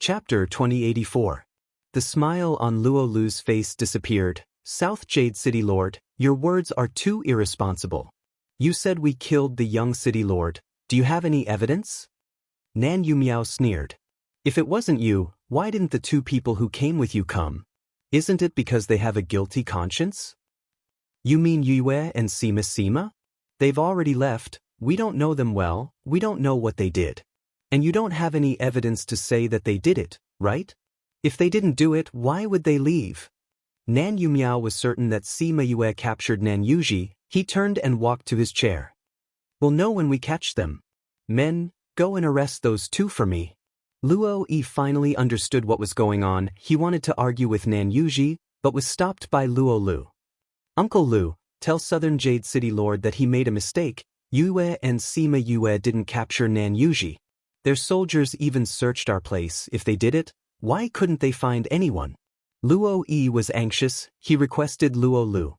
Chapter 2084. The smile on Luo Lu's face disappeared. South Jade City Lord, your words are too irresponsible. You said we killed the young city lord. Do you have any evidence? Nan Yumiao sneered. If it wasn't you, why didn't the two people who came with you come? Isn't it because they have a guilty conscience? You mean Yue and Sima Sima? They've already left. We don't know them well. We don't know what they did. And you don't have any evidence to say that they did it, right? If they didn't do it, why would they leave? Nan Yumiao was certain that Sima Yue captured Nan Yuji. He turned and walked to his chair. We'll know when we catch them. Men, go and arrest those two for me. Luo Yi finally understood what was going on. He wanted to argue with Nan Yuji, but was stopped by Luo Lu. Uncle Lu, tell Southern Jade City Lord that he made a mistake. Yue and Sima Yue didn't capture Nan Yuji. Their soldiers even searched our place. If they did it, why couldn't they find anyone? Luo Yi was anxious. He requested Luo Lu.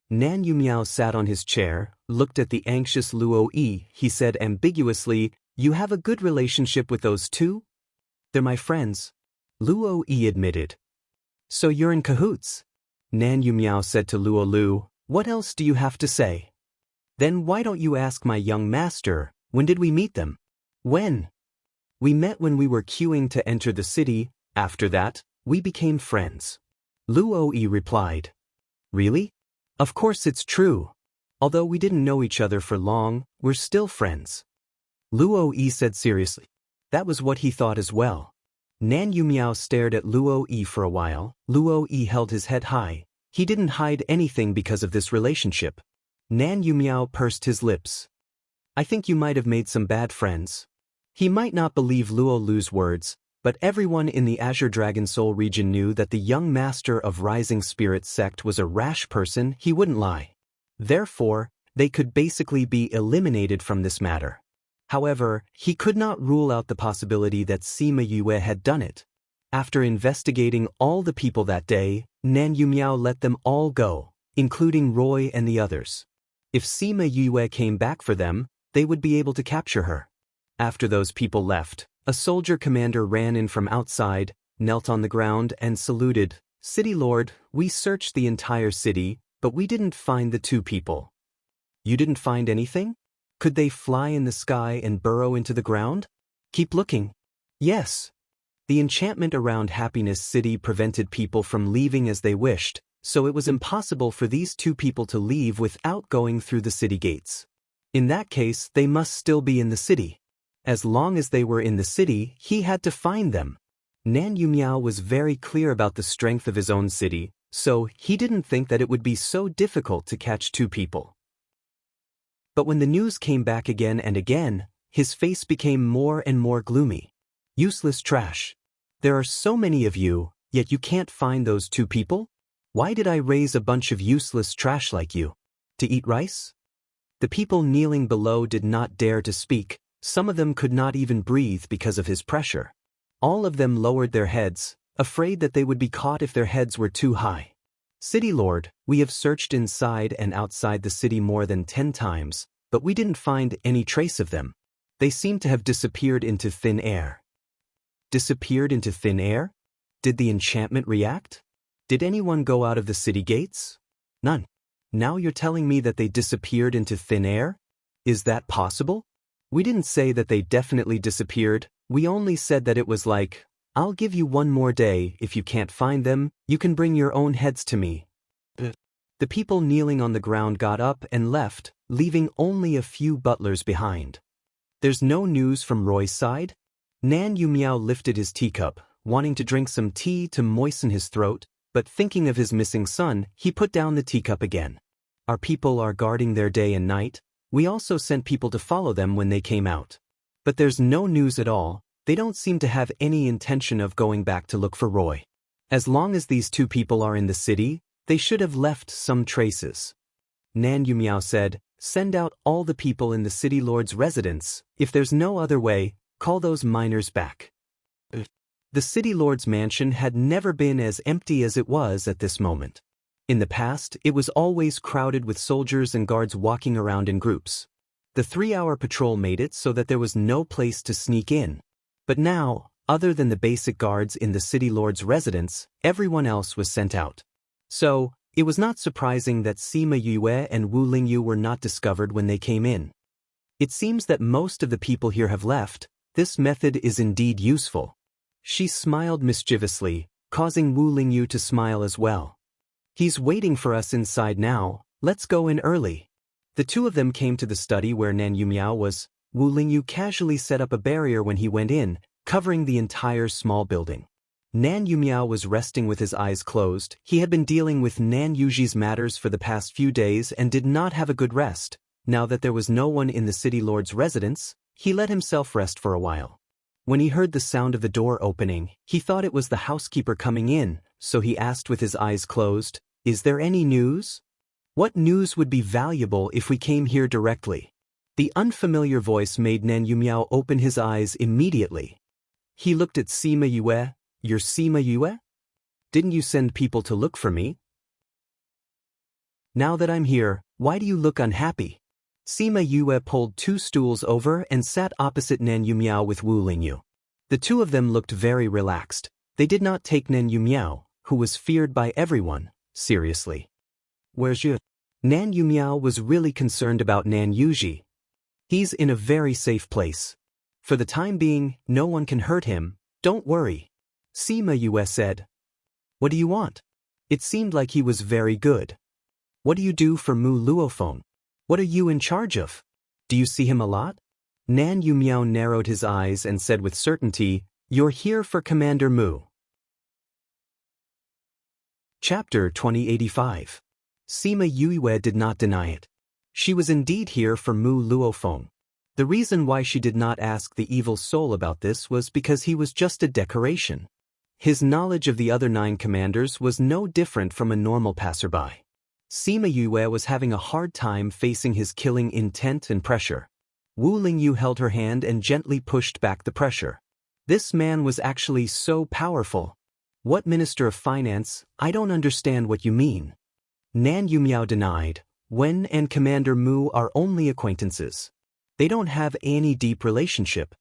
Nan Yumiao sat on his chair, looked at the anxious Luo Yi. He said ambiguously, you have a good relationship with those two? They're my friends. Luo Yi admitted. So you're in cahoots? Nan Yumiao said to Luo Lu, what else do you have to say? Then why don't you ask my young master, when did we meet them? When? We met when we were queuing to enter the city. After that, we became friends. Luo Yi replied. Really? Of course it's true. Although we didn't know each other for long, we're still friends. Luo Yi said seriously. That was what he thought as well. Nan Yumiao stared at Luo Yi for a while. Luo Yi held his head high. He didn't hide anything because of this relationship. Nan Yumiao pursed his lips. I think you might have made some bad friends. He might not believe Luo Lu's words, but everyone in the Azure Dragon Soul region knew that the young master of Rising Spirit sect was a rash person. He wouldn't lie. Therefore, they could basically be eliminated from this matter. However, he could not rule out the possibility that Sima Yue had done it. After investigating all the people that day, Nan Yumiao let them all go, including Roy and the others. If Sima Yue came back for them, they would be able to capture her. After those people left, a soldier commander ran in from outside, knelt on the ground and saluted. City Lord, we searched the entire city, but we didn't find the two people. You didn't find anything? Could they fly in the sky and burrow into the ground? Keep looking. Yes. The enchantment around Happiness City prevented people from leaving as they wished, so it was impossible for these two people to leave without going through the city gates. In that case, they must still be in the city. As long as they were in the city, he had to find them. Nan Yumiao was very clear about the strength of his own city, so he didn't think that it would be so difficult to catch two people. But when the news came back again and again, his face became more and more gloomy. Useless trash. There are so many of you, yet you can't find those two people? Why did I raise a bunch of useless trash like you? To eat rice? The people kneeling below did not dare to speak. Some of them could not even breathe because of his pressure. All of them lowered their heads, afraid that they would be caught if their heads were too high. City Lord, we have searched inside and outside the city more than 10 times, but we didn't find any trace of them. They seem to have disappeared into thin air. Disappeared into thin air? Did the enchantment react? Did anyone go out of the city gates? None. Now you're telling me that they disappeared into thin air? Is that possible? We didn't say that they definitely disappeared. We only said that it was like, I'll give you one more day. If you can't find them, you can bring your own heads to me. The people kneeling on the ground got up and left, leaving only a few butlers behind. There's no news from Roy's side? Nan Yumiao lifted his teacup, wanting to drink some tea to moisten his throat, but thinking of his missing son, he put down the teacup again. Our people are guarding their day and night. We also sent people to follow them when they came out. But there's no news at all. They don't seem to have any intention of going back to look for Roy. As long as these two people are in the city, they should have left some traces. Nan Yumiao said, send out all the people in the city lord's residence. If there's no other way, call those miners back. The city lord's mansion had never been as empty as it was at this moment. In the past, it was always crowded with soldiers and guards walking around in groups. The 3-hour patrol made it so that there was no place to sneak in. But now, Other than the basic guards in the city lord's residence, everyone else was sent out. So, it was not surprising that Sima Yue and Wu Lingyu were not discovered when they came in. It seems that most of the people here have left. This method is indeed useful. She smiled mischievously, causing Wu Lingyu to smile as well. He's waiting for us inside now, let's go in early. The two of them came to the study where Nan Yumiao was. Wu Lingyu casually set up a barrier when he went in, covering the entire small building. Nan Yumiao was resting with his eyes closed. He had been dealing with Nan Yuji's matters for the past few days and did not have a good rest. Now that there was no one in the city lord's residence, he let himself rest for a while. When he heard the sound of the door opening, he thought it was the housekeeper coming in, so he asked with his eyes closed, "Is there any news? What news would be valuable if we came here directly?" The unfamiliar voice made Nan Yumiao open his eyes immediately. He looked at Sima Yue. "You're Sima Yue? Didn't you send people to look for me? Now that I'm here, why do you look unhappy?" Sima Yue pulled 2 stools over and sat opposite Nan Yumiao with Wu Lingyu. The two of them looked very relaxed. They did not take Nan Yumiao, who was feared by everyone, seriously. "Where's Yu?" Nan Yumiao was really concerned about Nan Yuji. "He's in a very safe place. For the time being, no one can hurt him, don't worry." Sima Yue said. "What do you want?" It seemed like he was very good. "What do you do for Mu Luophone? What are you in charge of? Do you see him a lot?" Nan Yumiao narrowed his eyes and said with certainty, "You're here for Commander Mu." Chapter 2085. Sima Yue did not deny it. She was indeed here for Mu Luophone. The reason why she did not ask the evil soul about this was because he was just a decoration. His knowledge of the other 9 commanders was no different from a normal passerby. Sima Yue was having a hard time facing his killing intent and pressure. Wu Lingyu held her hand and gently pushed back the pressure. This man was actually so powerful. "What Minister of Finance? I don't understand what you mean." Nan Yumiao denied. "Wen and Commander Mu are only acquaintances. They don't have any deep relationship."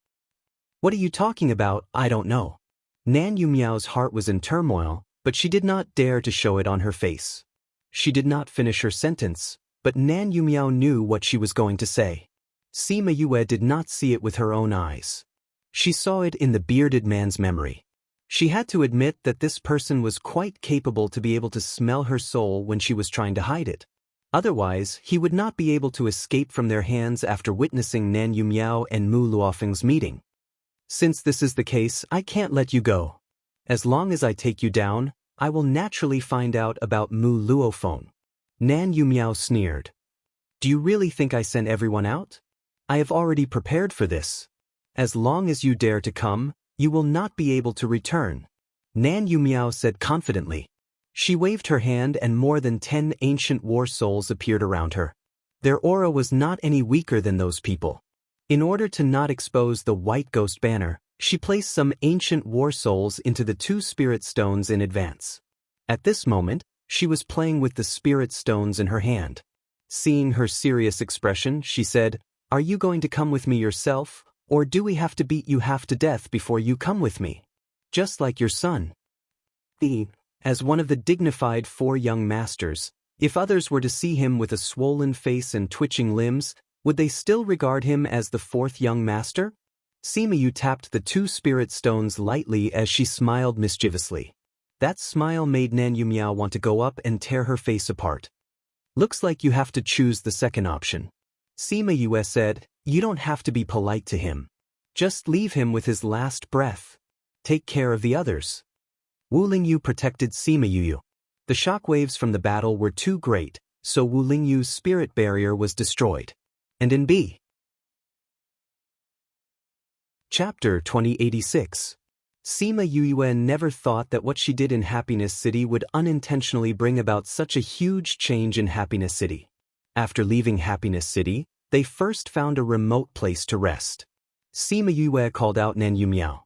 "What are you talking about? I don't know." Nan Yumiao's heart was in turmoil, but she did not dare to show it on her face. She did not finish her sentence, but Nan Yumiao knew what she was going to say. Sima Yue did not see it with her own eyes. She saw it in the bearded man's memory. She had to admit that this person was quite capable to be able to smell her soul when she was trying to hide it. Otherwise, he would not be able to escape from their hands after witnessing Nan Yumiao and Mu Luofeng's meeting. "Since this is the case, I can't let you go. As long as I take you down, I will naturally find out about Mu Luophone." Nan Yumiao sneered. "Do you really think I sent everyone out? I have already prepared for this. As long as you dare to come, you will not be able to return," Nan Yumiao said confidently. She waved her hand and more than 10 ancient war souls appeared around her. Their aura was not any weaker than those people. In order to not expose the white ghost banner, she placed some ancient war souls into the 2 spirit stones in advance. At this moment, she was playing with the spirit stones in her hand. Seeing her serious expression, she said, "Are you going to come with me yourself, or do we have to beat you half to death before you come with me? Just like your son?" As one of the dignified 4 young masters, if others were to see him with a swollen face and twitching limbs, would they still regard him as the 4th young master? Sima Yue tapped the 2 spirit stones lightly as she smiled mischievously. That smile made Nan Yumiao want to go up and tear her face apart. "Looks like you have to choose the second option." Sima Yue said, "You don't have to be polite to him. Just leave him with his last breath. Take care of the others." Wu Lingyu protected Sima Yue. The shockwaves from the battle were too great, so Wu Lingyu's spirit barrier was destroyed. And in B. Chapter 2086. Sima Yue never thought that what she did in Happiness City would unintentionally bring about such a huge change in Happiness City. After leaving Happiness City, they first found a remote place to rest. Sima Yue called out Nan Yumiao.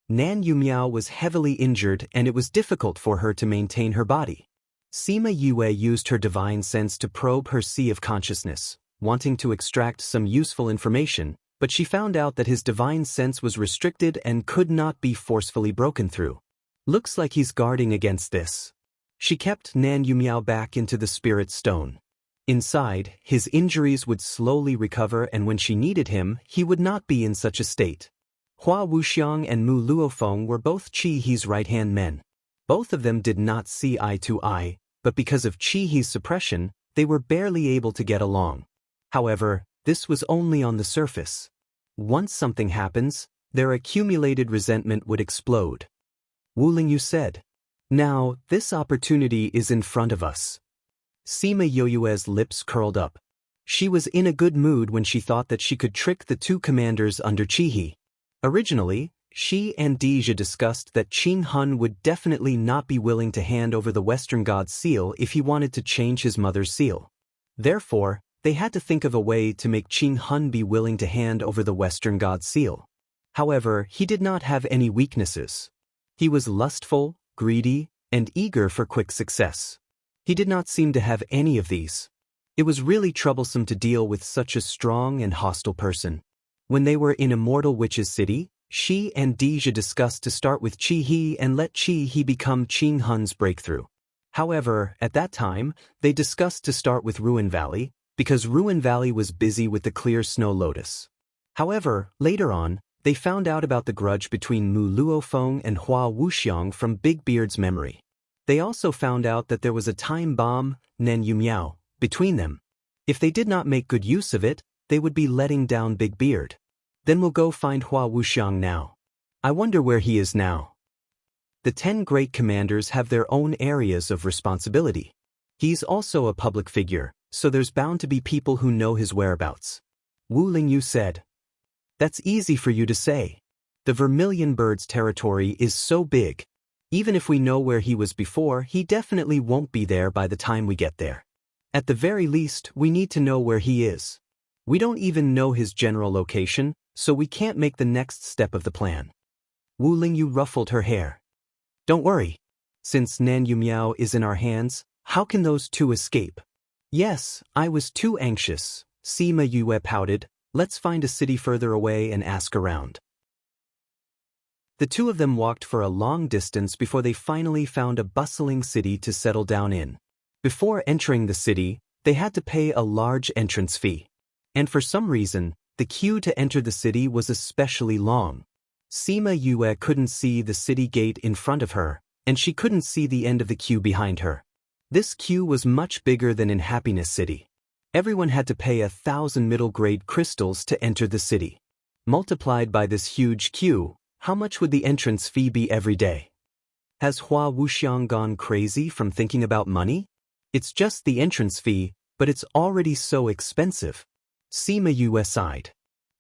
Nan Yumiao was heavily injured and it was difficult for her to maintain her body. Sima Yue used her divine sense to probe her sea of consciousness, wanting to extract some useful information, but she found out that his divine sense was restricted and could not be forcefully broken through. Looks like he's guarding against this. She kept Nan Yumiao back into the spirit stone. Inside, his injuries would slowly recover, and when she needed him, he would not be in such a state. Hua Wuxiang and Mu Luofeng were both Qi He's right-hand men. Both of them did not see eye to eye, but because of Qi He's suppression, they were barely able to get along. However, this was only on the surface. Once something happens, their accumulated resentment would explode. Wu Lingyu said, "Now, this opportunity is in front of us." Sima Yoyue's lips curled up. She was in a good mood when she thought that she could trick the two commanders under Qi He. Originally, she and Deja discussed that Qin Hun would definitely not be willing to hand over the Western God's seal if he wanted to change his mother's seal. Therefore, they had to think of a way to make Qin Hun be willing to hand over the Western God's seal. However, he did not have any weaknesses. He was lustful, greedy, and eager for quick success. He did not seem to have any of these. It was really troublesome to deal with such a strong and hostile person. When they were in Immortal Witch's City, she and Deja discussed to start with Qi He and let Qi He become Qin Hun's breakthrough. However, at that time, they discussed to start with Ruin Valley, because Ruin Valley was busy with the clear snow lotus. However, later on, they found out about the grudge between Mu Luofeng and Hua Wuxiang from Big Beard's memory. They also found out that there was a time bomb, Nen Yumiao, between them. If they did not make good use of it, they would be letting down Big Beard. Then we'll go find Hua Wuxiang now. I wonder where he is now. The 10 great commanders have their own areas of responsibility. He's also a public figure, so there's bound to be people who know his whereabouts. Wu Lingyu said. That's easy for you to say. The Vermilion Bird's territory is so big. Even if we know where he was before, he definitely won't be there by the time we get there. At the very least, we need to know where he is. We don't even know his general location, so we can't make the next step of the plan. Wu Lingyu ruffled her hair. Don't worry. Since Nan Yumiao is in our hands, how can those two escape? Yes, I was too anxious, Sima Yue pouted. Let's find a city further away and ask around. The two of them walked for a long distance before they finally found a bustling city to settle down in. Before entering the city, they had to pay a large entrance fee. And for some reason, the queue to enter the city was especially long. Sima Yue couldn't see the city gate in front of her, and she couldn't see the end of the queue behind her. This queue was much bigger than in Happiness City. Everyone had to pay 1,000 middle-grade crystals to enter the city. Multiplied by this huge queue, how much would the entrance fee be every day? Has Hua Wuxiang gone crazy from thinking about money? It's just the entrance fee, but it's already so expensive. Sima Yue sighed.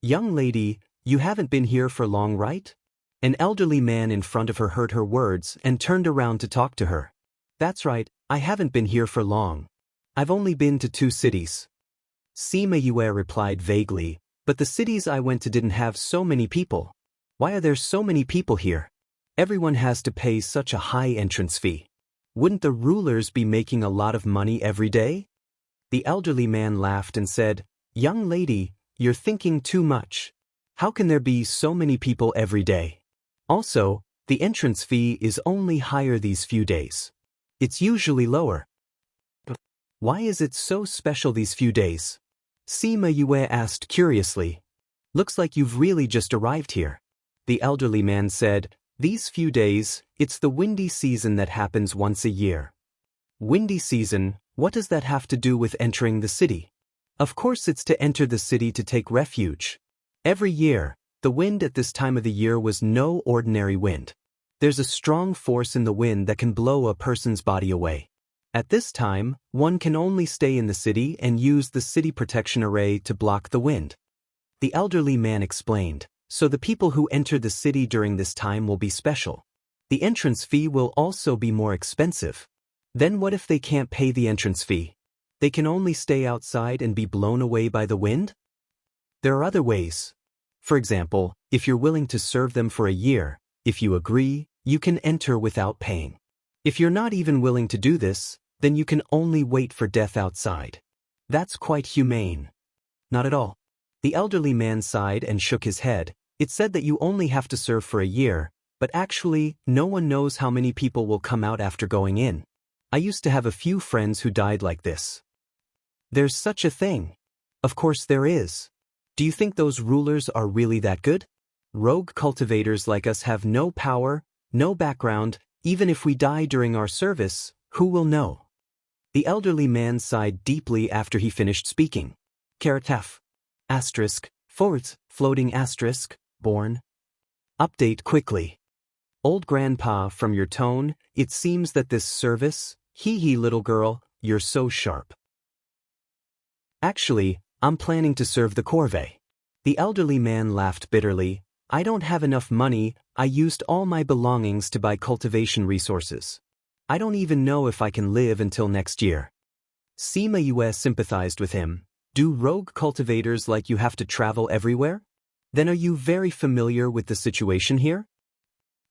Young lady, you haven't been here for long, right? An elderly man in front of her heard her words and turned around to talk to her. That's right, I haven't been here for long. I've only been to 2 cities. Sima Yue replied vaguely, but the cities I went to didn't have so many people. Why are there so many people here? Everyone has to pay such a high entrance fee. Wouldn't the rulers be making a lot of money every day? The elderly man laughed and said, Young lady, you're thinking too much. How can there be so many people every day? Also, the entrance fee is only higher these few days. It's usually lower. Why is it so special these few days? Sima Yue asked curiously. Looks like you've really just arrived here. The elderly man said, These few days, it's the windy season that happens once a year. Windy season, what does that have to do with entering the city? Of course it's to enter the city to take refuge. Every year, the wind at this time of the year was no ordinary wind. There's a strong force in the wind that can blow a person's body away. At this time, one can only stay in the city and use the city protection array to block the wind. The elderly man explained, so the people who enter the city during this time will be special. The entrance fee will also be more expensive. Then what if they can't pay the entrance fee? They can only stay outside and be blown away by the wind? There are other ways. For example, if you're willing to serve them for a year, if you agree, you can enter without paying. If you're not even willing to do this, then you can only wait for death outside. That's quite humane. Not at all. The elderly man sighed and shook his head. It said that you only have to serve for a year, but actually, no one knows how many people will come out after going in. I used to have a few friends who died like this. There's such a thing. Of course there is. Do you think those rulers are really that good? Rogue cultivators like us have no power, no background. Even if we die during our service, who will know? The elderly man sighed deeply after he finished speaking. Karataf. Asterisk. Forwards. Floating asterisk. Born. Update quickly. Old grandpa, from your tone, it seems that this service, hee little girl, you're so sharp. Actually, I'm planning to serve the corvée. The elderly man laughed bitterly. I don't have enough money. I used all my belongings to buy cultivation resources. I don't even know if I can live until next year. Sima Yue sympathized with him. Do rogue cultivators like you have to travel everywhere? Then are you very familiar with the situation here?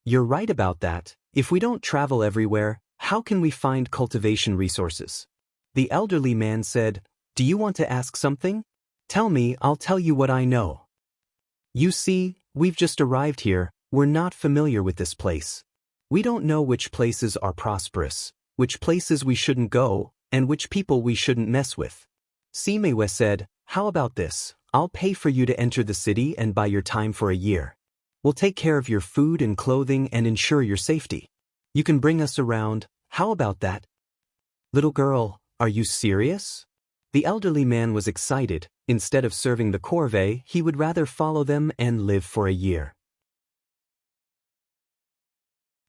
You're right about that. If we don't travel everywhere, how can we find cultivation resources? The elderly man said, Do you want to ask something? Tell me, I'll tell you what I know. You see, we've just arrived here. We're not familiar with this place. We don't know which places are prosperous, which places we shouldn't go, and which people we shouldn't mess with. Simewe said, How about this? I'll pay for you to enter the city and buy your time for a year. We'll take care of your food and clothing and ensure your safety. You can bring us around. How about that? Little girl, are you serious? The elderly man was excited. Instead of serving the corvée, he would rather follow them and live for a year.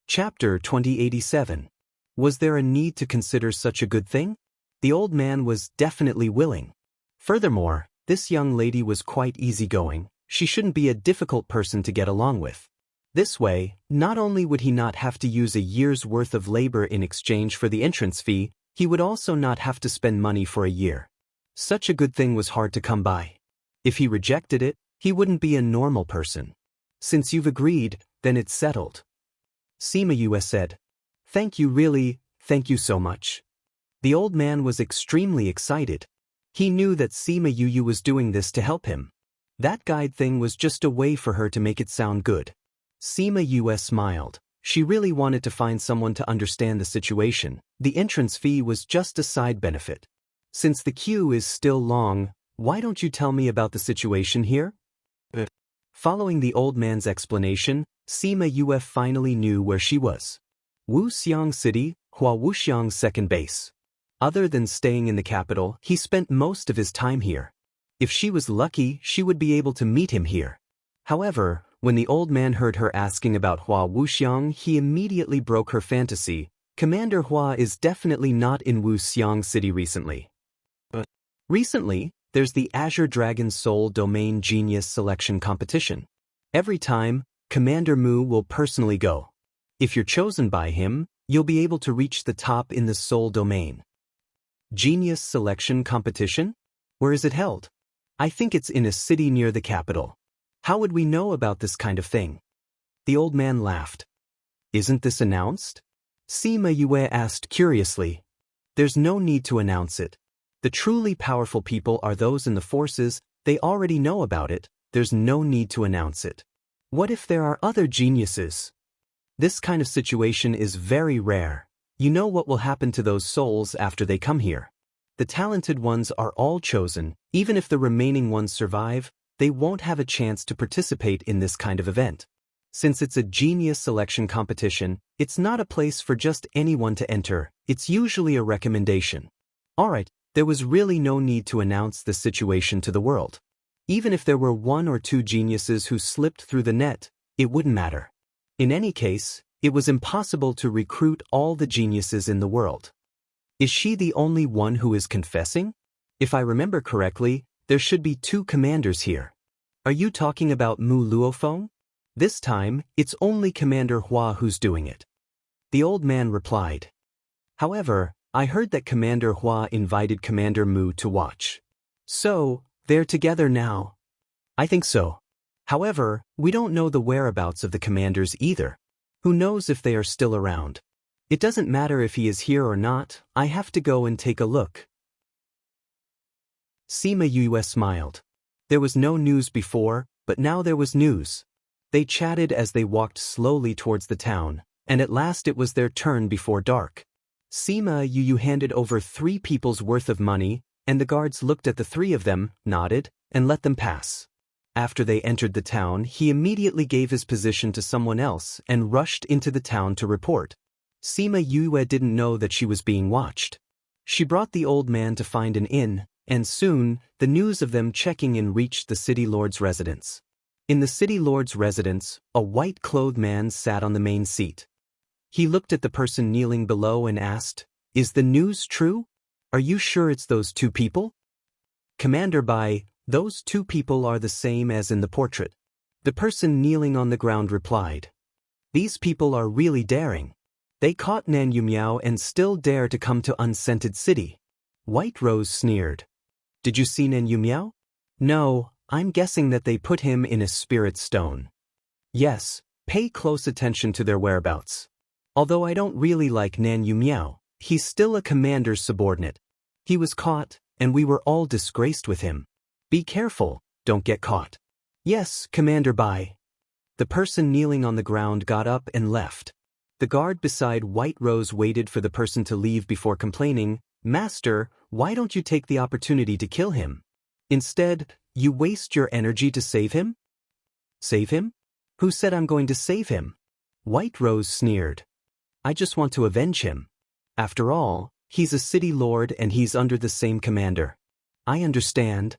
Chapter 2087. Was there a need to consider such a good thing? The old man was definitely willing. Furthermore, this young lady was quite easygoing. She shouldn't be a difficult person to get along with. This way, not only would he not have to use a year's worth of labor in exchange for the entrance fee, he would also not have to spend money for a year. Such a good thing was hard to come by. If he rejected it, he wouldn't be a normal person. Since you've agreed, then it's settled. Sima Yue said, Thank you so much. The old man was extremely excited. He knew that Sima Yue was doing this to help him. That guide thing was just a way for her to make it sound good. Sima Yue smiled. She really wanted to find someone to understand the situation. The entrance fee was just a side benefit. Since the queue is still long, why don't you tell me about the situation here? Following the old man's explanation, Sima Yue finally knew where she was. Wuxiang City, Hua Wuxiang's second base. Other than staying in the capital, he spent most of his time here. If she was lucky, she would be able to meet him here. However, when the old man heard her asking about Hua Wuxiang, he immediately broke her fantasy. Commander Hua is definitely not in Wuxiang City recently. Recently, there's the Azure Dragon Soul Domain Genius Selection Competition. Every time, Commander Mu will personally go. If you're chosen by him, you'll be able to reach the top in the Soul Domain. Genius Selection Competition? Where is it held? I think it's in a city near the capital. How would we know about this kind of thing? The old man laughed. Isn't this announced? Sima Yue asked curiously. There's no need to announce it. The truly powerful people are those in the forces. They already know about it. There's no need to announce it. What if there are other geniuses? This kind of situation is very rare. You know what will happen to those souls after they come here. The talented ones are all chosen. Even if the remaining ones survive, they won't have a chance to participate in this kind of event. Since it's a genius selection competition, it's not a place for just anyone to enter. It's usually a recommendation. Alright, there was really no need to announce the situation to the world. Even if there were 1 or 2 geniuses who slipped through the net, it wouldn't matter. In any case, it was impossible to recruit all the geniuses in the world. Is she the only one who is confessing? If I remember correctly, there should be 2 commanders here. Are you talking about Mu Luofeng? This time, it's only Commander Hua who's doing it. The old man replied. However, I heard that Commander Hua invited Commander Mu to watch. So, they're together now. I think so. However, we don't know the whereabouts of the commanders either. Who knows if they are still around? It doesn't matter if he is here or not, I have to go and take a look. Sima Yue smiled. There was no news before, but now there was news. They chatted as they walked slowly towards the town, and at last it was their turn before dark. Sima Yu handed over 3 people's worth of money, and the guards looked at the 3 of them, nodded, and let them pass. After they entered the town, he immediately gave his position to someone else and rushed into the town to report. Sima Yue didn't know that she was being watched. She brought the old man to find an inn, and soon, the news of them checking in reached the city lord's residence. In the city lord's residence, a white-clothed man sat on the main seat. He looked at the person kneeling below and asked, "Is the news true? Are you sure it's those 2 people?" "Commander Bai, those 2 people are the same as in the portrait." The person kneeling on the ground replied. "These people are really daring. They caught Nan Yumiao and still dare to come to Unscented City." White Rose sneered. "Did you see Nan Yumiao?" "No, I'm guessing that they put him in a spirit stone." "Yes, pay close attention to their whereabouts. Although I don't really like Nan Yumiao, he's still a commander's subordinate. He was caught, and we were all disgraced with him. Be careful, don't get caught." "Yes, Commander Bai." The person kneeling on the ground got up and left. The guard beside White Rose waited for the person to leave before complaining, "Master, why don't you take the opportunity to kill him? Instead, you waste your energy to save him?" "Save him? Who said I'm going to save him?" White Rose sneered. "I just want to avenge him. After all, he's a city lord and he's under the same commander." "I understand."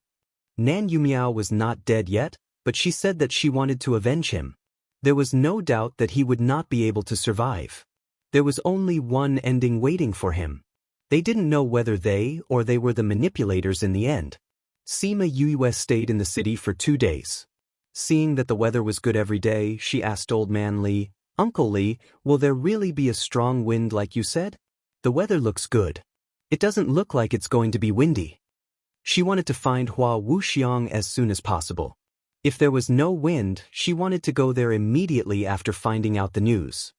Nan Yumiao was not dead yet, but she said that she wanted to avenge him. There was no doubt that he would not be able to survive. There was only one ending waiting for him. They didn't know whether they or they were the manipulators in the end. Sima Yue stayed in the city for 2 days. Seeing that the weather was good every day, she asked Old Man Li, "Uncle Li, will there really be a strong wind like you said? The weather looks good. It doesn't look like it's going to be windy." She wanted to find Hua Wuxiang as soon as possible. If there was no wind, she wanted to go there immediately after finding out the news.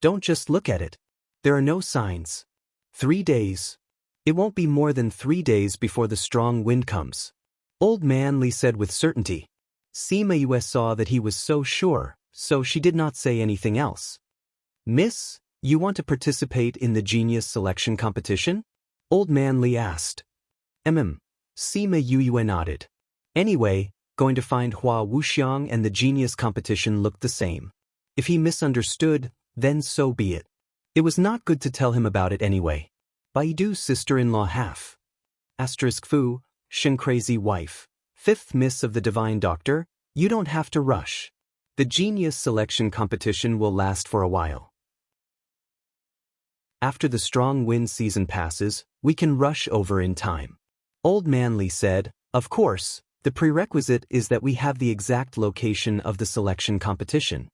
"Don't just look at it. There are no signs. 3 days. It won't be more than 3 days before the strong wind comes," Old Man Li said with certainty. Sima Yue saw that he was so sure, so she did not say anything else. "Miss, you want to participate in the genius selection competition?" Old Man Li asked. Sima Yue nodded. Anyway, going to find Hua Wuxiang and the genius competition looked the same. If he misunderstood, then so be it. It was not good to tell him about it anyway. Baidu's sister-in-law half. *Fu, Shen crazy wife. 5th Miss of the Divine Doctor, you don't have to rush. The genius selection competition will last for a while. After the strong wind season passes, we can rush over in time. Old Man Li said, "Of course, the prerequisite is that we have the exact location of the selection competition."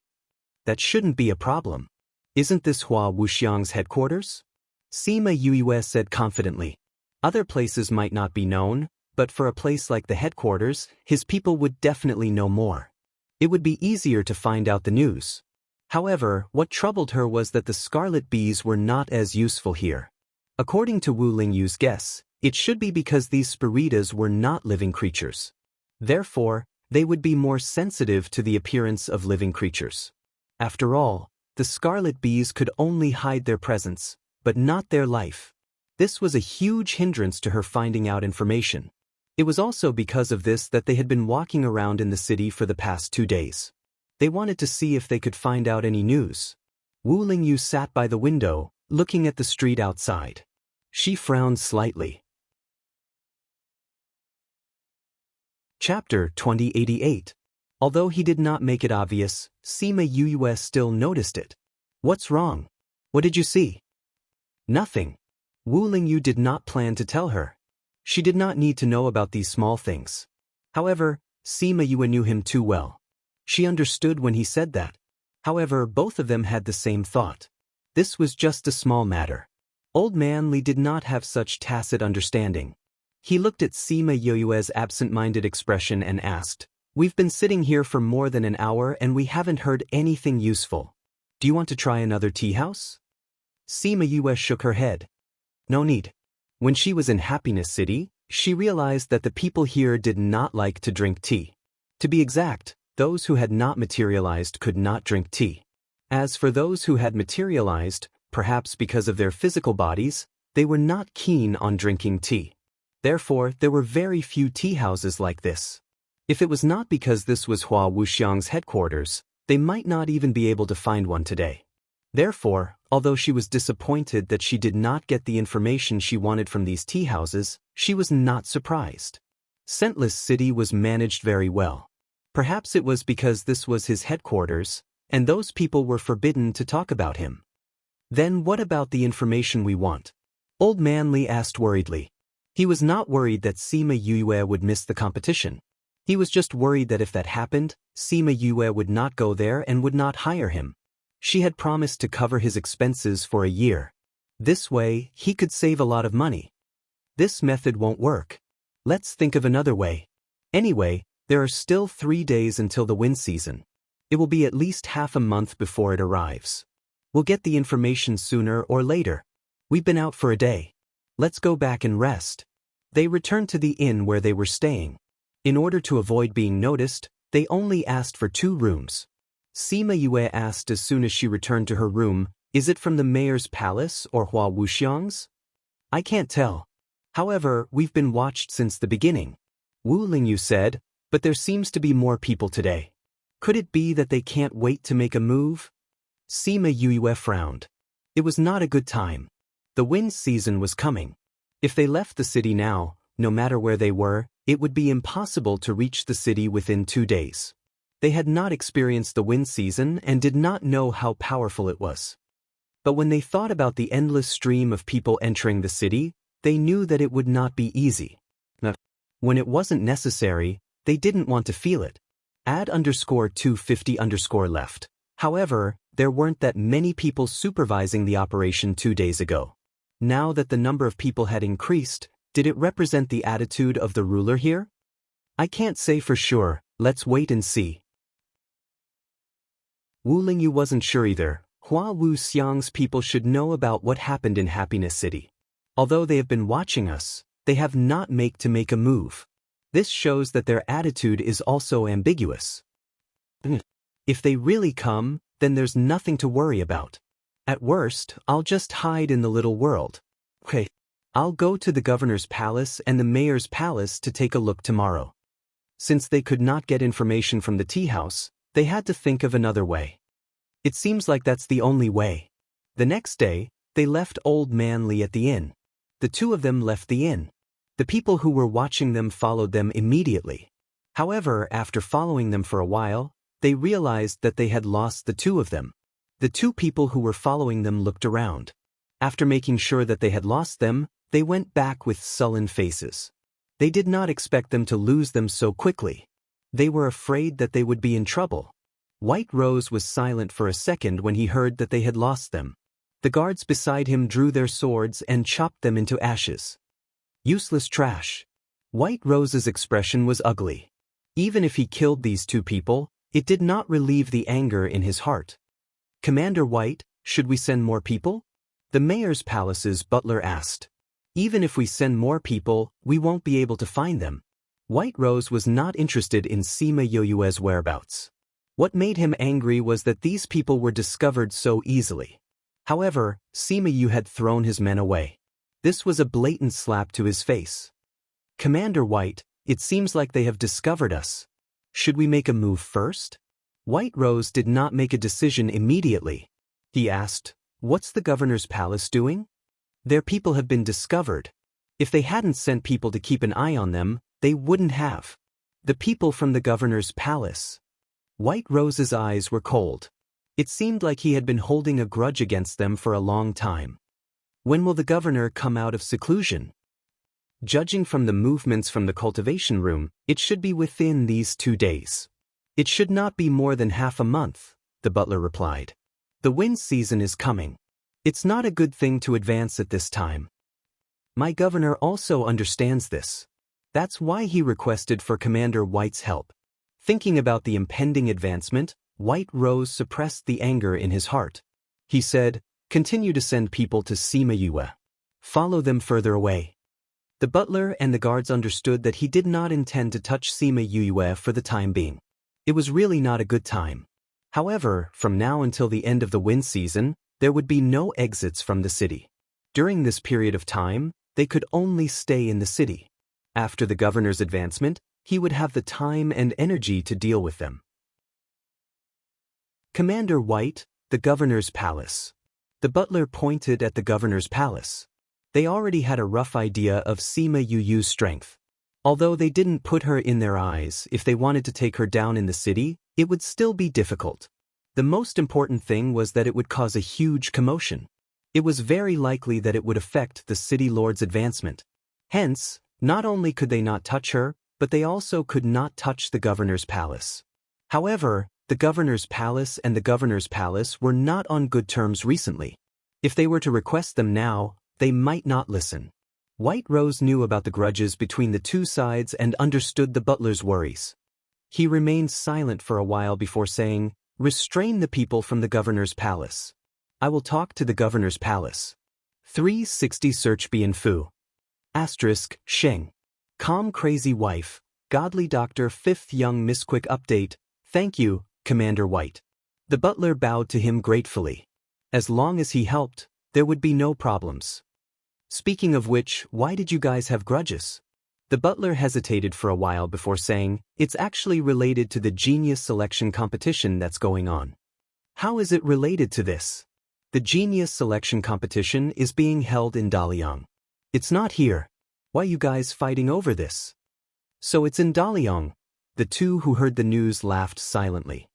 "That shouldn't be a problem. Isn't this Hua Wuxiang's headquarters?" Sima Yue said confidently. "Other places might not be known, but for a place like the headquarters, his people would definitely know more. It would be easier to find out the news." However, what troubled her was that the scarlet bees were not as useful here. According to Wu Lingyu's guess, it should be because these spiritas were not living creatures. Therefore, they would be more sensitive to the appearance of living creatures. After all, the scarlet bees could only hide their presence, but not their life. This was a huge hindrance to her finding out information. It was also because of this that they had been walking around in the city for the past 2 days. They wanted to see if they could find out any news. Wu Lingyu sat by the window, looking at the street outside. She frowned slightly. Chapter 2088. Although he did not make it obvious, Sima Yue still noticed it. "What's wrong? What did you see?" "Nothing." Wu Lingyu did not plan to tell her. She did not need to know about these small things. However, Sima Yue knew him too well. She understood when he said that. However, both of them had the same thought. This was just a small matter. Old Man Li did not have such tacit understanding. He looked at Sima Yue's absent-minded expression and asked, "We've been sitting here for more than an hour and we haven't heard anything useful. Do you want to try another tea house?" Sima Yue shook her head. "No need." When she was in Happiness City, She realized that the people here did not like to drink tea. To be exact, those who had not materialized could not drink tea. As for those who had materialized, perhaps because of their physical bodies, they were not keen on drinking tea. Therefore, there were very few tea houses like this. If it was not because this was Hua Wuxiang's headquarters, they might not even be able to find one today. Therefore, although she was disappointed that she did not get the information she wanted from these tea houses, she was not surprised. Scentless City was managed very well. Perhaps it was because this was his headquarters, and those people were forbidden to talk about him. Then what about the information we want? Old Man Li asked worriedly. He was not worried that Sima Yue would miss the competition. He was just worried that if that happened, Sima Yue would not go there and would not hire him. She had promised to cover his expenses for a year. This way, he could save a lot of money. This method won't work. Let's think of another way. Anyway, there are still 3 days until the wind season. It will be at least half a month before it arrives. We'll get the information sooner or later. We've been out for a day. Let's go back and rest. They returned to the inn where they were staying. In order to avoid being noticed, they only asked for 2 rooms. Sima Yue asked as soon as she returned to her room, "Is it from the mayor's palace or Hua Wuxiang's?" "I can't tell. However, we've been watched since the beginning." Wu Lingyu said, "But there seems to be more people today. Could it be that they can't wait to make a move?" Sima Yue frowned. It was not a good time. The wind season was coming. If they left the city now, no matter where they were, it would be impossible to reach the city within 2 days. They had not experienced the wind season and did not know how powerful it was. But when they thought about the endless stream of people entering the city, they knew that it would not be easy. When it wasn't necessary, they didn't want to feel it. @_250_left. However, there weren't that many people supervising the operation 2 days ago. Now that the number of people had increased, did it represent the attitude of the ruler here? I can't say for sure, let's wait and see. Wu Lingyu wasn't sure either. Hua Wuxiang's people should know about what happened in Happiness City. Although they have been watching us, they have not make a move. This shows that their attitude is also ambiguous. If they really come, then there's nothing to worry about. At worst, I'll just hide in the little world. Okay. I'll go to the governor's palace and the mayor's palace to take a look tomorrow. Since they could not get information from the tea house, they had to think of another way. It seems like that's the only way. The next day, they left Old Man Li at the inn. The 2 of them left the inn. The people who were watching them followed them immediately. However, after following them for a while, they realized that they had lost the 2 of them. The 2 people who were following them looked around. After making sure that they had lost them, they went back with sullen faces. They did not expect them to lose them so quickly. They were afraid that they would be in trouble. White Rose was silent for a second when he heard that they had lost them. The guards beside him drew their swords and chopped them into ashes. Useless trash. White Rose's expression was ugly. Even if he killed these 2 people, it did not relieve the anger in his heart. "Commander White, should we send more people?" The mayor's palace's butler asked. "Even if we send more people, we won't be able to find them." White Rose was not interested in Sima Yue's whereabouts. What made him angry was that these people were discovered so easily. However, Sima Yu had thrown his men away. This was a blatant slap to his face. "Commander White, it seems like they have discovered us. Should we make a move first?" White Rose did not make a decision immediately. He asked, "What's the governor's palace doing?" "Their people have been discovered. If they hadn't sent people to keep an eye on them, they wouldn't have." "The people from the governor's palace." White Rose's eyes were cold. It seemed like he had been holding a grudge against them for a long time. "When will the governor come out of seclusion?" "Judging from the movements from the cultivation room, it should be within these 2 days. It should not be more than half a month," the butler replied. "The wind season is coming. It's not a good thing to advance at this time. My governor also understands this. That's why he requested for Commander White's help." Thinking about the impending advancement, White Rose suppressed the anger in his heart. He said, "Continue to send people to Sima Yue. Follow them further away." The butler and the guards understood that he did not intend to touch Sima Yue for the time being. It was really not a good time. However, from now until the end of the wind season, there would be no exits from the city. During this period of time, they could only stay in the city. After the governor's advancement, he would have the time and energy to deal with them. Commander White, the governor's palace. The butler pointed at the governor's palace. They already had a rough idea of Sima Yu's strength. Although they didn't put her in their eyes, if they wanted to take her down in the city, it would still be difficult. The most important thing was that it would cause a huge commotion. It was very likely that it would affect the city lord's advancement. Hence, not only could they not touch her, but they also could not touch the governor's palace. However, the governor's palace and the governor's palace were not on good terms recently. If they were to request them now, they might not listen. White Rose knew about the grudges between the two sides and understood the butler's worries. He remained silent for a while before saying, "Restrain the people from the governor's palace. I will talk to the governor's palace." 360 Search Bien Fu. Asterisk, Sheng. Calm Crazy Wife, Godly Doctor 5th Young Miss Quick Update, thank you, Commander White. The butler bowed to him gratefully. As long as he helped, there would be no problems. Speaking of which, why did you guys have grudges? The butler hesitated for a while before saying, it's actually related to the genius selection competition that's going on. How is it related to this? The genius selection competition is being held in Daliang. It's not here. Why are you guys fighting over this? So it's in Daliang. The two who heard the news laughed silently.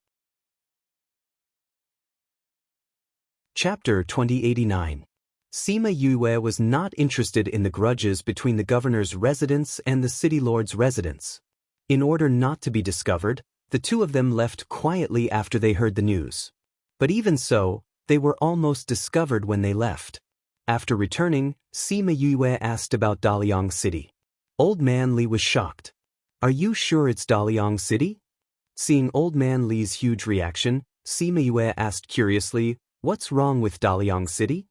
Chapter 2089. Sima Yue was not interested in the grudges between the governor's residence and the city lord's residence. In order not to be discovered, the two of them left quietly after they heard the news. But even so, they were almost discovered when they left. After returning, Sima Yue asked about Daliang City. Old Man Li was shocked. Are you sure it's Daliang City? Seeing Old Man Li's huge reaction, Sima Yue asked curiously, what's wrong with Daliang City?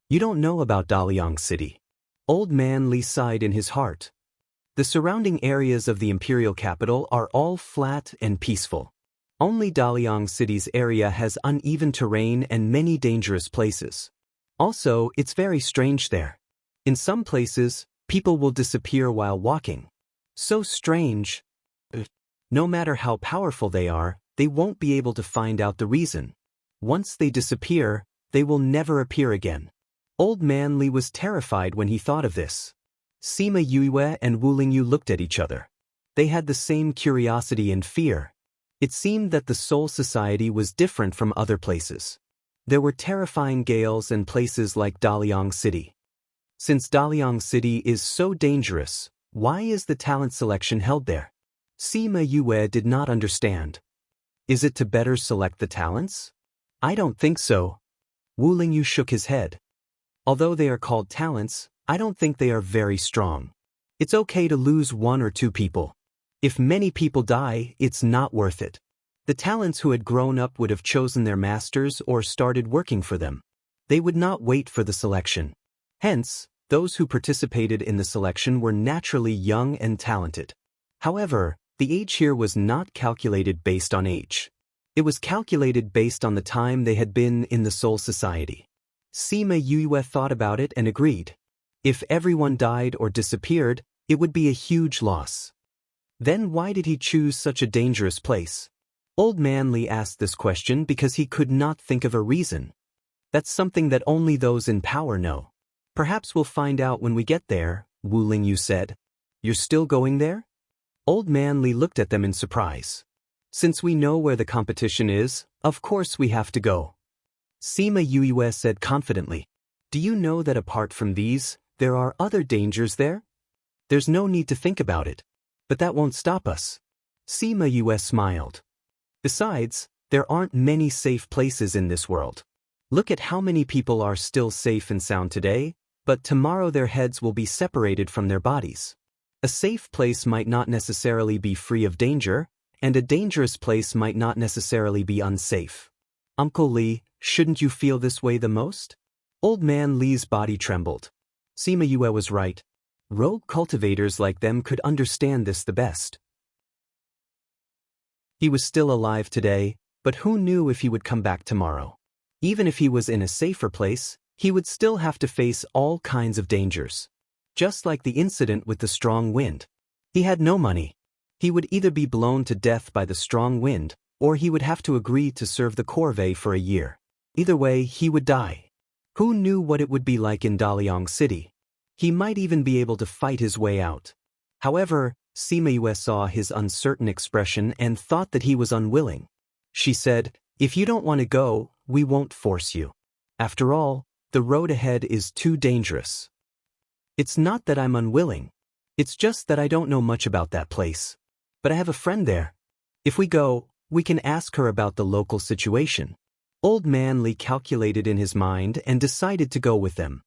You don't know about Daliang City. Old Man Li sighed in his heart. The surrounding areas of the imperial capital are all flat and peaceful. Only Daliang City's area has uneven terrain and many dangerous places. Also, it's very strange there. In some places, people will disappear while walking. So strange. No matter how powerful they are, they won't be able to find out the reason. Once they disappear, they will never appear again. Old Man Li was terrified when he thought of this. Sima Yue and Wu Lingyu looked at each other. They had the same curiosity and fear. It seemed that the Soul Society was different from other places. There were terrifying gales and places like Daliang City. Since Daliang City is so dangerous, why is the talent selection held there? Sima Yue did not understand. Is it to better select the talents? I don't think so. Wu Lingyu shook his head. Although they are called talents, I don't think they are very strong. It's okay to lose one or two people. If many people die, it's not worth it. The talents who had grown up would have chosen their masters or started working for them. They would not wait for the selection. Hence, those who participated in the selection were naturally young and talented. However, the age here was not calculated based on age. It was calculated based on the time they had been in the Soul Society. Sima Yue thought about it and agreed. If everyone died or disappeared, it would be a huge loss. Then why did he choose such a dangerous place? Old Man Li asked this question because he could not think of a reason. That's something that only those in power know. Perhaps we'll find out when we get there, Wu Lingyu said. You're still going there? Old Man Li looked at them in surprise. Since we know where the competition is, of course we have to go. Sima Yue said confidently. Do you know that apart from these, there are other dangers there? There's no need to think about it. But that won't stop us. Sima Yue smiled. Besides, there aren't many safe places in this world. Look at how many people are still safe and sound today, but tomorrow their heads will be separated from their bodies. A safe place might not necessarily be free of danger, and a dangerous place might not necessarily be unsafe. Uncle Li, shouldn't you feel this way the most? Old Man Li's body trembled. Sima Yue was right. Rogue cultivators like them could understand this the best. He was still alive today, but who knew if he would come back tomorrow? Even if he was in a safer place, he would still have to face all kinds of dangers. Just like the incident with the strong wind. He had no money. He would either be blown to death by the strong wind, or he would have to agree to serve the corvée for a year. Either way, he would die. Who knew what it would be like in Daliang City? He might even be able to fight his way out. However, Sima Yue saw his uncertain expression and thought that he was unwilling. She said, "If you don't want to go, we won't force you. After all, the road ahead is too dangerous." "It's not that I'm unwilling. It's just that I don't know much about that place. But I have a friend there. If we go, we can ask her about the local situation." Old Man Li calculated in his mind and decided to go with them.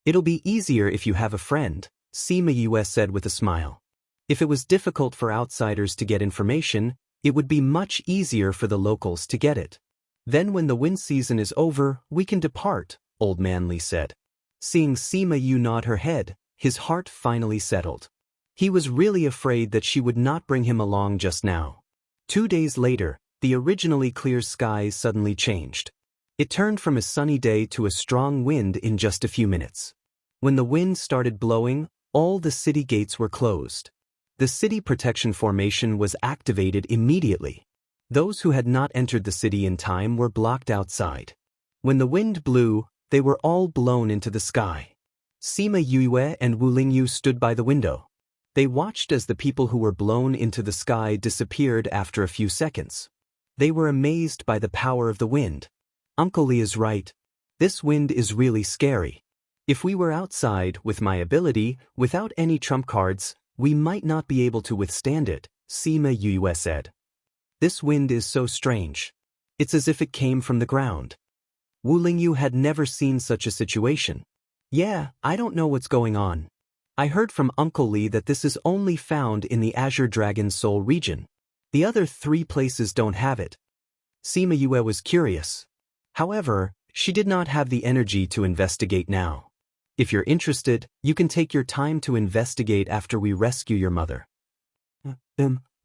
"It'll be easier if you have a friend," Sima Yue said with a smile. "If it was difficult for outsiders to get information, it would be much easier for the locals to get it. Then when the wind season is over, we can depart," Old Man Li said. Seeing Sima Yue nod her head, his heart finally settled. He was really afraid that she would not bring him along just now. 2 days later, the originally clear skies suddenly changed. It turned from a sunny day to a strong wind in just a few minutes. When the wind started blowing, all the city gates were closed. The city protection formation was activated immediately. Those who had not entered the city in time were blocked outside. When the wind blew, they were all blown into the sky. Sima Yue and Wu Lingyu stood by the window. They watched as the people who were blown into the sky disappeared after a few seconds. They were amazed by the power of the wind. Uncle Li is right. This wind is really scary. If we were outside with my ability, without any trump cards, we might not be able to withstand it, Sima Yue said. This wind is so strange. It's as if it came from the ground. Wu Lingyu had never seen such a situation. "Yeah, I don't know what's going on. I heard from Uncle Li that this is only found in the Azure Dragon Soul region. The other 3 places don't have it." Sima Yue was curious. However, she did not have the energy to investigate now. "If you're interested, you can take your time to investigate after we rescue your mother."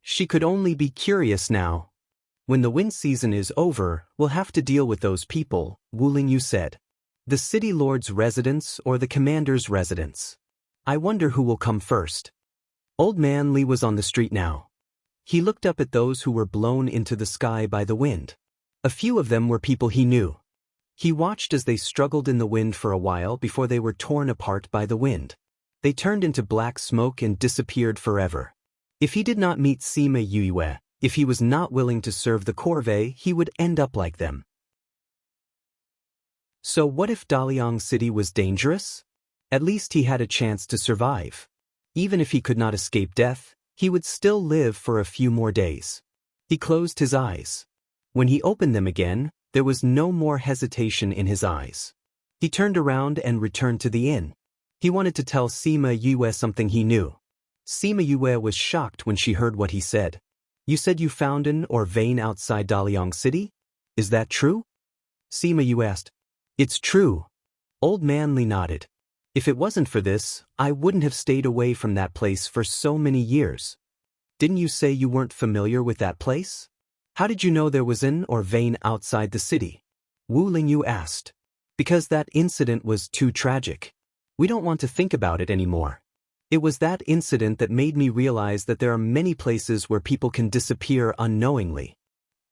She could only be curious now. "When the wind season is over, we'll have to deal with those people," Wu Lingyu said. "The city lord's residence or the commander's residence. I wonder who will come first." Old Man Li was on the street now. He looked up at those who were blown into the sky by the wind. A few of them were people he knew. He watched as they struggled in the wind for a while before they were torn apart by the wind. They turned into black smoke and disappeared forever. If he did not meet Sima Yue, if he was not willing to serve the corvée, he would end up like them. So what if Daliang City was dangerous? At least he had a chance to survive. Even if he could not escape death, he would still live for a few more days. He closed his eyes. When he opened them again, there was no more hesitation in his eyes. He turned around and returned to the inn. He wanted to tell Sima Yue something he knew. Sima Yue was shocked when she heard what he said. "You said you found an or vein outside Daliang City? Is that true?" Sima Yue asked. "It's true." Old Man Li nodded. "If it wasn't for this, I wouldn't have stayed away from that place for so many years." "Didn't you say you weren't familiar with that place? How did you know there was an or vein outside the city?" Wu Lingyu asked. "Because that incident was too tragic. We don't want to think about it anymore. It was that incident that made me realize that there are many places where people can disappear unknowingly."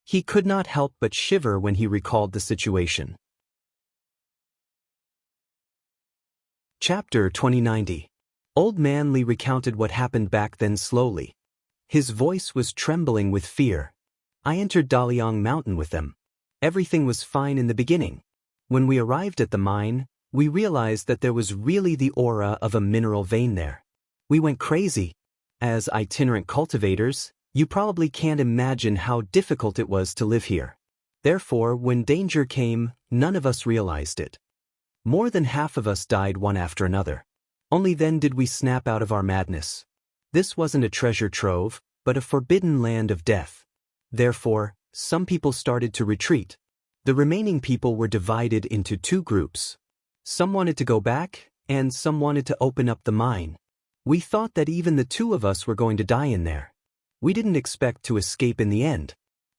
He could not help but shiver when he recalled the situation. Chapter 2090. Old Man Li recounted what happened back then slowly. His voice was trembling with fear. "I entered Daliang Mountain with them. Everything was fine in the beginning. When we arrived at the mine, we realized that there was really the aura of a mineral vein there. We went crazy. As itinerant cultivators, you probably can't imagine how difficult it was to live here. Therefore, when danger came, none of us realized it. More than half of us died one after another. Only then did we snap out of our madness. This wasn't a treasure trove, but a forbidden land of death. Therefore, some people started to retreat. The remaining people were divided into 2 groups. Some wanted to go back, and some wanted to open up the mine. We thought that even the two of us were going to die in there. We didn't expect to escape in the end.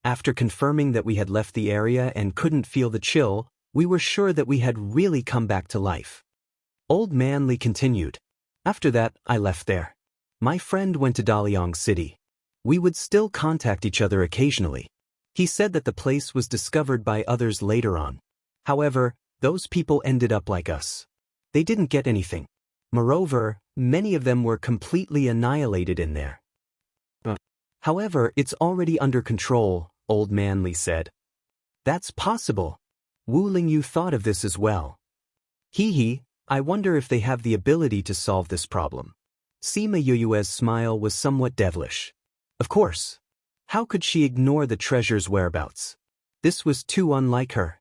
After confirming that we had left the area and couldn't feel the chill, we were sure that we had really come back to life. Old Man Lee continued. After that, I left there. My friend went to Daliang City. We would still contact each other occasionally. He said that the place was discovered by others later on. However, those people ended up like us. They didn't get anything. Moreover, many of them were completely annihilated in there. However, it's already under control, Old Man Lee said. That's possible. Wu Lingyu thought of this as well. Hee, I wonder if they have the ability to solve this problem. Sima Yuyue's smile was somewhat devilish. Of course. How could she ignore the treasure's whereabouts? This was too unlike her.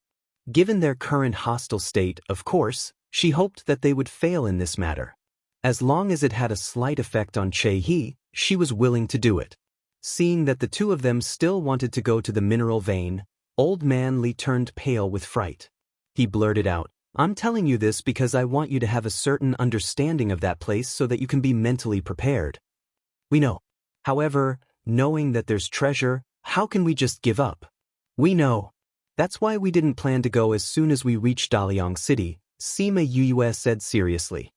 Given their current hostile state, of course, she hoped that they would fail in this matter. As long as it had a slight effect on Che-hee, she was willing to do it. Seeing that the two of them still wanted to go to the mineral vein, Old Man Lee turned pale with fright. He blurted out, I'm telling you this because I want you to have a certain understanding of that place so that you can be mentally prepared. We know. However, knowing that there's treasure, how can we just give up? We know. That's why we didn't plan to go as soon as we reached Daliang City, Sima Yuyue said seriously.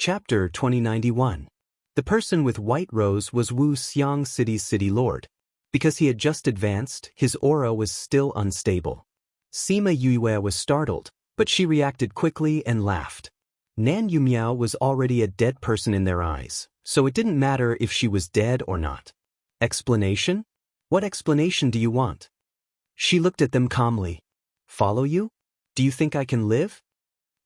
Chapter 2091. The person with white rose was Wu Xiang City's city lord. Because he had just advanced, his aura was still unstable. Sima Yuyue was startled, but she reacted quickly and laughed. Nan Yumiao was already a dead person in their eyes, so it didn't matter if she was dead or not. Explanation? What explanation do you want? She looked at them calmly. Follow you? Do you think I can live?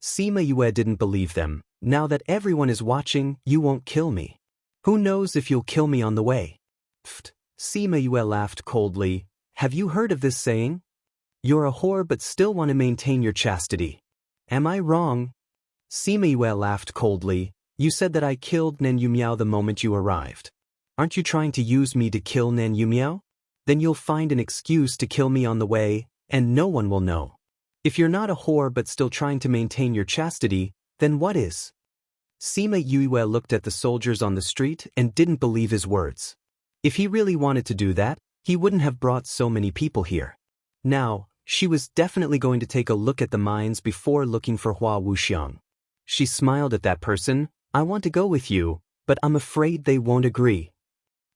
Sima Yue didn't believe them. Now that everyone is watching, you won't kill me. Who knows if you'll kill me on the way? Pfft. Sima Yue laughed coldly. Have you heard of this saying? You're a whore but still want to maintain your chastity. Am I wrong? Sima Yue laughed coldly. You said that I killed Nan Yumiao the moment you arrived. Aren't you trying to use me to kill Nan Yumiao? Then you'll find an excuse to kill me on the way, and no one will know. If you're not a whore but still trying to maintain your chastity, then what is? Sima Yue looked at the soldiers on the street and didn't believe his words. If he really wanted to do that, he wouldn't have brought so many people here. Now, she was definitely going to take a look at the mines before looking for Hua Wuxiang. She smiled at that person. I want to go with you, but I'm afraid they won't agree.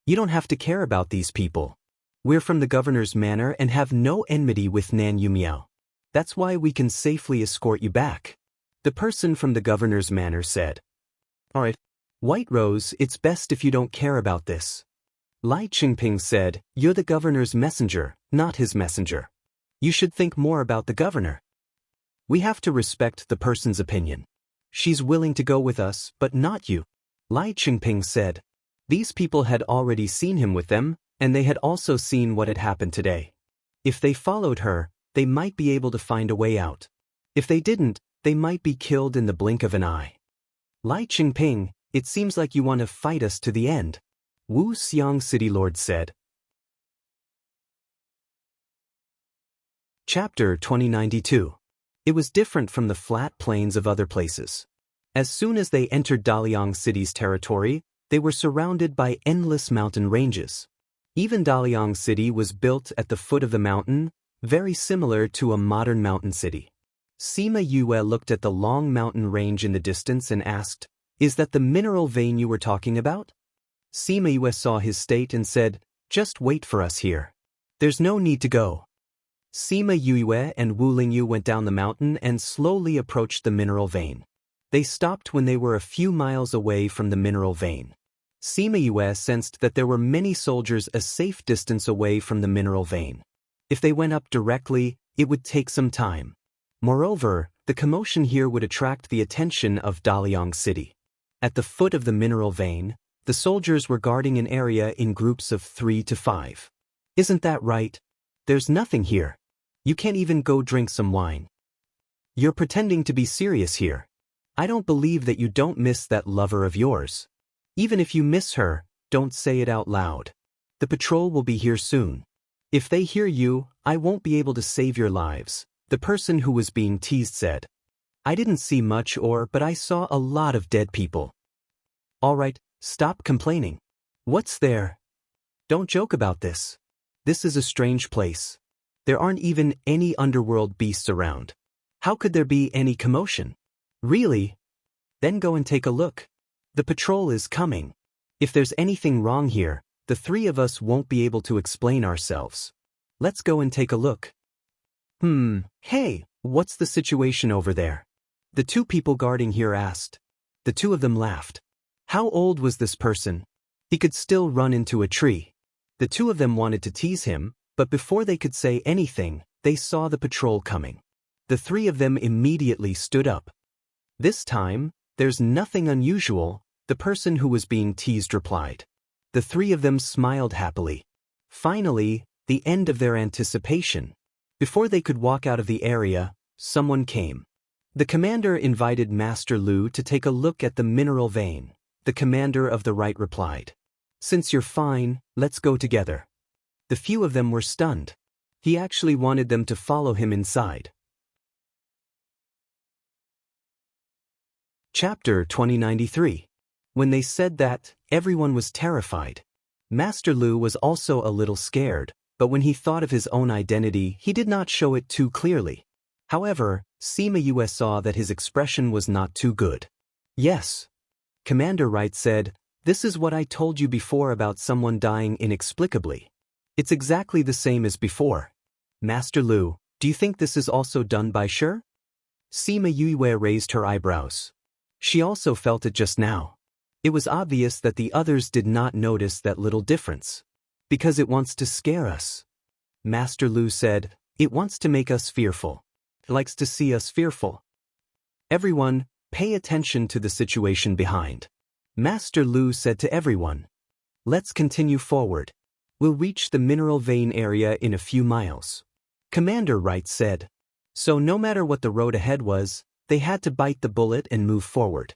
You don't have to care about these people. We're from the governor's manor and have no enmity with Nan Yumiao. That's why we can safely escort you back. The person from the governor's manor said. All right. White Rose, it's best if you don't care about this. Lai Qingping said, you're the governor's messenger, not his messenger. You should think more about the governor. We have to respect the person's opinion. She's willing to go with us, but not you. Lai Qingping said. These people had already seen him with them, and they had also seen what had happened today. If they followed her, they might be able to find a way out. If they didn't, they might be killed in the blink of an eye. Lai Qingping, it seems like you want to fight us to the end. Wu Xiang City Lord said. Chapter 2092. It was different from the flat plains of other places. As soon as they entered Daliang City's territory, they were surrounded by endless mountain ranges. Even Daliang City was built at the foot of the mountain, very similar to a modern mountain city. Sima Yue looked at the long mountain range in the distance and asked, Is that the mineral vein you were talking about? Sima Yue saw his state and said, Just wait for us here. There's no need to go. Sima Yue and Wu Lingyu went down the mountain and slowly approached the mineral vein. They stopped when they were a few miles away from the mineral vein. Sima Yue sensed that there were many soldiers a safe distance away from the mineral vein. If they went up directly, it would take some time. Moreover, the commotion here would attract the attention of Daliang City. At the foot of the mineral vein, the soldiers were guarding an area in groups of 3 to 5. Isn't that right? There's nothing here. You can't even go drink some wine. You're pretending to be serious here. I don't believe that you don't miss that lover of yours. Even if you miss her, don't say it out loud. The patrol will be here soon. If they hear you, I won't be able to save your lives, the person who was being teased said. I didn't see much but I saw a lot of dead people. Alright, stop complaining. What's there? Don't joke about this. This is a strange place. There aren't even any underworld beasts around. How could there be any commotion? Really? Then go and take a look. The patrol is coming. If there's anything wrong here, the three of us won't be able to explain ourselves. Let's go and take a look. Hey, what's the situation over there? The two people guarding here asked. The two of them laughed. How old was this person? He could still run into a tree. The two of them wanted to tease him, but before they could say anything, they saw the patrol coming. The three of them immediately stood up. This time, there's nothing unusual, the person who was being teased replied. The three of them smiled happily. Finally, the end of their anticipation. Before they could walk out of the area, someone came. The commander invited Master Lu to take a look at the mineral vein. The commander of the right replied. Since you're fine, let's go together. The few of them were stunned. He actually wanted them to follow him inside. Chapter 2093. When they said that, everyone was terrified. Master Lu was also a little scared, but when he thought of his own identity, he did not show it too clearly. However, Sima Yue saw that his expression was not too good. Yes. Commander Wright said, "This is what I told you before about someone dying inexplicably. It's exactly the same as before. Master Lu, do you think this is also done by Shi?" Sima Yue raised her eyebrows. She also felt it just now. It was obvious that the others did not notice that little difference. Because it wants to scare us. Master Lu said, "It wants to make us fearful. It likes to see us fearful." Everyone, pay attention to the situation behind. Master Lu said to everyone. Let's continue forward. We'll reach the mineral vein area in a few miles. Commander Wright said. So no matter what the road ahead was, they had to bite the bullet and move forward.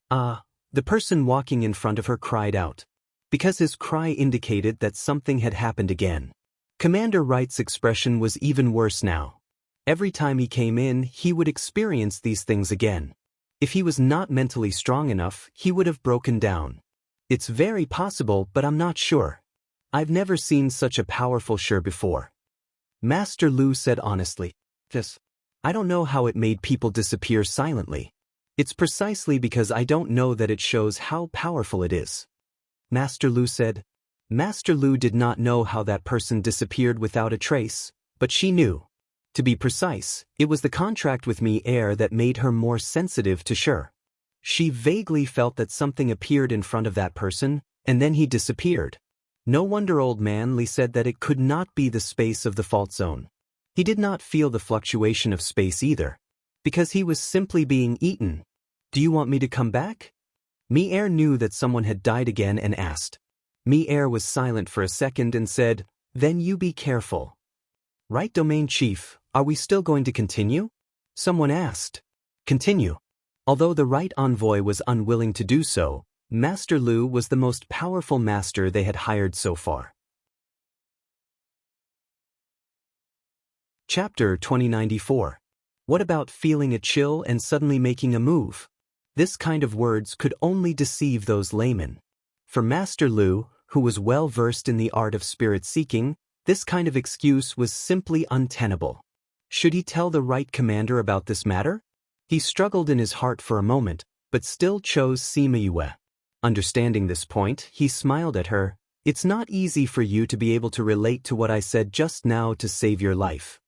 The person walking in front of her cried out. Because his cry indicated that something had happened again. Commander Wright's expression was even worse now. Every time he came in, he would experience these things again. If he was not mentally strong enough, he would have broken down. It's very possible, but I'm not sure. I've never seen such a powerful Shi before. Master Lu said honestly. Yes. I don't know how it made people disappear silently. It's precisely because I don't know that it shows how powerful it is. Master Lu said. Master Lu did not know how that person disappeared without a trace, but she knew. To be precise, it was the contract with me air that made her more sensitive to Shi. She vaguely felt that something appeared in front of that person, and then he disappeared. No wonder Old Man Li said that it could not be the space of the fault zone. He did not feel the fluctuation of space either. Because he was simply being eaten. Do you want me to come back? Mi Air knew that someone had died again and asked. Mi Air was silent for a second and said, Then you be careful. Right, Domain Chief, are we still going to continue? Someone asked. Continue. Although the right envoy was unwilling to do so, Master Lu was the most powerful master they had hired so far. Chapter 2094. What about feeling a chill and suddenly making a move? This kind of words could only deceive those laymen. For Master Lu, who was well versed in the art of spirit seeking, this kind of excuse was simply untenable. Should he tell the right commander about this matter? He struggled in his heart for a moment, but still chose Sima Yue. Understanding this point, he smiled at her. It's not easy for you to be able to relate to what I said just now to save your life.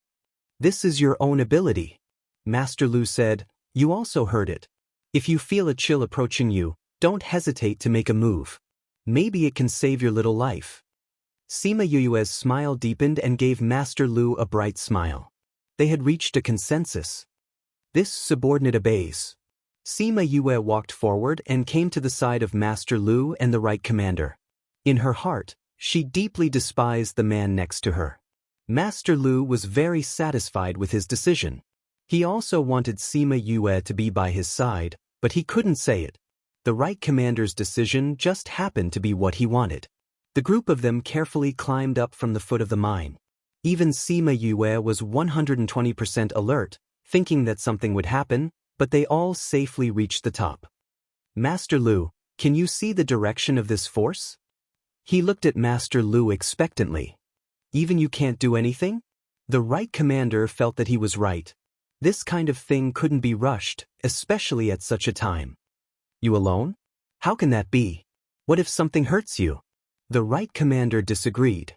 This is your own ability. Master Lu said, You also heard it. If you feel a chill approaching you, don't hesitate to make a move. Maybe it can save your little life. Sima Yue's smile deepened and gave Master Lu a bright smile. They had reached a consensus. This subordinate obeys. Sima Yue walked forward and came to the side of Master Lu and the right commander. In her heart, she deeply despised the man next to her. Master Lu was very satisfied with his decision. He also wanted Sima Yue to be by his side, but he couldn't say it. The right commander's decision just happened to be what he wanted. The group of them carefully climbed up from the foot of the mine. Even Sima Yue was 120% alert, thinking that something would happen, but they all safely reached the top. Master Lu, can you see the direction of this force? He looked at Master Lu expectantly. Even you can't do anything? The right commander felt that he was right. This kind of thing couldn't be rushed, especially at such a time. You alone? How can that be? What if something hurts you? The right commander disagreed.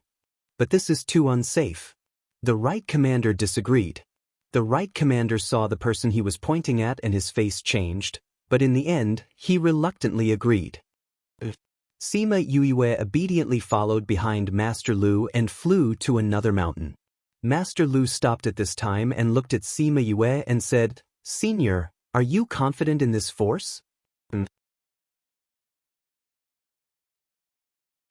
But this is too unsafe. The right commander disagreed. The right commander saw the person he was pointing at and his face changed, but in the end, he reluctantly agreed. Sima Yue obediently followed behind Master Lu and flew to another mountain. Master Lu stopped at this time and looked at Sima Yue and said, "Senior, are you confident in this force?"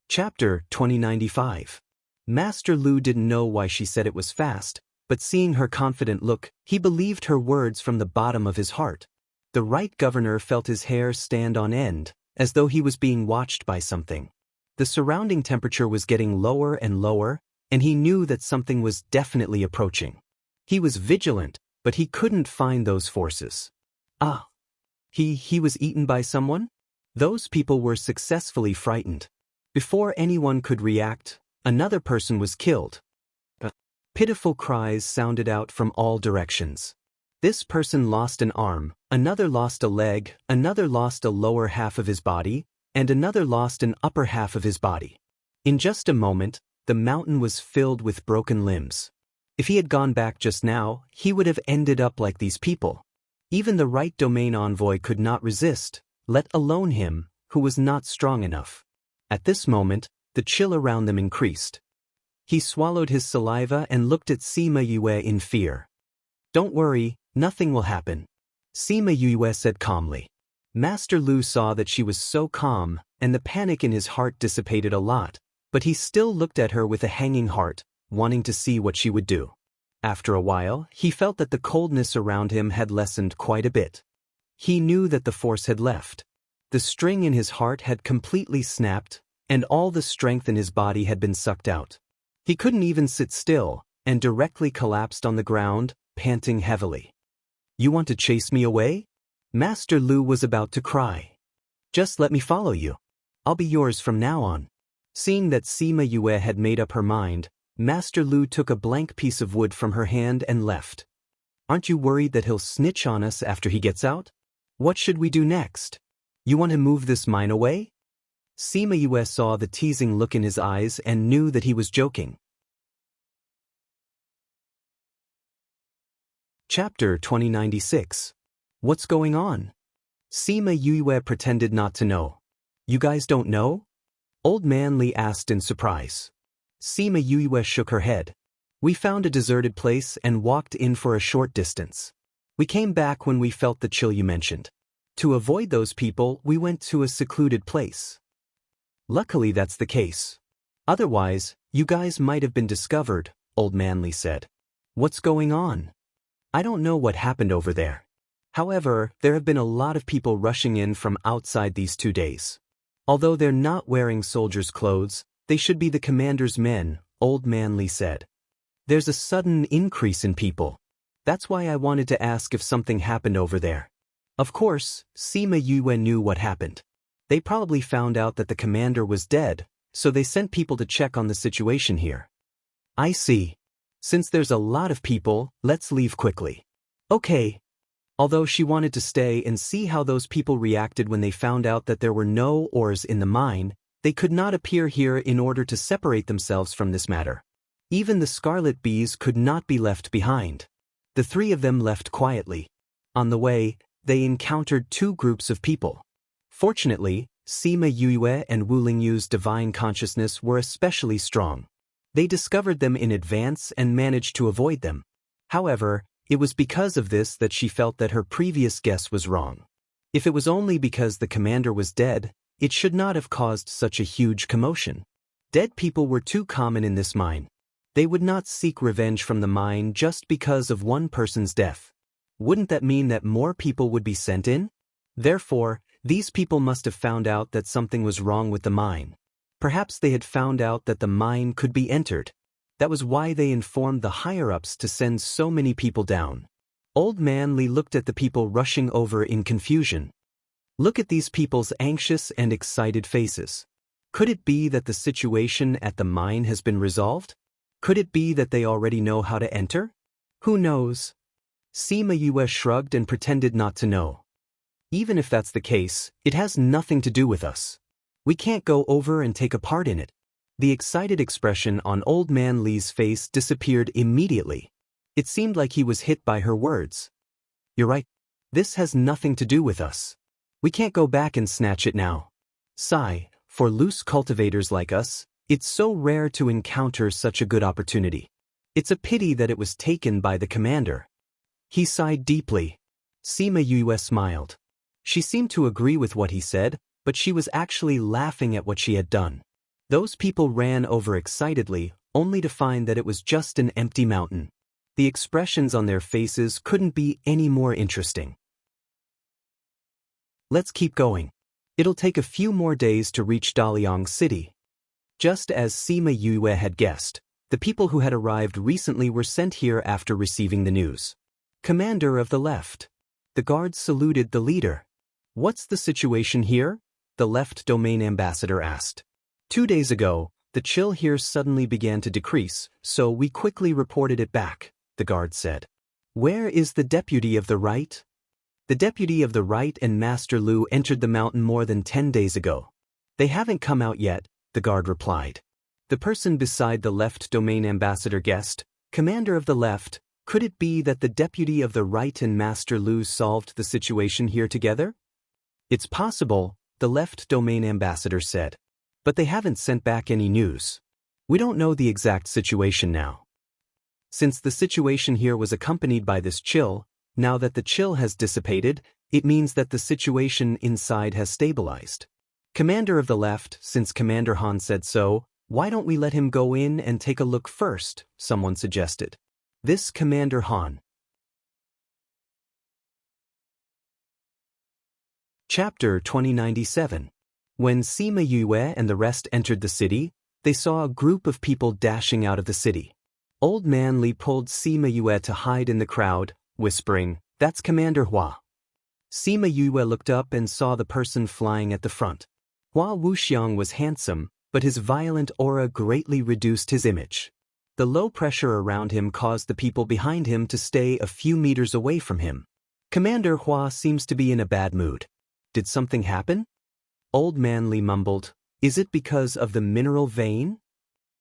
Chapter 2095. Master Lu didn't know why she said it was fast, but seeing her confident look, he believed her words from the bottom of his heart. The right governor felt his hair stand on end, as though he was being watched by something. The surrounding temperature was getting lower and lower, and he knew that something was definitely approaching. He was vigilant, but he couldn't find those forces. He was eaten by someone? Those people were successfully frightened. Before anyone could react, another person was killed. Pitiful cries sounded out from all directions. This person lost an arm, another lost a leg, another lost a lower half of his body, and another lost an upper half of his body. In just a moment, the mountain was filled with broken limbs. If he had gone back just now, he would have ended up like these people. Even the right domain envoy could not resist, let alone him, who was not strong enough. At this moment, the chill around them increased. He swallowed his saliva and looked at Sima Yue in fear. "Don't worry, nothing will happen," Sima Yue said calmly. Master Lu saw that she was so calm, and the panic in his heart dissipated a lot, but he still looked at her with a hanging heart, wanting to see what she would do. After a while, he felt that the coldness around him had lessened quite a bit. He knew that the force had left. The string in his heart had completely snapped, and all the strength in his body had been sucked out. He couldn't even sit still, and directly collapsed on the ground, panting heavily. "You want to chase me away?" Master Lu was about to cry. "Just let me follow you. I'll be yours from now on." Seeing that Sima Yue had made up her mind, Master Lu took a blank piece of wood from her hand and left. "Aren't you worried that he'll snitch on us after he gets out? What should we do next? You want to move this mine away?" Sima Yue saw the teasing look in his eyes and knew that he was joking. Chapter 2096. What's going on? Sima Yue pretended not to know. "You guys don't know?" Old Man Li asked in surprise. Sima Yue shook her head. "We found a deserted place and walked in for a short distance. We came back when we felt the chill you mentioned. To avoid those people, we went to a secluded place. Luckily that's the case. Otherwise, you guys might have been discovered," Old Man Li said. "What's going on?" "I don't know what happened over there. However, there have been a lot of people rushing in from outside these 2 days. Although they're not wearing soldiers' clothes, they should be the commander's men," Old Man Li said. "There's a sudden increase in people. That's why I wanted to ask if something happened over there." Of course, Sima Yue knew what happened. They probably found out that the commander was dead, so they sent people to check on the situation here. "I see. Since there's a lot of people, let's leave quickly." "Okay." Although she wanted to stay and see how those people reacted when they found out that there were no ores in the mine, they could not appear here in order to separate themselves from this matter. Even the scarlet bees could not be left behind. The 3 of them left quietly. On the way, they encountered 2 groups of people. Fortunately, Sima Yue and Wu Lingyu's divine consciousness were especially strong. They discovered them in advance and managed to avoid them. However, it was because of this that she felt that her previous guess was wrong. If it was only because the commander was dead, it should not have caused such a huge commotion. Dead people were too common in this mine. They would not seek revenge from the mine just because of one person's death. Wouldn't that mean that more people would be sent in? Therefore, these people must have found out that something was wrong with the mine. Perhaps they had found out that the mine could be entered. That was why they informed the higher-ups to send so many people down. Old Man Li looked at the people rushing over in confusion. Look at these people's anxious and excited faces. Could it be that the situation at the mine has been resolved? Could it be that they already know how to enter? Who knows? Sima Yue shrugged and pretended not to know. Even if that's the case, it has nothing to do with us. We can't go over and take a part in it. The excited expression on Old Man Li's face disappeared immediately. It seemed like he was hit by her words. You're right. This has nothing to do with us. We can't go back and snatch it now. Sigh, for loose cultivators like us, it's so rare to encounter such a good opportunity. It's a pity that it was taken by the commander. He sighed deeply. Sima Yue smiled. She seemed to agree with what he said, but she was actually laughing at what she had done. Those people ran over excitedly, only to find that it was just an empty mountain. The expressions on their faces couldn't be any more interesting. Let's keep going. It'll take a few more days to reach Daliang City. Just as Sima Yue had guessed, the people who had arrived recently were sent here after receiving the news. Commander of the left. The guards saluted the leader. What's the situation here? The left domain ambassador asked. 2 days ago, the chill here suddenly began to decrease, so we quickly reported it back, the guard said. Where is the deputy of the right? The deputy of the right and Master Lu entered the mountain more than 10 days ago. They haven't come out yet, the guard replied. The person beside the left domain ambassador guessed, Commander of the left, could it be that the deputy of the right and Master Lu solved the situation here together? It's possible, the left domain ambassador said. But they haven't sent back any news. We don't know the exact situation now. Since the situation here was accompanied by this chill, now that the chill has dissipated, it means that the situation inside has stabilized. Commander of the left, since Commander Han said so, why don't we let him go in and take a look first, someone suggested. This Commander Han. Chapter 2097. When Sima Yue and the rest entered the city, they saw a group of people dashing out of the city. Old Man Li pulled Sima Yue to hide in the crowd, whispering, "That's Commander Hua." Sima Yue looked up and saw the person flying at the front. Hua Wuxiang was handsome, but his violent aura greatly reduced his image. The low pressure around him caused the people behind him to stay a few meters away from him. Commander Hua seems to be in a bad mood. Did something happen? Old Man Li mumbled, "Is it because of the mineral vein?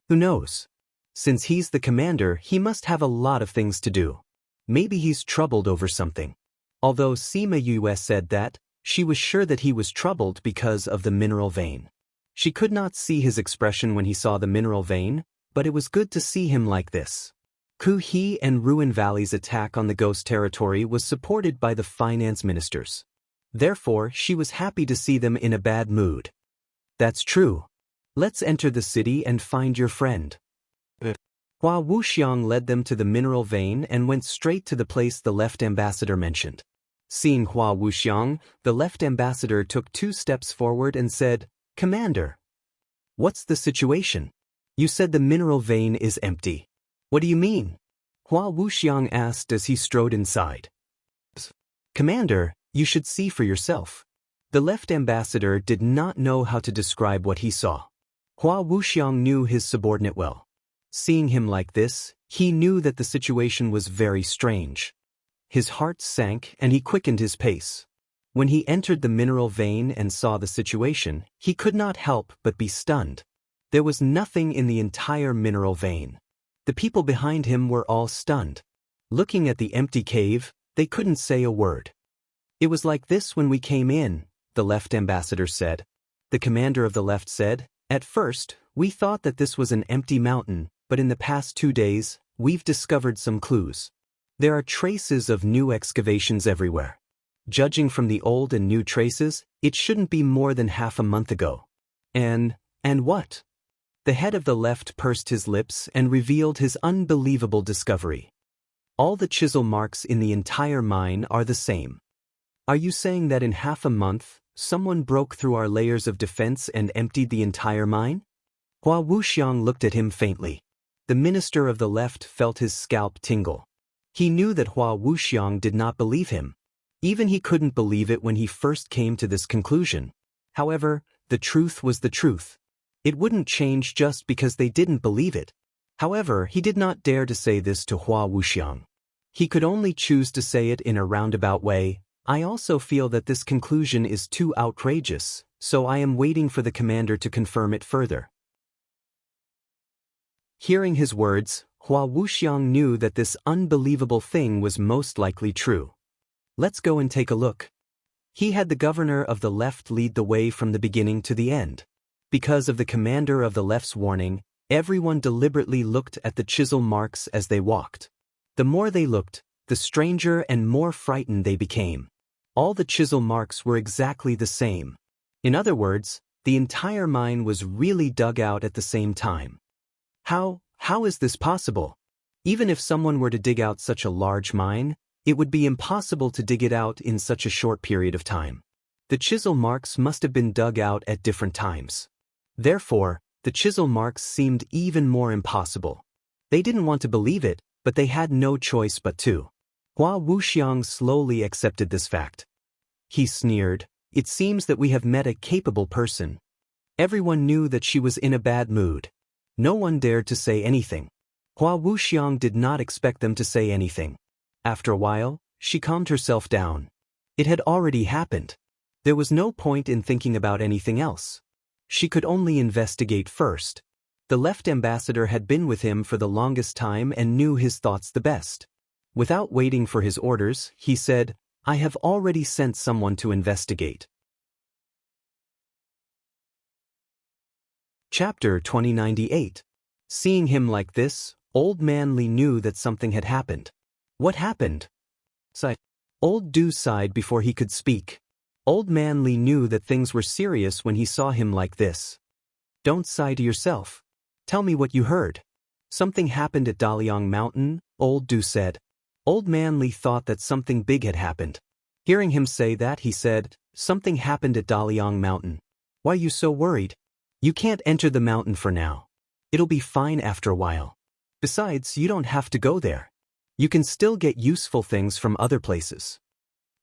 Who knows? Since he's the commander, he must have a lot of things to do. Maybe he's troubled over something." Although Sima Yue said that, she was sure that he was troubled because of the mineral vein. She could not see his expression when he saw the mineral vein, but it was good to see him like this. Ku He and Ruin Valley's attack on the ghost territory was supported by the finance ministers. Therefore, she was happy to see them in a bad mood. That's true. Let's enter the city and find your friend. Hua Wuxiang led them to the mineral vein and went straight to the place the left ambassador mentioned. Seeing Hua Wuxiang, the left ambassador took 2 steps forward and said, "Commander, what's the situation? You said the mineral vein is empty. What do you mean?" Hua Wuxiang asked as he strode inside. "Commander, you should see for yourself." The left ambassador did not know how to describe what he saw. Hua Wuxiang knew his subordinate well. Seeing him like this, he knew that the situation was very strange. His heart sank and he quickened his pace. When he entered the mineral vein and saw the situation, he could not help but be stunned. There was nothing in the entire mineral vein. The people behind him were all stunned. Looking at the empty cave, they couldn't say a word. "It was like this when we came in," the left ambassador said. The commander of the left said, "At first, we thought that this was an empty mountain, but in the past 2 days, we've discovered some clues. There are traces of new excavations everywhere. Judging from the old and new traces, it shouldn't be more than half a month ago." And what? The head of the left pursed his lips and revealed his unbelievable discovery. All the chisel marks in the entire mine are the same. Are you saying that in half a month, someone broke through our layers of defense and emptied the entire mine? Hua Wuxiang looked at him faintly. The minister of the left felt his scalp tingle. He knew that Hua Wuxiang did not believe him. Even he couldn't believe it when he first came to this conclusion. However, the truth was the truth. It wouldn't change just because they didn't believe it. However, he did not dare to say this to Hua Wuxiang. He could only choose to say it in a roundabout way. I also feel that this conclusion is too outrageous, so I am waiting for the commander to confirm it further. Hearing his words, Hua Wuxiang knew that this unbelievable thing was most likely true. Let's go and take a look. He had the governor of the left lead the way from the beginning to the end. Because of the commander of the left's warning, everyone deliberately looked at the chisel marks as they walked. The more they looked, the stranger and more frightened they became. All the chisel marks were exactly the same. In other words, the entire mine was really dug out at the same time. How is this possible? Even if someone were to dig out such a large mine, it would be impossible to dig it out in such a short period of time. The chisel marks must have been dug out at different times. Therefore, the chisel marks seemed even more impossible. They didn't want to believe it, but they had no choice but to. Hua Wuxiang slowly accepted this fact. He sneered, "It seems that we have met a capable person." Everyone knew that she was in a bad mood. No one dared to say anything. Hua Wuxiang did not expect them to say anything. After a while, she calmed herself down. It had already happened. There was no point in thinking about anything else. She could only investigate first. The left ambassador had been with him for the longest time and knew his thoughts the best. Without waiting for his orders, he said, "I have already sent someone to investigate." Chapter 2098. Seeing him like this, Old Man Li knew that something had happened. What happened? Sighed. Old Du sighed before he could speak. Old Man Li knew that things were serious when he saw him like this. Don't sigh to yourself. Tell me what you heard. Something happened at Daliang Mountain, Old Du said. Old Man Li thought that something big had happened. Hearing him say that, he said, "Something happened at Daliang Mountain. Why are you so worried? You can't enter the mountain for now. It'll be fine after a while. Besides, you don't have to go there. You can still get useful things from other places."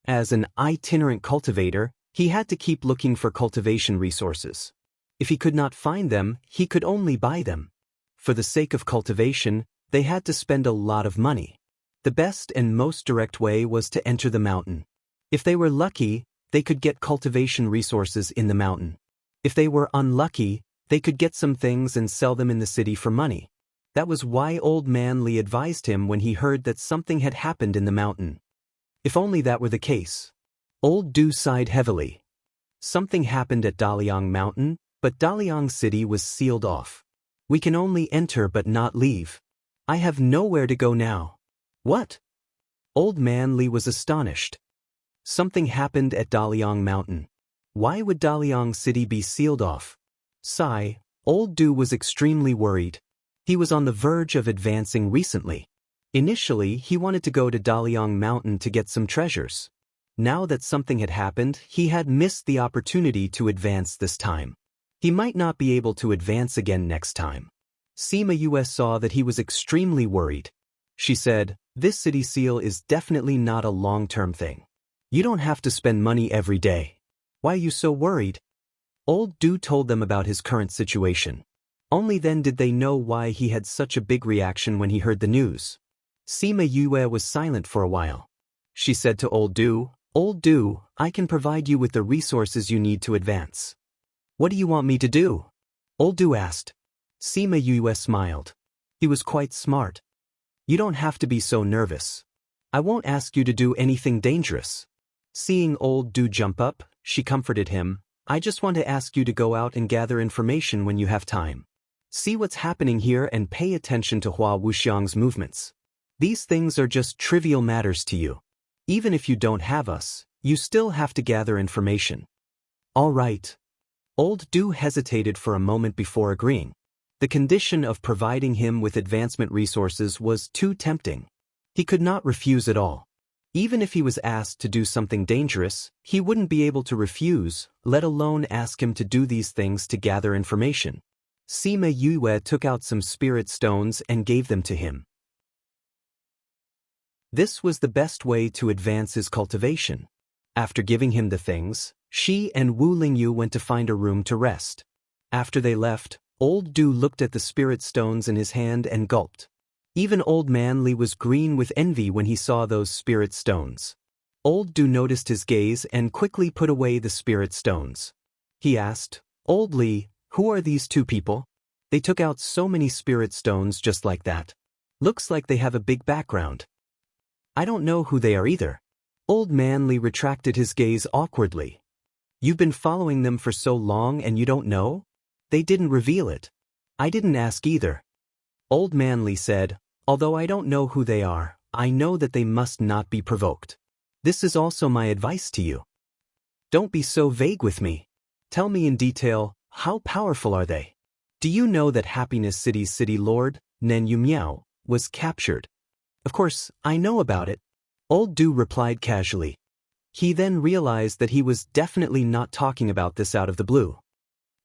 As an itinerant cultivator, he had to keep looking for cultivation resources. If he could not find them, he could only buy them. For the sake of cultivation, they had to spend a lot of money. The best and most direct way was to enter the mountain. If they were lucky, they could get cultivation resources in the mountain. If they were unlucky, they could get some things and sell them in the city for money. That was why Old Man Li advised him when he heard that something had happened in the mountain. If only that were the case. Old Du sighed heavily. Something happened at Daliang Mountain, but Daliang City was sealed off. We can only enter but not leave. I have nowhere to go now. What? Old Man Li was astonished. Something happened at Daliang Mountain. Why would Daliang City be sealed off? Sigh, Old Du was extremely worried. He was on the verge of advancing recently. Initially, he wanted to go to Daliang Mountain to get some treasures. Now that something had happened, he had missed the opportunity to advance this time. He might not be able to advance again next time. Sima Yue saw that he was extremely worried. She said, "This city seal is definitely not a long-term thing. You don't have to spend money every day. Why are you so worried?" Old Du told them about his current situation. Only then did they know why he had such a big reaction when he heard the news. Sima Yue was silent for a while. She said to Old Du, "Old Du, I can provide you with the resources you need to advance." "What do you want me to do?" Old Du asked. Sima Yue smiled. He was quite smart. "You don't have to be so nervous. I won't ask you to do anything dangerous." Seeing Old Du jump up, she comforted him. "I just want to ask you to go out and gather information when you have time. See what's happening here and pay attention to Hua Wuxiang's movements. These things are just trivial matters to you. Even if you don't have us, you still have to gather information." "All right." Old Du hesitated for a moment before agreeing. The condition of providing him with advancement resources was too tempting. He could not refuse at all. Even if he was asked to do something dangerous, he wouldn't be able to refuse, let alone ask him to do these things to gather information. Sima Yue took out some spirit stones and gave them to him. This was the best way to advance his cultivation. After giving him the things, she and Wu Lingyu went to find a room to rest. After they left, Old Du looked at the spirit stones in his hand and gulped. Even Old Man Li was green with envy when he saw those spirit stones. Old Du noticed his gaze and quickly put away the spirit stones. He asked, "Old Li, who are these two people? They took out so many spirit stones just like that. Looks like they have a big background." "I don't know who they are either." Old Man Li retracted his gaze awkwardly. "You've been following them for so long and you don't know? They didn't reveal it." "I didn't ask either." Old Man Li said, "Although I don't know who they are, I know that they must not be provoked. This is also my advice to you. Don't be so vague with me. Tell me in detail, how powerful are they? Do you know that Happiness City's city lord, Nen Yu Miao, was captured?" "Of course, I know about it," Old Du replied casually. He then realized that he was definitely not talking about this out of the blue.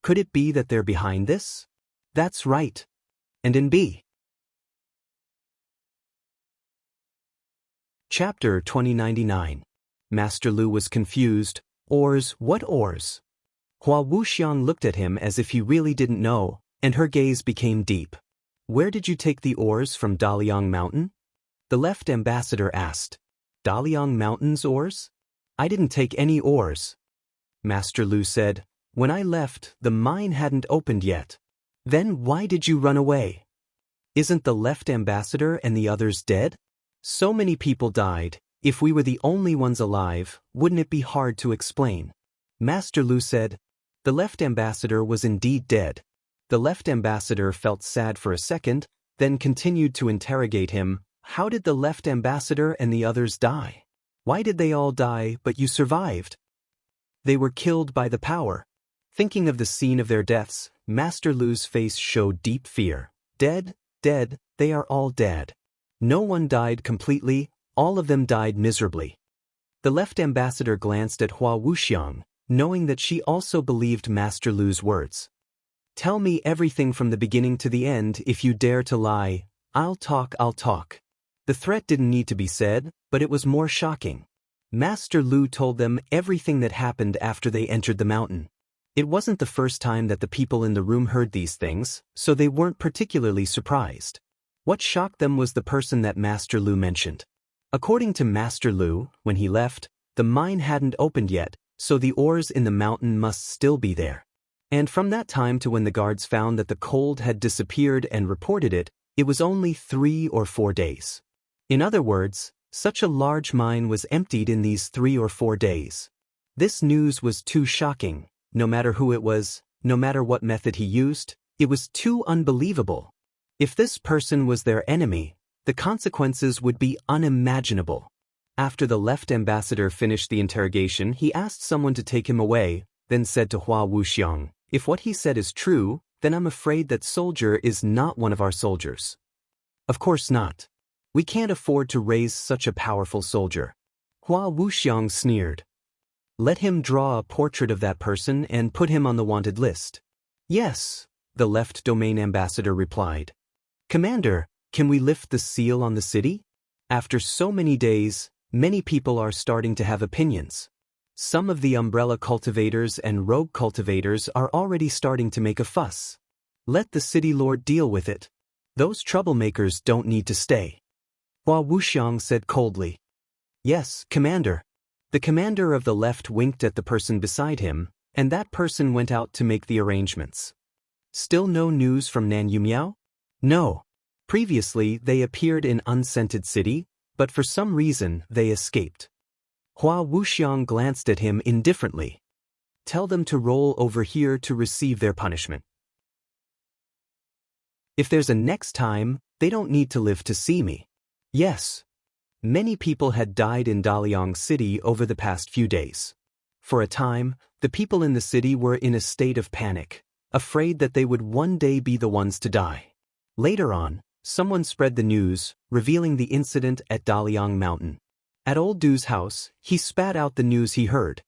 Could it be that they're behind this? That's right. And in B. Chapter 2099. Master Lu was confused. Oars, what oars? Hua Wuxiang looked at him as if he really didn't know, and her gaze became deep. "Where did you take the oars from Daliang Mountain?" The left ambassador asked. "Daliang Mountain's oars? I didn't take any oars." Master Lu said, "When I left, the mine hadn't opened yet." "Then why did you run away? Isn't the left ambassador and the others dead?" "So many people died. If we were the only ones alive, wouldn't it be hard to explain?" Master Lu said. The left ambassador was indeed dead. The left ambassador felt sad for a second, then continued to interrogate him. "How did the left ambassador and the others die? Why did they all die but you survived?" "They were killed by the power." Thinking of the scene of their deaths, Master Lu's face showed deep fear. "Dead, dead, they are all dead. No one died completely, all of them died miserably." The left ambassador glanced at Hua Wuxiang, knowing that she also believed Master Lu's words. "Tell me everything from the beginning to the end. If you dare to lie, I'll talk. The threat didn't need to be said, but it was more shocking. Master Lu told them everything that happened after they entered the mountain. It wasn't the first time that the people in the room heard these things, so they weren't particularly surprised. What shocked them was the person that Master Lu mentioned. According to Master Lu, when he left, the mine hadn't opened yet, so the ores in the mountain must still be there. And from that time to when the guards found that the cold had disappeared and reported it, it was only 3 or 4 days. In other words, such a large mine was emptied in these 3 or 4 days. This news was too shocking. No matter who it was, no matter what method he used, it was too unbelievable. If this person was their enemy, the consequences would be unimaginable. After the left ambassador finished the interrogation, he asked someone to take him away, then said to Hua Wuxiang, "If what he said is true, then I'm afraid that soldier is not one of our soldiers." "Of course not. We can't afford to raise such a powerful soldier." Hua Wuxiang sneered. "Let him draw a portrait of that person and put him on the wanted list." "Yes," the left domain ambassador replied. "Commander, can we lift the seal on the city? After so many days, many people are starting to have opinions. Some of the umbrella cultivators and rogue cultivators are already starting to make a fuss. Let the city lord deal with it. Those troublemakers don't need to stay." Hua Wuxiang said coldly. "Yes, Commander." The commander of the left winked at the person beside him, and that person went out to make the arrangements. "Still no news from Nan Yu Miao?" "No. Previously they appeared in Unscented City, but for some reason they escaped." Hua Wuxiang glanced at him indifferently. "Tell them to roll over here to receive their punishment. If there's a next time, they don't need to live to see me." Yes. Many people had died in Daliang City over the past few days. For a time, the people in the city were in a state of panic, afraid that they would one day be the ones to die. Later on, someone spread the news, revealing the incident at Daliang Mountain. At Old Du's house, he spat out the news he heard.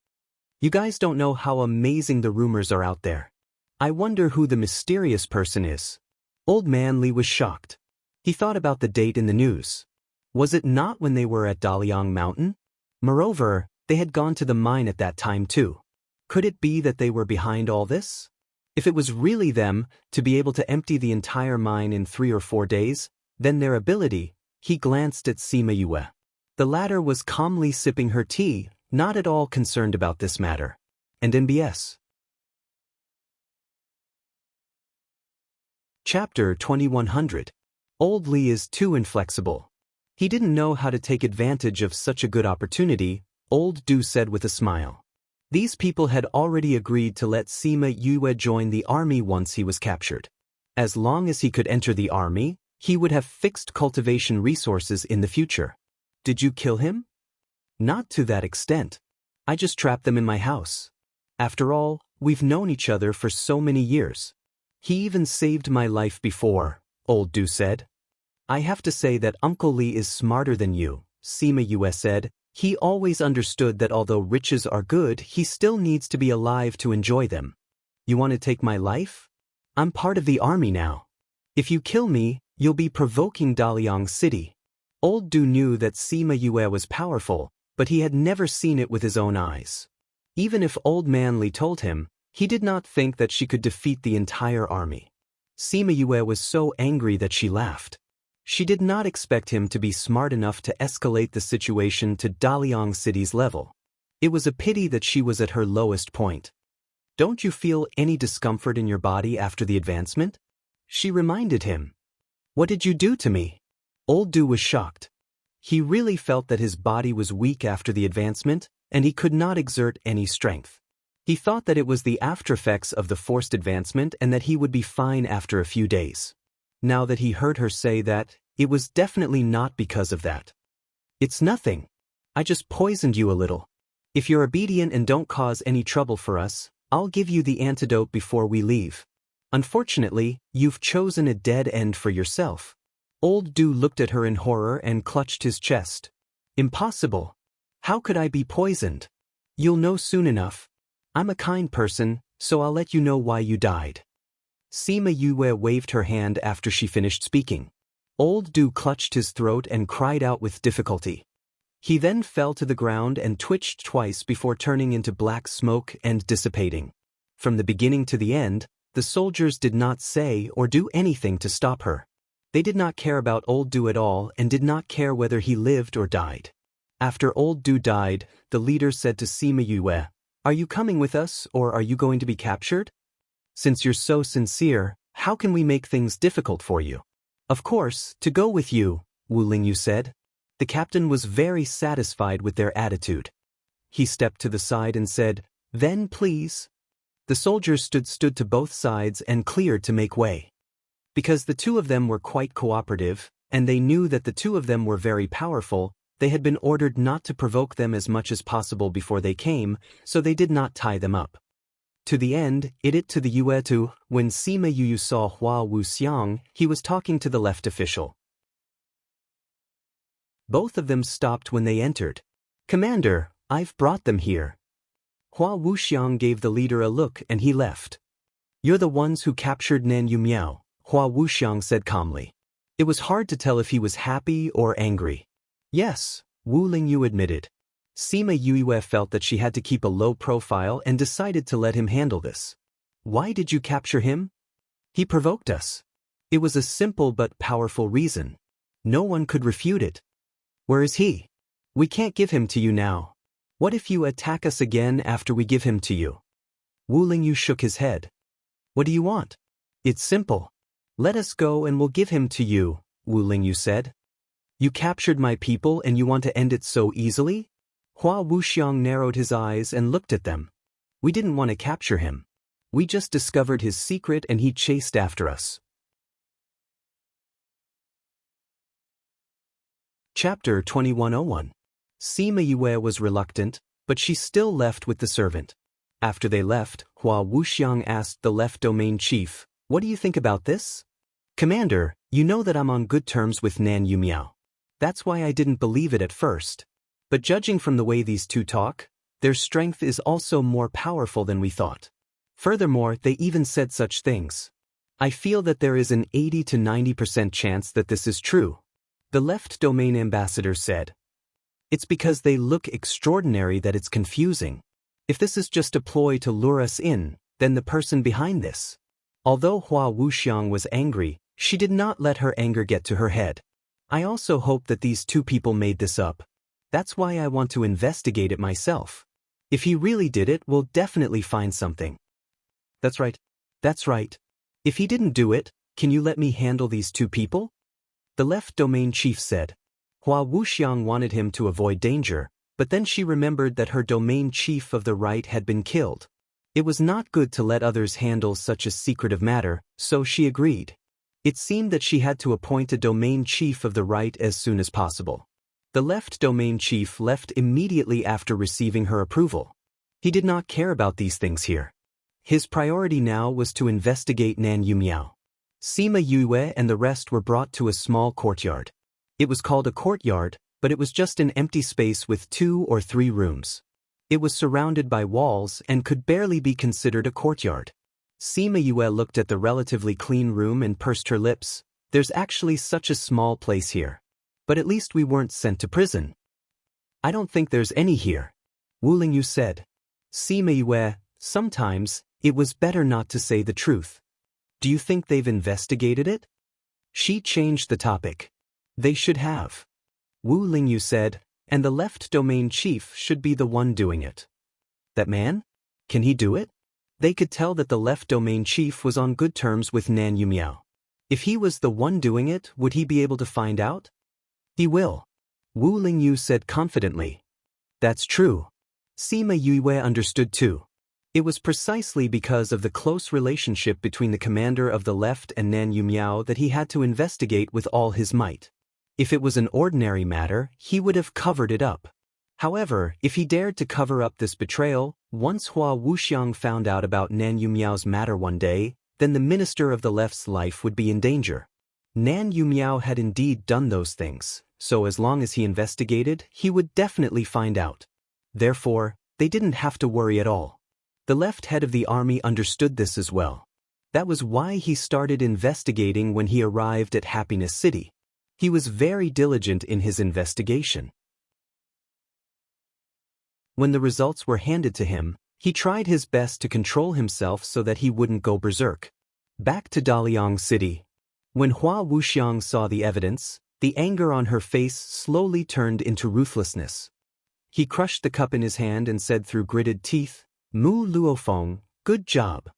"You guys don't know how amazing the rumors are out there. I wonder who the mysterious person is." Old Man Li was shocked. He thought about the date in the news. Was it not when they were at Daliang Mountain? Moreover, they had gone to the mine at that time too. Could it be that they were behind all this? If it was really them, to be able to empty the entire mine in 3 or 4 days, then their ability. He glanced at Sima Yue. The latter was calmly sipping her tea, not at all concerned about this matter. And MBS. Chapter 2100. Old Li is too inflexible. He didn't know how to take advantage of such a good opportunity, Old Du said with a smile. These people had already agreed to let Sima Yue join the army once he was captured. As long as he could enter the army, he would have fixed cultivation resources in the future. Did you kill him? Not to that extent. I just trapped them in my house. After all, we've known each other for so many years. He even saved my life before, Old Du said. I have to say that Uncle Li is smarter than you, Sima Yue said. He always understood that although riches are good, he still needs to be alive to enjoy them. You want to take my life? I'm part of the army now. If you kill me, you'll be provoking Daliang City. Old Du knew that Sima Yue was powerful, but he had never seen it with his own eyes. Even if Old Man Li told him, he did not think that she could defeat the entire army. Sima Yue was so angry that she laughed. She did not expect him to be smart enough to escalate the situation to Daliang City's level. It was a pity that she was at her lowest point. Don't you feel any discomfort in your body after the advancement? She reminded him. What did you do to me? Old Du was shocked. He really felt that his body was weak after the advancement, and he could not exert any strength. He thought that it was the aftereffects of the forced advancement and that he would be fine after a few days. Now that he heard her say that, it was definitely not because of that. It's nothing. I just poisoned you a little. If you're obedient and don't cause any trouble for us, I'll give you the antidote before we leave. Unfortunately, you've chosen a dead end for yourself. Old Du looked at her in horror and clutched his chest. Impossible. How could I be poisoned? You'll know soon enough. I'm a kind person, so I'll let you know why you died. Sima Yue waved her hand after she finished speaking. Old Du clutched his throat and cried out with difficulty. He then fell to the ground and twitched twice before turning into black smoke and dissipating. From the beginning to the end, the soldiers did not say or do anything to stop her. They did not care about Old Du at all and did not care whether he lived or died. After Old Du died, the leader said to Sima Yue, "Are you coming with us or are you going to be captured? Since you're so sincere, how can we make things difficult for you?" "Of course, to go with you," Wu Lingyu said. The captain was very satisfied with their attitude. He stepped to the side and said, "Then please." The soldiers stood to both sides and cleared to make way. Because the two of them were quite cooperative, and they knew that the two of them were very powerful, they had been ordered not to provoke them as much as possible before they came, so they did not tie them up. To the end, it to the Yuetu, when Sima Yue saw Hua Wuxiang, he was talking to the left official. Both of them stopped when they entered. "Commander, I've brought them here." Hua Wuxiang gave the leader a look and he left. "You're the ones who captured Nan Yumiao," Hua Wuxiang said calmly. It was hard to tell if he was happy or angry. "Yes," Wu Lingyu admitted. Sima Yue felt that she had to keep a low profile and decided to let him handle this. "Why did you capture him?" "He provoked us." It was a simple but powerful reason. No one could refute it. "Where is he?" "We can't give him to you now. What if you attack us again after we give him to you?" Wu Lingyu shook his head. "What do you want?" "It's simple. Let us go and we'll give him to you," Wu Lingyu said. "You captured my people and you want to end it so easily?" Hua Wuxiang narrowed his eyes and looked at them. "We didn't want to capture him. We just discovered his secret and he chased after us." Chapter 2101. Sima Yue was reluctant, but she still left with the servant. After they left, Hua Wuxiang asked the left domain chief, "What do you think about this?" "Commander, you know that I'm on good terms with Nan Yumiao. That's why I didn't believe it at first. But judging from the way these two talk, their strength is also more powerful than we thought. Furthermore, they even said such things. I feel that there is an 80 to 90% chance that this is true. The left domain ambassador said. It's because they look extraordinary that it's confusing. If this is just a ploy to lure us in, then the person behind this. Although Hua Wuxiang was angry, she did not let her anger get to her head. I also hope that these two people made this up. That's why I want to investigate it myself. If he really did it, we'll definitely find something. That's right. That's right. If he didn't do it, can you let me handle these two people? The left domain chief said. Hua Wuxiang wanted him to avoid danger, but then she remembered that her domain chief of the right had been killed. It was not good to let others handle such a secretive matter, so she agreed. It seemed that she had to appoint a domain chief of the right as soon as possible. The left domain chief left immediately after receiving her approval. He did not care about these things here. His priority now was to investigate Nan Yumiao. Sima Yue and the rest were brought to a small courtyard. It was called a courtyard, but it was just an empty space with 2 or 3 rooms. It was surrounded by walls and could barely be considered a courtyard. Sima Yue looked at the relatively clean room and pursed her lips. There's actually such a small place here. But at least we weren't sent to prison. I don't think there's any here. Wu Lingyu said. Sima Yue, sometimes, it was better not to say the truth. Do you think they've investigated it? She changed the topic. They should have. Wu Lingyu said, and the left domain chief should be the one doing it. That man? Can he do it? They could tell that the left domain chief was on good terms with Nan Yumiao. If he was the one doing it, would he be able to find out? He will. Wu Lingyu said confidently. That's true. Sima Yue understood too. It was precisely because of the close relationship between the commander of the left and Nan Yumiao that he had to investigate with all his might. If it was an ordinary matter, he would have covered it up. However, if he dared to cover up this betrayal, once Hua Wuxiang found out about Nan Yumiao's matter one day, then the minister of the left's life would be in danger. Nan Yumiao had indeed done those things, so as long as he investigated, he would definitely find out. Therefore, they didn't have to worry at all. The left head of the army understood this as well. That was why he started investigating when he arrived at Happiness City. He was very diligent in his investigation. When the results were handed to him, he tried his best to control himself so that he wouldn't go berserk. Back to Daliang City. When Hua Wuxiang saw the evidence, the anger on her face slowly turned into ruthlessness. He crushed the cup in his hand and said through gritted teeth, Mu Luofeng, good job.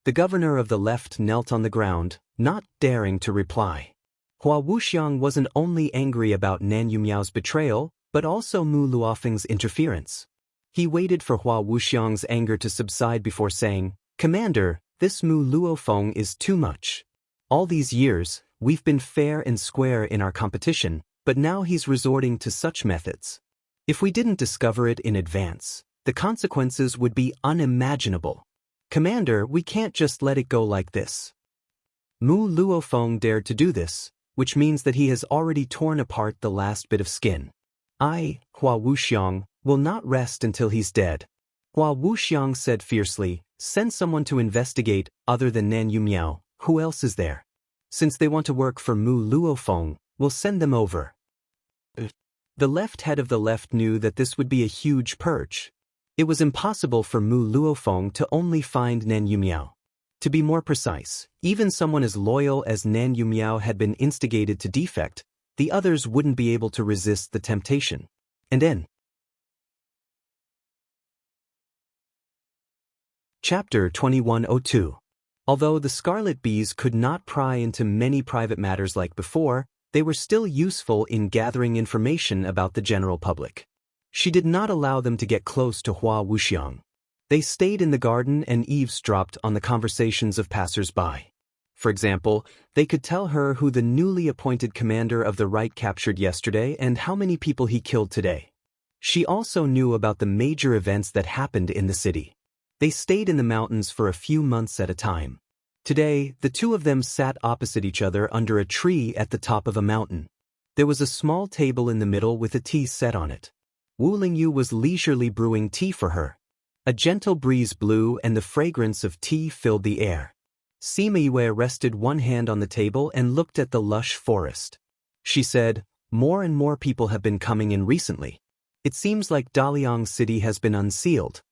The governor of the left knelt on the ground, not daring to reply. Hua Wuxiang wasn't only angry about Nan Yumiao's betrayal, but also Mu Luofeng's interference. He waited for Hua Wuxiang's anger to subside before saying, Commander, this Mu Luofeng is too much. All these years, we've been fair and square in our competition, but now he's resorting to such methods. If we didn't discover it in advance, the consequences would be unimaginable. Commander, we can't just let it go like this. Mu Luofeng dared to do this, which means that he has already torn apart the last bit of skin. I, Hua Wuxiang, will not rest until he's dead. Hua Wuxiang said fiercely, send someone to investigate, other than Nan Yumiao, who else is there? Since they want to work for Mu Luofeng, we'll send them over. The left head of the left knew that this would be a huge purge. It was impossible for Mu Luofeng to only find Nan Yumiao. To be more precise, even someone as loyal as Nan Yumiao had been instigated to defect, the others wouldn't be able to resist the temptation. And then. Chapter 2102. Although the Scarlet Bees could not pry into many private matters like before, they were still useful in gathering information about the general public. She did not allow them to get close to Hua Wuxiang. They stayed in the garden and eavesdropped on the conversations of passers-by. For example, they could tell her who the newly appointed commander of the right captured yesterday and how many people he killed today. She also knew about the major events that happened in the city. They stayed in the mountains for a few months at a time. Today, the two of them sat opposite each other under a tree at the top of a mountain. There was a small table in the middle with a tea set on it. Wu Lingyu was leisurely brewing tea for her. A gentle breeze blew and the fragrance of tea filled the air. Sima Yue rested one hand on the table and looked at the lush forest. She said, More and more people have been coming in recently. It seems like Daliang City has been unsealed.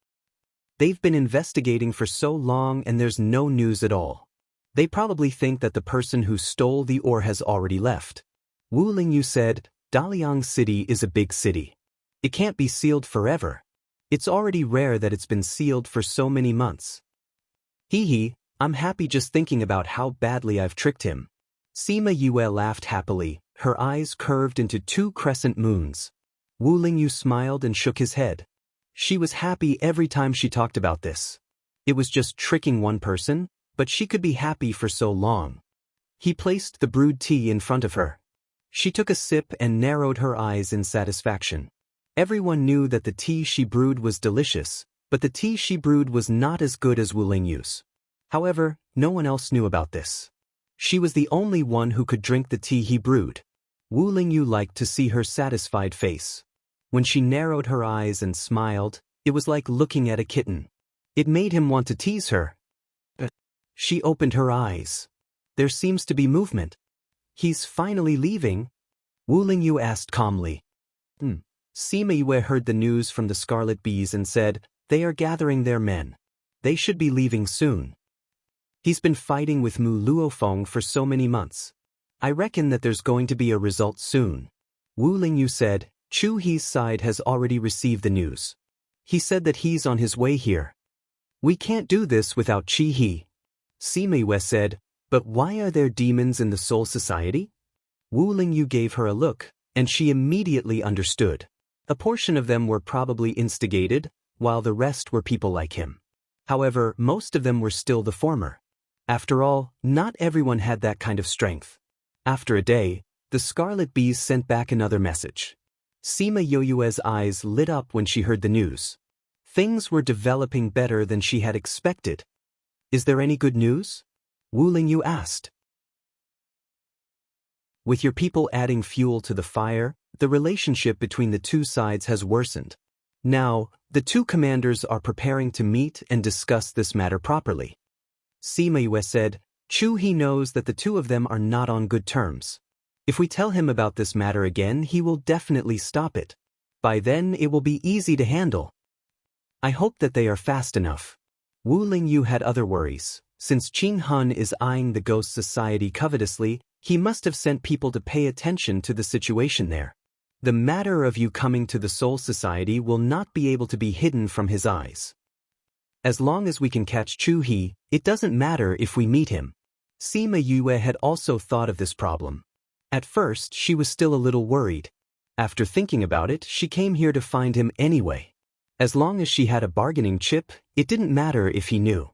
They've been investigating for so long and there's no news at all. They probably think that the person who stole the ore has already left. Wu Lingyu said, Daliang City is a big city. It can't be sealed forever. It's already rare that it's been sealed for so many months. Hee, I'm happy just thinking about how badly I've tricked him. Sima Yue laughed happily, her eyes curved into two crescent moons. Wu Lingyu smiled and shook his head. She was happy every time she talked about this. It was just tricking one person, but she could be happy for so long. He placed the brewed tea in front of her. She took a sip and narrowed her eyes in satisfaction. Everyone knew that the tea she brewed was delicious, but the tea she brewed was not as good as Wu Lingyu's. However, no one else knew about this. She was the only one who could drink the tea he brewed. Wu Lingyu liked to see her satisfied face. When she narrowed her eyes and smiled, it was like looking at a kitten. It made him want to tease her. She opened her eyes. There seems to be movement. He's finally leaving? Wu Lingyu asked calmly. Sima Yue heard the news from the Scarlet Bees and said, they are gathering their men. They should be leaving soon. He's been fighting with Mu Luofeng for so many months. I reckon that there's going to be a result soon. Wu Lingyu said, Chu He's side has already received the news. He said that he's on his way here. We can't do this without Chi He. Sima Yue said, but why are there demons in the Soul Society? Wu Lingyu gave her a look, and she immediately understood. A portion of them were probably instigated, while the rest were people like him. However, most of them were still the former. After all, not everyone had that kind of strength. After a day, the Scarlet Bees sent back another message. Sima Yoyue's eyes lit up when she heard the news. Things were developing better than she had expected. Is there any good news? Wu Lingyu asked. With your people adding fuel to the fire, the relationship between the two sides has worsened. Now, the two commanders are preparing to meet and discuss this matter properly. Sima Yue said, Chu He knows that the two of them are not on good terms. If we tell him about this matter again, he will definitely stop it. By then, it will be easy to handle. I hope that they are fast enough. Wu Lingyu had other worries. Since Qing Hun is eyeing the Ghost Society covetously, he must have sent people to pay attention to the situation there. The matter of you coming to the Soul Society will not be able to be hidden from his eyes. As long as we can catch Chu He, it doesn't matter if we meet him. Sima Yue had also thought of this problem. At first, she was still a little worried. After thinking about it, she came here to find him anyway. As long as she had a bargaining chip, it didn't matter if he knew.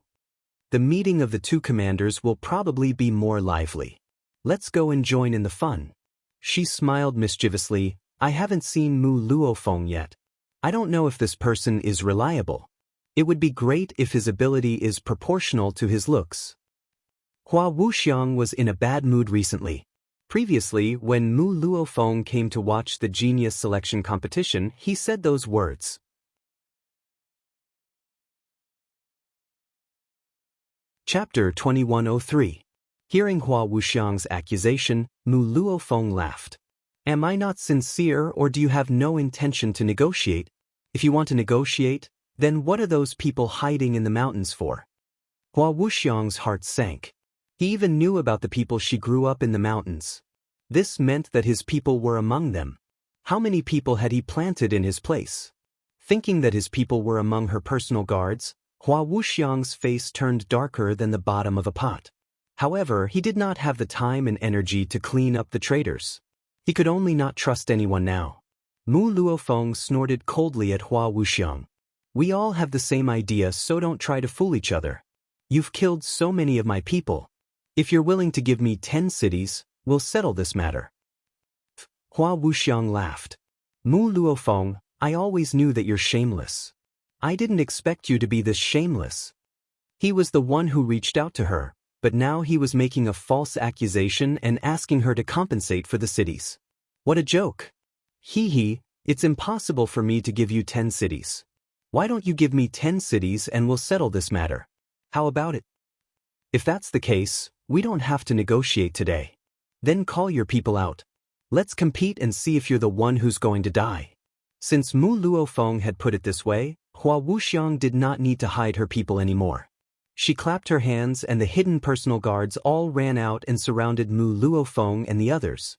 The meeting of the two commanders will probably be more lively. Let's go and join in the fun. She smiled mischievously. I haven't seen Mu Luofeng yet. I don't know if this person is reliable. It would be great if his ability is proportional to his looks. Hua Wuxiang was in a bad mood recently. Previously, when Mu Luofeng came to watch the genius selection competition, he said those words. Chapter 2103. Hearing Hua Wuxiang's accusation, Mu Luofeng laughed. Am I not sincere, or do you have no intention to negotiate? If you want to negotiate, then what are those people hiding in the mountains for? Hua Wuxiang's heart sank. He even knew about the people she grew up in the mountains. This meant that his people were among them. How many people had he planted in his place? Thinking that his people were among her personal guards, Hua Wuxiang's face turned darker than the bottom of a pot. However, he did not have the time and energy to clean up the traitors. He could only not trust anyone now. Mu Luofeng snorted coldly at Hua Wuxiang. We all have the same idea, so don't try to fool each other. You've killed so many of my people. If you're willing to give me 10 cities, we'll settle this matter. Hua Wuxiang laughed. Mu Luofeng, I always knew that you're shameless. I didn't expect you to be this shameless. He was the one who reached out to her, but now he was making a false accusation and asking her to compensate for the cities. What a joke. It's impossible for me to give you 10 cities. Why don't you give me 10 cities and we'll settle this matter? How about it? If that's the case, we don't have to negotiate today. Then call your people out. Let's compete and see if you're the one who's going to die. Since Mu Luofeng had put it this way, Hua Wuxiang did not need to hide her people anymore. She clapped her hands and the hidden personal guards all ran out and surrounded Mu Luofeng and the others.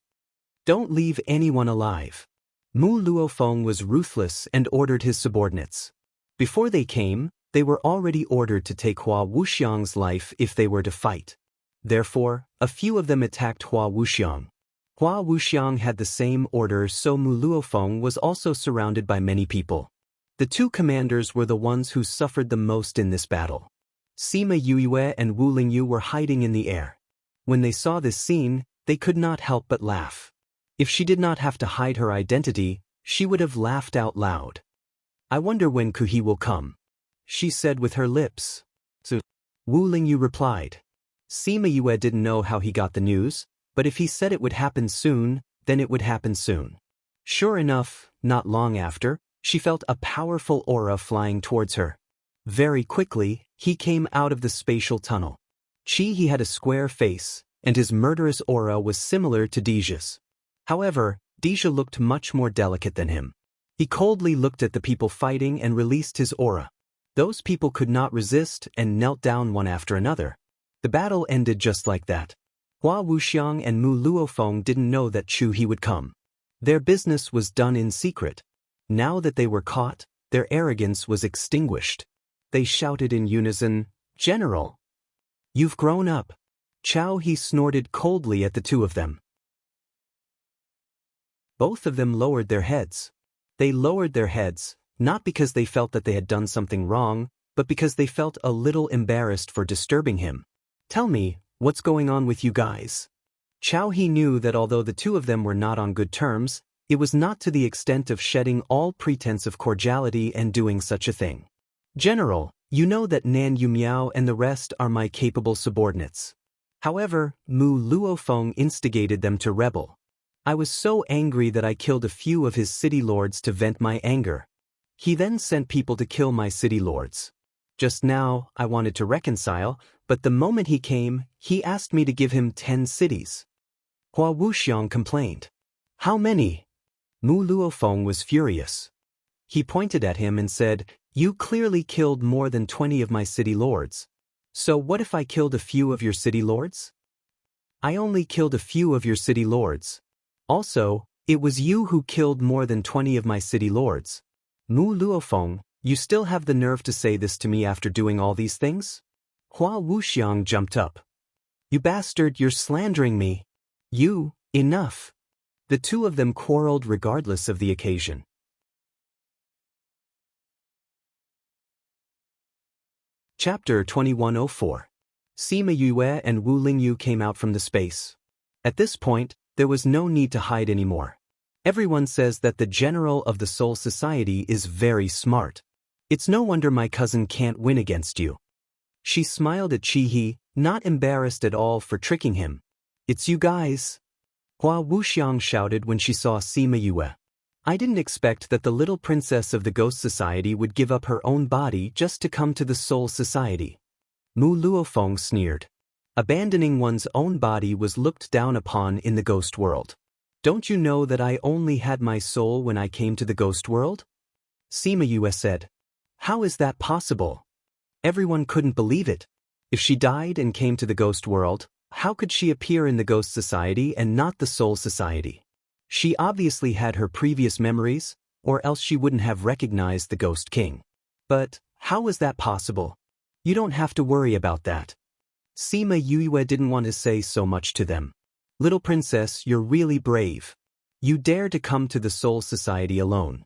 Don't leave anyone alive. Mu Luofeng was ruthless and ordered his subordinates. Before they came, they were already ordered to take Hua Wuxiang's life if they were to fight. Therefore, a few of them attacked Hua Wuxiang. Hua Wuxiang had the same order, so Mu Luofeng was also surrounded by many people. The two commanders were the ones who suffered the most in this battle. Sima Yuyue and Wu Lingyu were hiding in the air. When they saw this scene, they could not help but laugh. If she did not have to hide her identity, she would have laughed out loud. I wonder when Kuhi will come, she said with her lips. So, Wu Lingyu replied. Sima Yue didn't know how he got the news, but if he said it would happen soon, then it would happen soon. Sure enough, not long after, she felt a powerful aura flying towards her. Very quickly, he came out of the spatial tunnel. He had a square face, and his murderous aura was similar to Deja's. However, Deja looked much more delicate than him. He coldly looked at the people fighting and released his aura. Those people could not resist and knelt down one after another. The battle ended just like that. Hua Wuxiang and Mu Luofeng didn't know that Chu He would come. Their business was done in secret. Now that they were caught, their arrogance was extinguished. They shouted in unison, "General! You've grown up." Chao He snorted coldly at the two of them. Both of them lowered their heads. They lowered their heads, not because they felt that they had done something wrong, but because they felt a little embarrassed for disturbing him. Tell me, what's going on with you guys? Chao He knew that although the two of them were not on good terms, it was not to the extent of shedding all pretense of cordiality and doing such a thing. General, you know that Nan Yumiao and the rest are my capable subordinates. However, Mu Luofeng instigated them to rebel. I was so angry that I killed a few of his city lords to vent my anger. He then sent people to kill my city lords. Just now, I wanted to reconcile, but the moment he came, he asked me to give him 10 cities. Hua Wuxiang complained. How many? Mu Luofeng was furious. He pointed at him and said, You clearly killed more than 20 of my city lords. So what if I killed a few of your city lords? I only killed a few of your city lords. Also, it was you who killed more than 20 of my city lords. Mu Luofeng, you still have the nerve to say this to me after doing all these things? Hua Wuxiang jumped up. You bastard, you're slandering me. Enough. The two of them quarreled regardless of the occasion. Chapter 2104. Sima Yue and Wu Lingyu came out from the space. At this point, there was no need to hide anymore. Everyone says that the general of the Soul Society is very smart. It's no wonder my cousin can't win against you. She smiled at Chi-He, not embarrassed at all for tricking him. It's you guys. Hua Wuxiang shouted when she saw Sima Yue. I didn't expect that the little princess of the Ghost Society would give up her own body just to come to the Soul Society. Mu Luofeng sneered. Abandoning one's own body was looked down upon in the ghost world. Don't you know that I only had my soul when I came to the ghost world? Sima Yue said. How is that possible? Everyone couldn't believe it. If she died and came to the ghost world, how could she appear in the Ghost Society and not the Soul Society? She obviously had her previous memories, or else she wouldn't have recognized the Ghost King. But how was that possible? You don't have to worry about that. Sima Yue didn't want to say so much to them. Little princess, you're really brave. You dare to come to the Soul Society alone.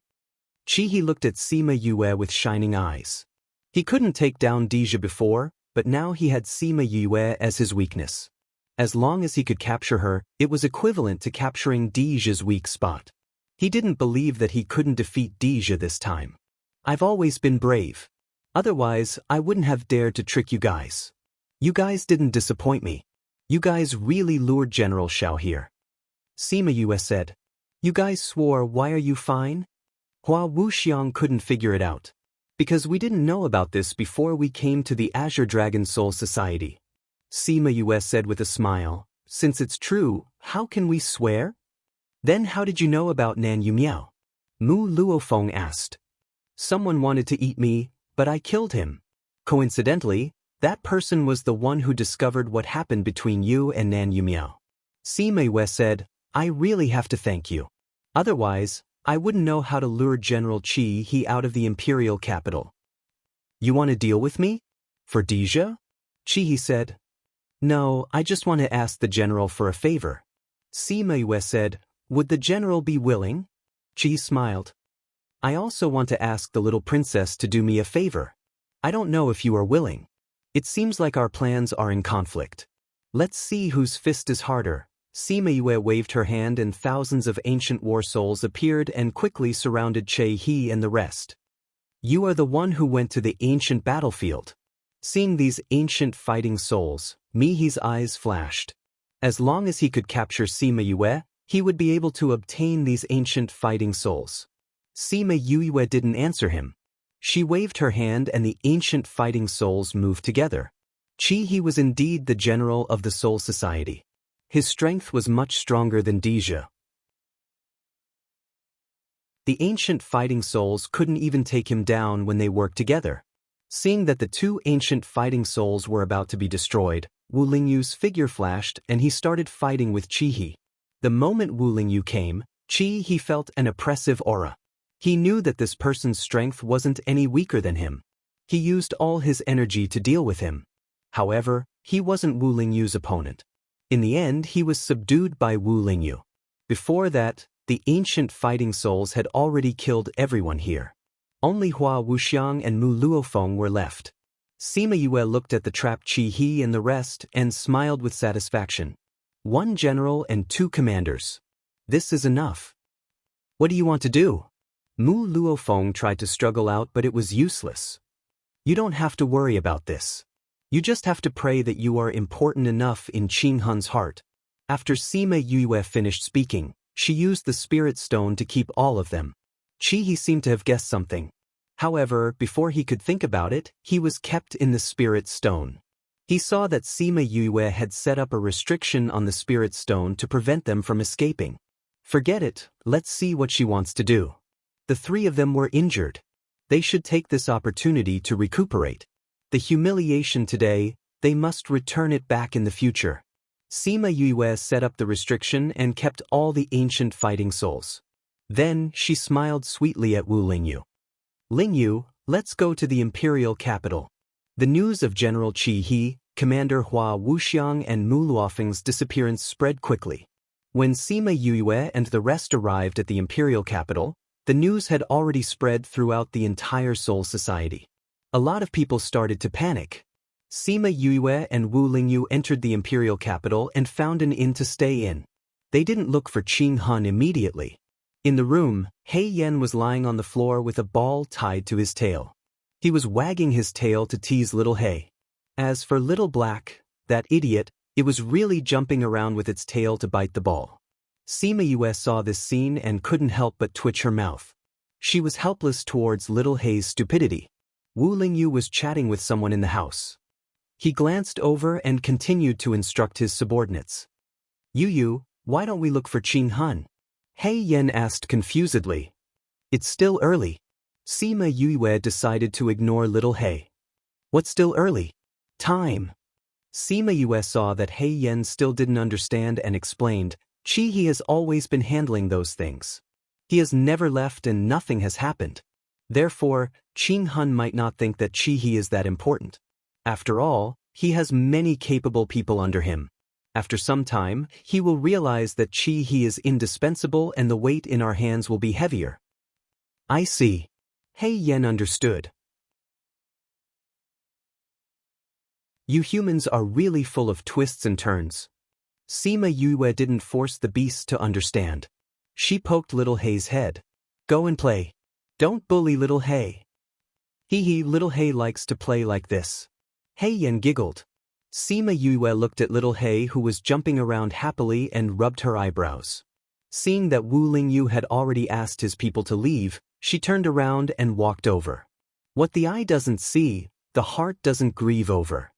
Chi-He looked at Sima Yue with shining eyes. He couldn't take down Deja before, but now he had Sima Yue as his weakness. As long as he could capture her, it was equivalent to capturing Deja's weak spot. He didn't believe that he couldn't defeat Deja this time. I've always been brave. Otherwise, I wouldn't have dared to trick you guys. You guys didn't disappoint me. You guys really lured General Shao here. Sima Yue said. You guys swore, why are you fine? Hua Wuxiang couldn't figure it out. Because we didn't know about this before we came to the Azure Dragon Soul Society. Sima Yue said with a smile, since it's true, how can we swear? Then how did you know about Nan Yu Miao? Mu Luofeng asked. Someone wanted to eat me, but I killed him. Coincidentally, that person was the one who discovered what happened between you and Nan Yu Miao. Sima Yue said, I really have to thank you. Otherwise, I wouldn't know how to lure General Qi He out of the imperial capital. You want to deal with me? For Deja? Qi He said. No, I just want to ask the general for a favor. Sima Yue said, would the general be willing? Qi smiled. I also want to ask the little princess to do me a favor. I don't know if you are willing. It seems like our plans are in conflict. Let's see whose fist is harder. Sima Yue waved her hand and thousands of ancient war souls appeared and quickly surrounded Che He and the rest. You are the one who went to the ancient battlefield. Seeing these ancient fighting souls, Mihi's eyes flashed. As long as he could capture Sima Yue, he would be able to obtain these ancient fighting souls. Sima Yue didn't answer him. She waved her hand and the ancient fighting souls moved together. Qi He was indeed the general of the Soul Society. His strength was much stronger than Deja. The ancient fighting souls couldn't even take him down when they worked together. Seeing that the two ancient fighting souls were about to be destroyed, Wu Lingyu's figure flashed and he started fighting with Qi He. The moment Wu Lingyu came, Qi He felt an oppressive aura. He knew that this person's strength wasn't any weaker than him. He used all his energy to deal with him. However, he wasn't Wu Lingyu's opponent. In the end, he was subdued by Wu Lingyu. Before that, the ancient fighting souls had already killed everyone here. Only Hua Wuxiang and Mu Luofeng were left. Sima Yue looked at the trapped Qi He and the rest and smiled with satisfaction. 1 general and 2 commanders. This is enough. What do you want to do? Mu Luofeng tried to struggle out, but it was useless. You don't have to worry about this. You just have to pray that you are important enough in Qing Hun's heart. After Sima Yue finished speaking, she used the spirit stone to keep all of them. Qi He seemed to have guessed something. However, before he could think about it, he was kept in the spirit stone. He saw that Sima Yue had set up a restriction on the spirit stone to prevent them from escaping. Forget it, let's see what she wants to do. The 3 of them were injured. They should take this opportunity to recuperate. The humiliation today, they must return it back in the future. Sima Yue set up the restriction and kept all the ancient fighting souls. Then, she smiled sweetly at Wu Lingyu. Lingyu, let's go to the imperial capital. The news of General Qi He, Commander Hua Wuxiang and Mu Luofeng's disappearance spread quickly. When Sima Yue and the rest arrived at the imperial capital, the news had already spread throughout the entire Soul Society. A lot of people started to panic. Sima Yue and Wu Lingyu entered the imperial capital and found an inn to stay in. They didn't look for Qing Hun immediately. In the room, He Yan was lying on the floor with a ball tied to his tail. He was wagging his tail to tease Little He. As for Little Black, that idiot, it was really jumping around with its tail to bite the ball. Sima Yue saw this scene and couldn't help but twitch her mouth. She was helpless towards Little He's stupidity. Wu Lingyu was chatting with someone in the house. He glanced over and continued to instruct his subordinates. Yu, why don't we look for Qing Hun? He Yan asked confusedly. It's still early. Sima Yue decided to ignore Little He. What's still early? Time. Sima Yue saw that He Yan still didn't understand and explained, Qi He has always been handling those things. He has never left and nothing has happened. Therefore, Qing Hun might not think that Qi He is that important. After all, he has many capable people under him. After some time, he will realize that Qi He is indispensable and the weight in our hands will be heavier. I see. He Yan understood. You humans are really full of twists and turns. Sima Yue didn't force the beasts to understand. She poked Little He's head. Go and play. Don't bully Little He. Hee, Little He likes to play like this. He Yan giggled. Sima Yue looked at Little He who was jumping around happily and rubbed her eyebrows. Seeing that Wu Lingyu had already asked his people to leave, she turned around and walked over. What the eye doesn't see, the heart doesn't grieve over.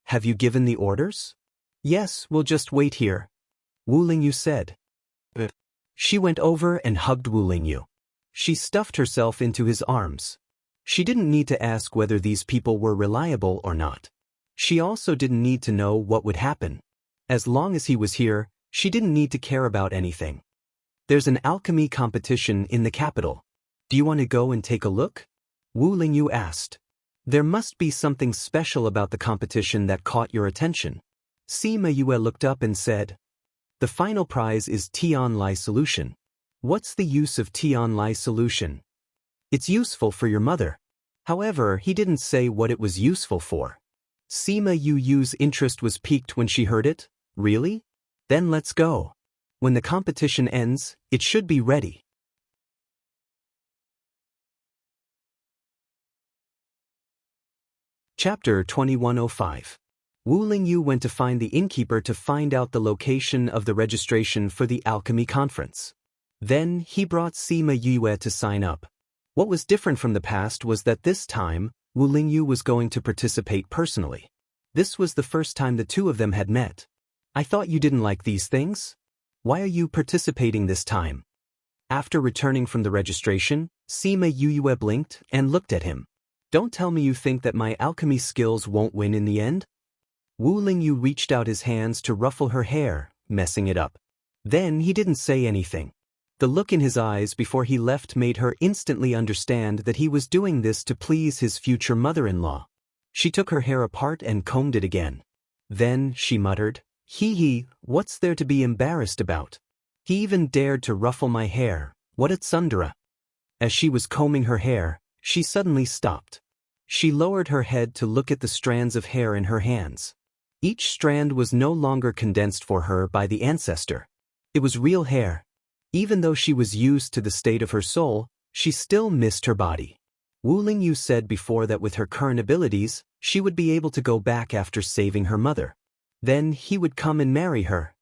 Have you given the orders? Yes, we'll just wait here. Wu Lingyu said. She went over and hugged Wu Lingyu. She stuffed herself into his arms. She didn't need to ask whether these people were reliable or not. She also didn't need to know what would happen. As long as he was here, she didn't need to care about anything. There's an alchemy competition in the capital. Do you want to go and take a look? Wu Lingyu asked. There must be something special about the competition that caught your attention. Sima Yue looked up and said, the final prize is Tian Lai solution. What's the use of Tian Lai solution? It's useful for your mother. However, he didn't say what it was useful for. Sima Yu's interest was piqued when she heard it. Really? Then let's go. When the competition ends, it should be ready. Chapter 2105. Wu Lingyu went to find the innkeeper to find out the location of the registration for the alchemy conference. Then he brought Sima Yue to sign up. What was different from the past was that this time, Wu Lingyu was going to participate personally. This was the first time the two of them had met. I thought you didn't like these things? Why are you participating this time? After returning from the registration, Sima Yue blinked and looked at him. Don't tell me you think that my alchemy skills won't win in the end? Wu Lingyu reached out his hands to ruffle her hair, messing it up. Then he didn't say anything. The look in his eyes before he left made her instantly understand that he was doing this to please his future mother-in-law. She took her hair apart and combed it again. Then she muttered, "Hee, what's there to be embarrassed about? He even dared to ruffle my hair, what a tsundere." As she was combing her hair, she suddenly stopped. She lowered her head to look at the strands of hair in her hands. Each strand was no longer condensed for her by the ancestor. It was real hair. Even though she was used to the state of her soul, she still missed her body. Wu Lingyu said before that with her current abilities, she would be able to go back after saving her mother. Then he would come and marry her.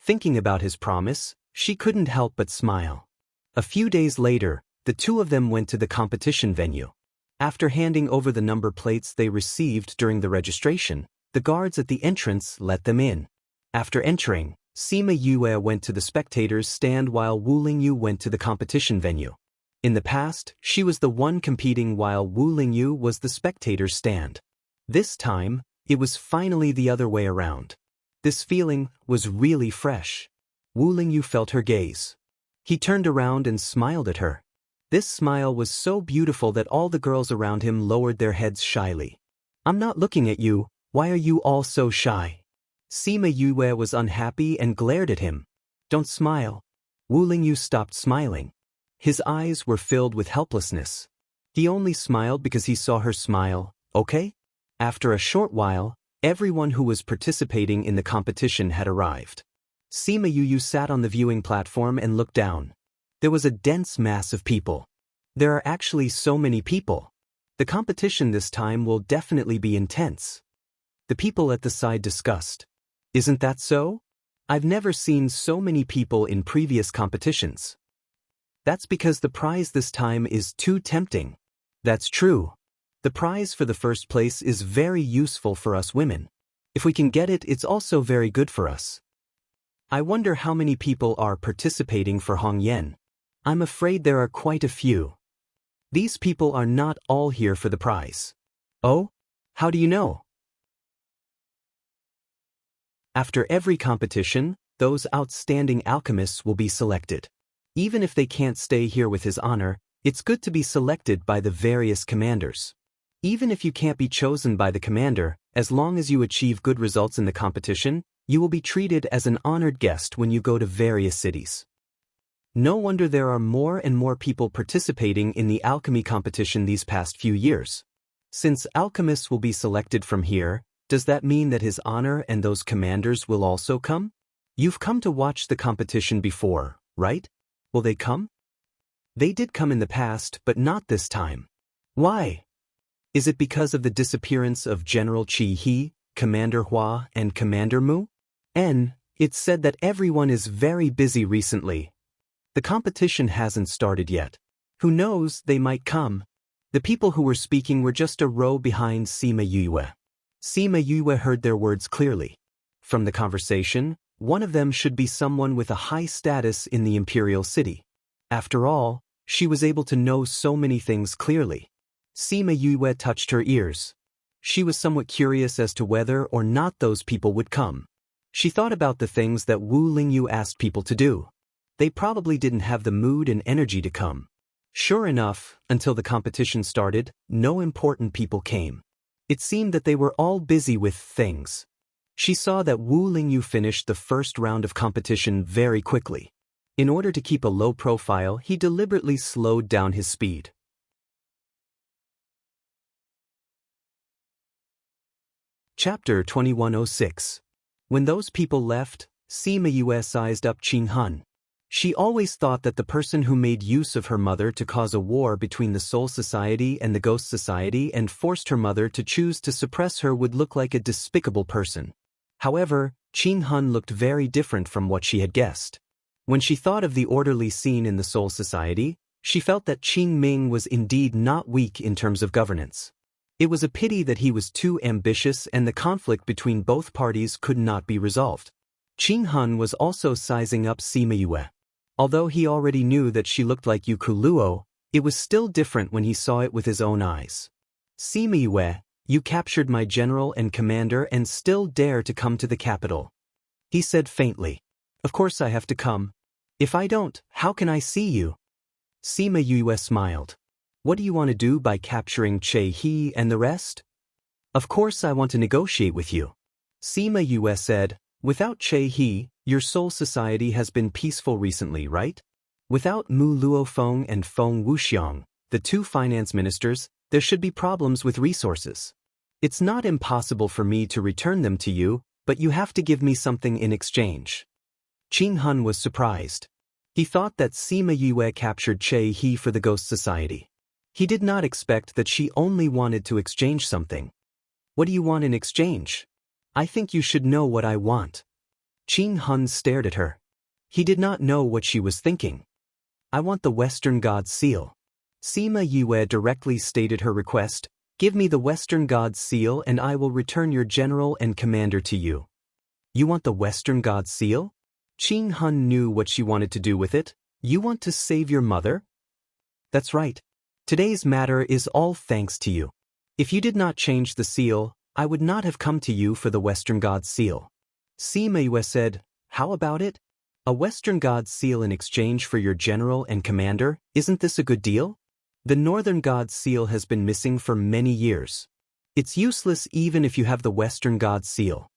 Thinking about his promise, she couldn't help but smile. A few days later, the two of them went to the competition venue. After handing over the number plates they received during the registration, the guards at the entrance let them in. After entering, Sima Yue went to the spectators' stand while Wu Lingyu went to the competition venue. In the past, she was the one competing while Wu Lingyu was the spectators' stand. This time, it was finally the other way around. This feeling was really fresh. Wu Lingyu felt her gaze. He turned around and smiled at her. This smile was so beautiful that all the girls around him lowered their heads shyly. "I'm not looking at you, why are you all so shy?" Sima Yue was unhappy and glared at him. "Don't smile." Wu Lingyu stopped smiling. His eyes were filled with helplessness. He only smiled because he saw her smile, okay? After a short while, everyone who was participating in the competition had arrived. Sima Yue sat on the viewing platform and looked down. There was a dense mass of people. There are actually so many people. The competition this time will definitely be intense. The people at the side discussed. Isn't that so? I've never seen so many people in previous competitions. That's because the prize this time is too tempting. That's true. The prize for the first place is very useful for us women. If we can get it, it's also very good for us. I wonder how many people are participating for Hongyan. I'm afraid there are quite a few. These people are not all here for the prize. Oh? How do you know? After every competition, those outstanding alchemists will be selected. Even if they can't stay here with his honor, it's good to be selected by the various commanders. Even if you can't be chosen by the commander, as long as you achieve good results in the competition, you will be treated as an honored guest when you go to various cities. No wonder there are more and more people participating in the alchemy competition these past few years. Since alchemists will be selected from here, does that mean that his honor and those commanders will also come? You've come to watch the competition before, right? Will they come? They did come in the past, but not this time. Why? Is it because of the disappearance of General Qi He, Commander Hua, and Commander Mu? It's said that everyone is very busy recently. The competition hasn't started yet. Who knows, they might come. The people who were speaking were just a row behind Sima Yue. Sima Yue heard their words clearly. From the conversation, One of them should be someone with a high status in the imperial city. After all, she was able to know so many things clearly. Sima Yue touched her ears. She was somewhat curious as to whether or not those people would come. She thought about the things that Wu Lingyu asked people to do. They probably didn't have the mood and energy to come. Sure enough, until the competition started, no important people came. It seemed that they were all busy with things. She saw that Wu Lingyu finished the first round of competition very quickly. In order to keep a low profile, he deliberately slowed down his speed. Chapter 2106. When those people left, Sima Yue sized up Qing Han. She always thought that the person who made use of her mother to cause a war between the Soul Society and the Ghost Society and forced her mother to choose to suppress her would look like a despicable person. However, Qing Han looked very different from what she had guessed. When she thought of the orderly scene in the Soul Society, she felt that Qing Ming was indeed not weak in terms of governance. It was a pity that he was too ambitious and the conflict between both parties could not be resolved. Qing Han was also sizing up Sima Yue. Although he already knew that she looked like Yuku Luo, it was still different when he saw it with his own eyes. Sima Yue, you captured my general and commander and still dare to come to the capital. He said faintly. Of course I have to come. If I don't, how can I see you? Sima Yue smiled. What do you want to do by capturing Che He and the rest? Of course I want to negotiate with you. Sima Yue said, without Che He, your Soul Society has been peaceful recently, right? Without Mu Luofeng and Feng Wuxiang, the two finance ministers, there should be problems with resources. It's not impossible for me to return them to you, but you have to give me something in exchange. Qing Han was surprised. He thought that Sima Yue captured Che He for the Ghost Society. He did not expect that she only wanted to exchange something. What do you want in exchange? I think you should know what I want. Qing Han stared at her. He did not know what she was thinking. I want the Western God's seal. Sima Yue directly stated her request, give me the Western God's seal and I will return your general and commander to you. You want the Western God's seal? Qing Han knew what she wanted to do with it. You want to save your mother? That's right. Today's matter is all thanks to you. If you did not change the seal, I would not have come to you for the Western God's seal. Sima Yue said, how about it? A Western God's seal in exchange for your general and commander, isn't this a good deal? The Northern God's seal has been missing for many years. It's useless even if you have the Western God's seal.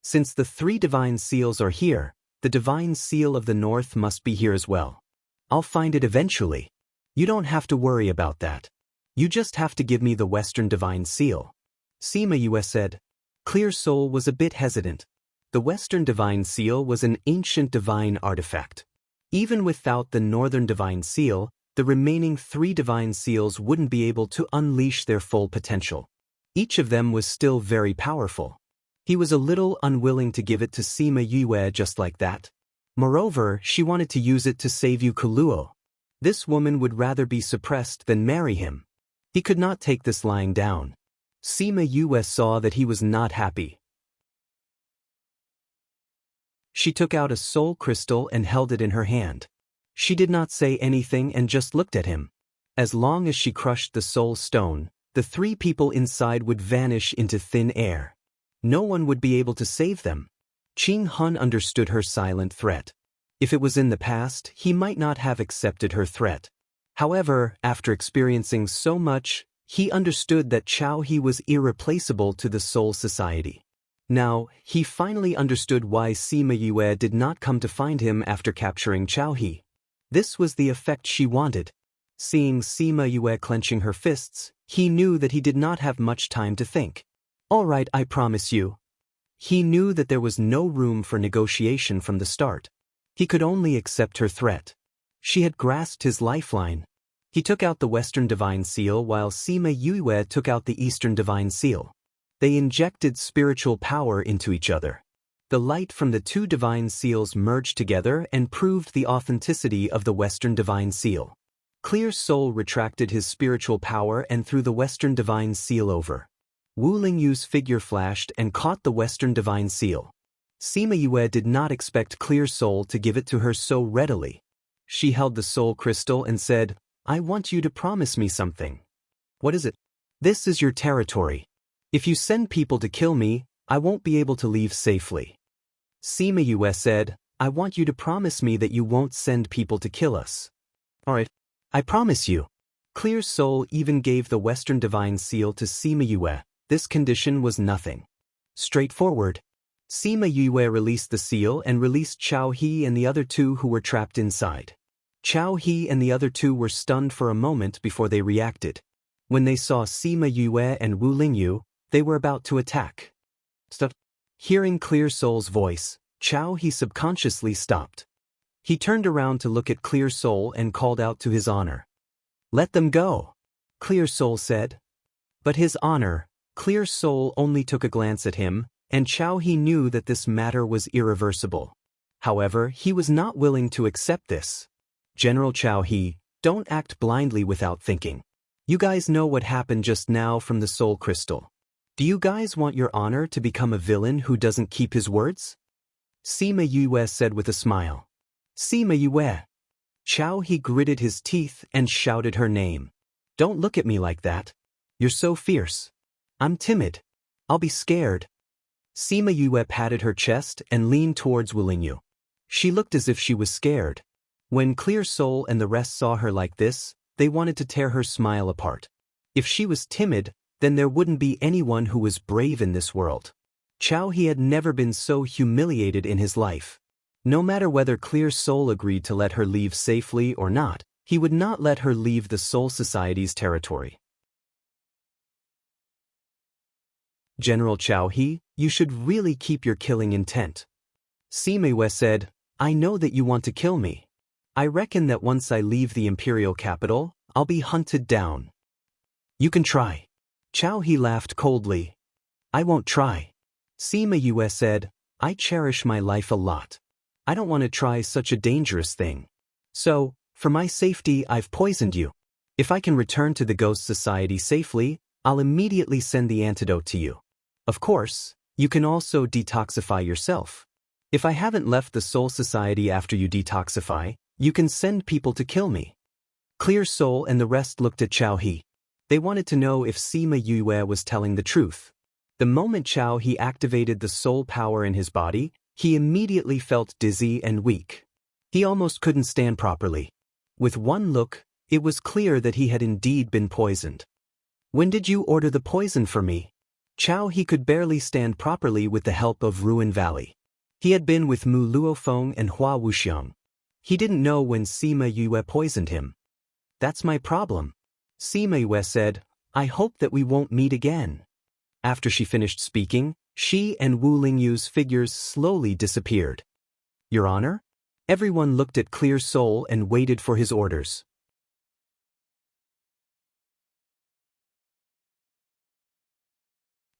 Since the three divine seals are here, the divine seal of the North must be here as well. I'll find it eventually. You don't have to worry about that. You just have to give me the Western divine seal. Sima Yue said. Clear Soul was a bit hesitant. The Western Divine Seal was an ancient divine artifact. Even without the Northern Divine Seal, the remaining three Divine Seals wouldn't be able to unleash their full potential. Each of them was still very powerful. He was a little unwilling to give it to Sima Yue just like that. Moreover, she wanted to use it to save Yuku Luo. This woman would rather be suppressed than marry him. He could not take this lying down. Sima Yue saw that he was not happy. She took out a soul crystal and held it in her hand. She did not say anything and just looked at him. As long as she crushed the soul stone, the three people inside would vanish into thin air. No one would be able to save them. Qing Han understood her silent threat. If it was in the past, he might not have accepted her threat. However, after experiencing so much, he understood that Chao He was irreplaceable to the Soul Society. Now, he finally understood why Sima Yue did not come to find him after capturing Chao He. This was the effect she wanted. Seeing Sima Yue clenching her fists, he knew that he did not have much time to think. All right, I promise you. He knew that there was no room for negotiation from the start. He could only accept her threat. She had grasped his lifeline. He took out the Western Divine Seal while Sima Yue took out the Eastern Divine Seal. They injected spiritual power into each other. The light from the two divine seals merged together and proved the authenticity of the Western Divine Seal. Clear Soul retracted his spiritual power and threw the Western Divine Seal over. Wu Lingyu's figure flashed and caught the Western Divine Seal. Sima Yue did not expect Clear Soul to give it to her so readily. She held the soul crystal and said, I want you to promise me something. What is it? This is your territory. If you send people to kill me, I won't be able to leave safely. Sima Yue said, I want you to promise me that you won't send people to kill us. Alright. I promise you. Clear Soul even gave the Western Divine Seal to Sima Yue. This condition was nothing. Straightforward. Sima Yue released the seal and released Chao He and the other two who were trapped inside. Chao He and the other two were stunned for a moment before they reacted. When they saw Sima Yue and Wu Lingyu, they were about to attack. Stop. Hearing Clear Soul's voice, Chao He subconsciously stopped. He turned around to look at Clear Soul and called out to his honor. Let them go, Clear Soul said. But his honor, Clear Soul only took a glance at him, and Chao He knew that this matter was irreversible. However, he was not willing to accept this. General Chao He, don't act blindly without thinking. You guys know what happened just now from the soul crystal. Do you guys want your honor to become a villain who doesn't keep his words? Sima Yue said with a smile. Sima Yue. Chao He gritted his teeth and shouted her name. Don't look at me like that. You're so fierce. I'm timid. I'll be scared. Sima Yue patted her chest and leaned towards Wu Lingyu. She looked as if she was scared. When Clear Soul and the rest saw her like this, they wanted to tear her smile apart. If she was timid, then there wouldn't be anyone who was brave in this world. Chao He had never been so humiliated in his life. No matter whether Clear Soul agreed to let her leave safely or not, he would not let her leave the Soul Society's territory. General Chao He, you should really keep your killing intent. Sima Yue said, I know that you want to kill me. I reckon that once I leave the imperial capital, I'll be hunted down. You can try. Chao He laughed coldly. I won't try. Sima Yue said, I cherish my life a lot. I don't want to try such a dangerous thing. So, for my safety, I've poisoned you. If I can return to the Ghost Society safely, I'll immediately send the antidote to you. Of course, you can also detoxify yourself. If I haven't left the Soul Society after you detoxify, you can send people to kill me. Clear Soul and the rest looked at Chao He. They wanted to know if Sima Yue was telling the truth. The moment Chao He activated the soul power in his body, he immediately felt dizzy and weak. He almost couldn't stand properly. With one look, it was clear that he had indeed been poisoned. When did you order the poison for me? Chao He could barely stand properly with the help of Ruin Valley. He had been with Mu Luofeng and Hua Wuxiang. He didn't know when Sima Yue poisoned him. That's my problem. Sima Yue said, I hope that we won't meet again. After she finished speaking, she and Wu Lingyu's figures slowly disappeared. Your Honor? Everyone looked at Clear Soul and waited for his orders.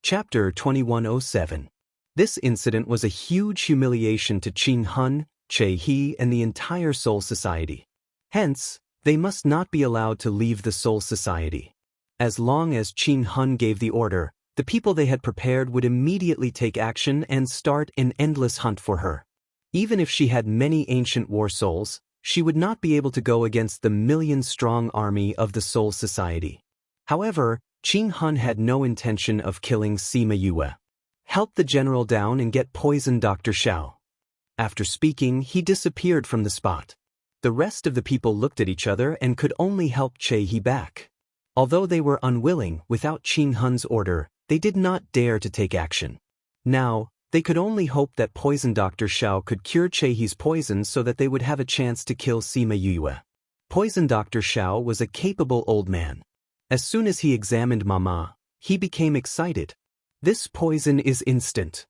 Chapter 2107. This incident was a huge humiliation to Qing Hun, Che He, and the entire Soul Society. Hence, they must not be allowed to leave the Soul Society. As long as Qing Hun gave the order, the people they had prepared would immediately take action and start an endless hunt for her. Even if she had many ancient war souls, she would not be able to go against the million-strong army of the Soul Society. However, Qing Hun had no intention of killing Sima Yue. Help the general down and get poison Dr. Xiao. After speaking, he disappeared from the spot. The rest of the people looked at each other and could only help Che He back. Although they were unwilling, without Qing Hun's order, they did not dare to take action. Now, they could only hope that poison Dr. Xiao could cure Che He's poison so that they would have a chance to kill Sima Yue. Poison Dr. Xiao was a capable old man. As soon as he examined Mama, he became excited. This poison is instant.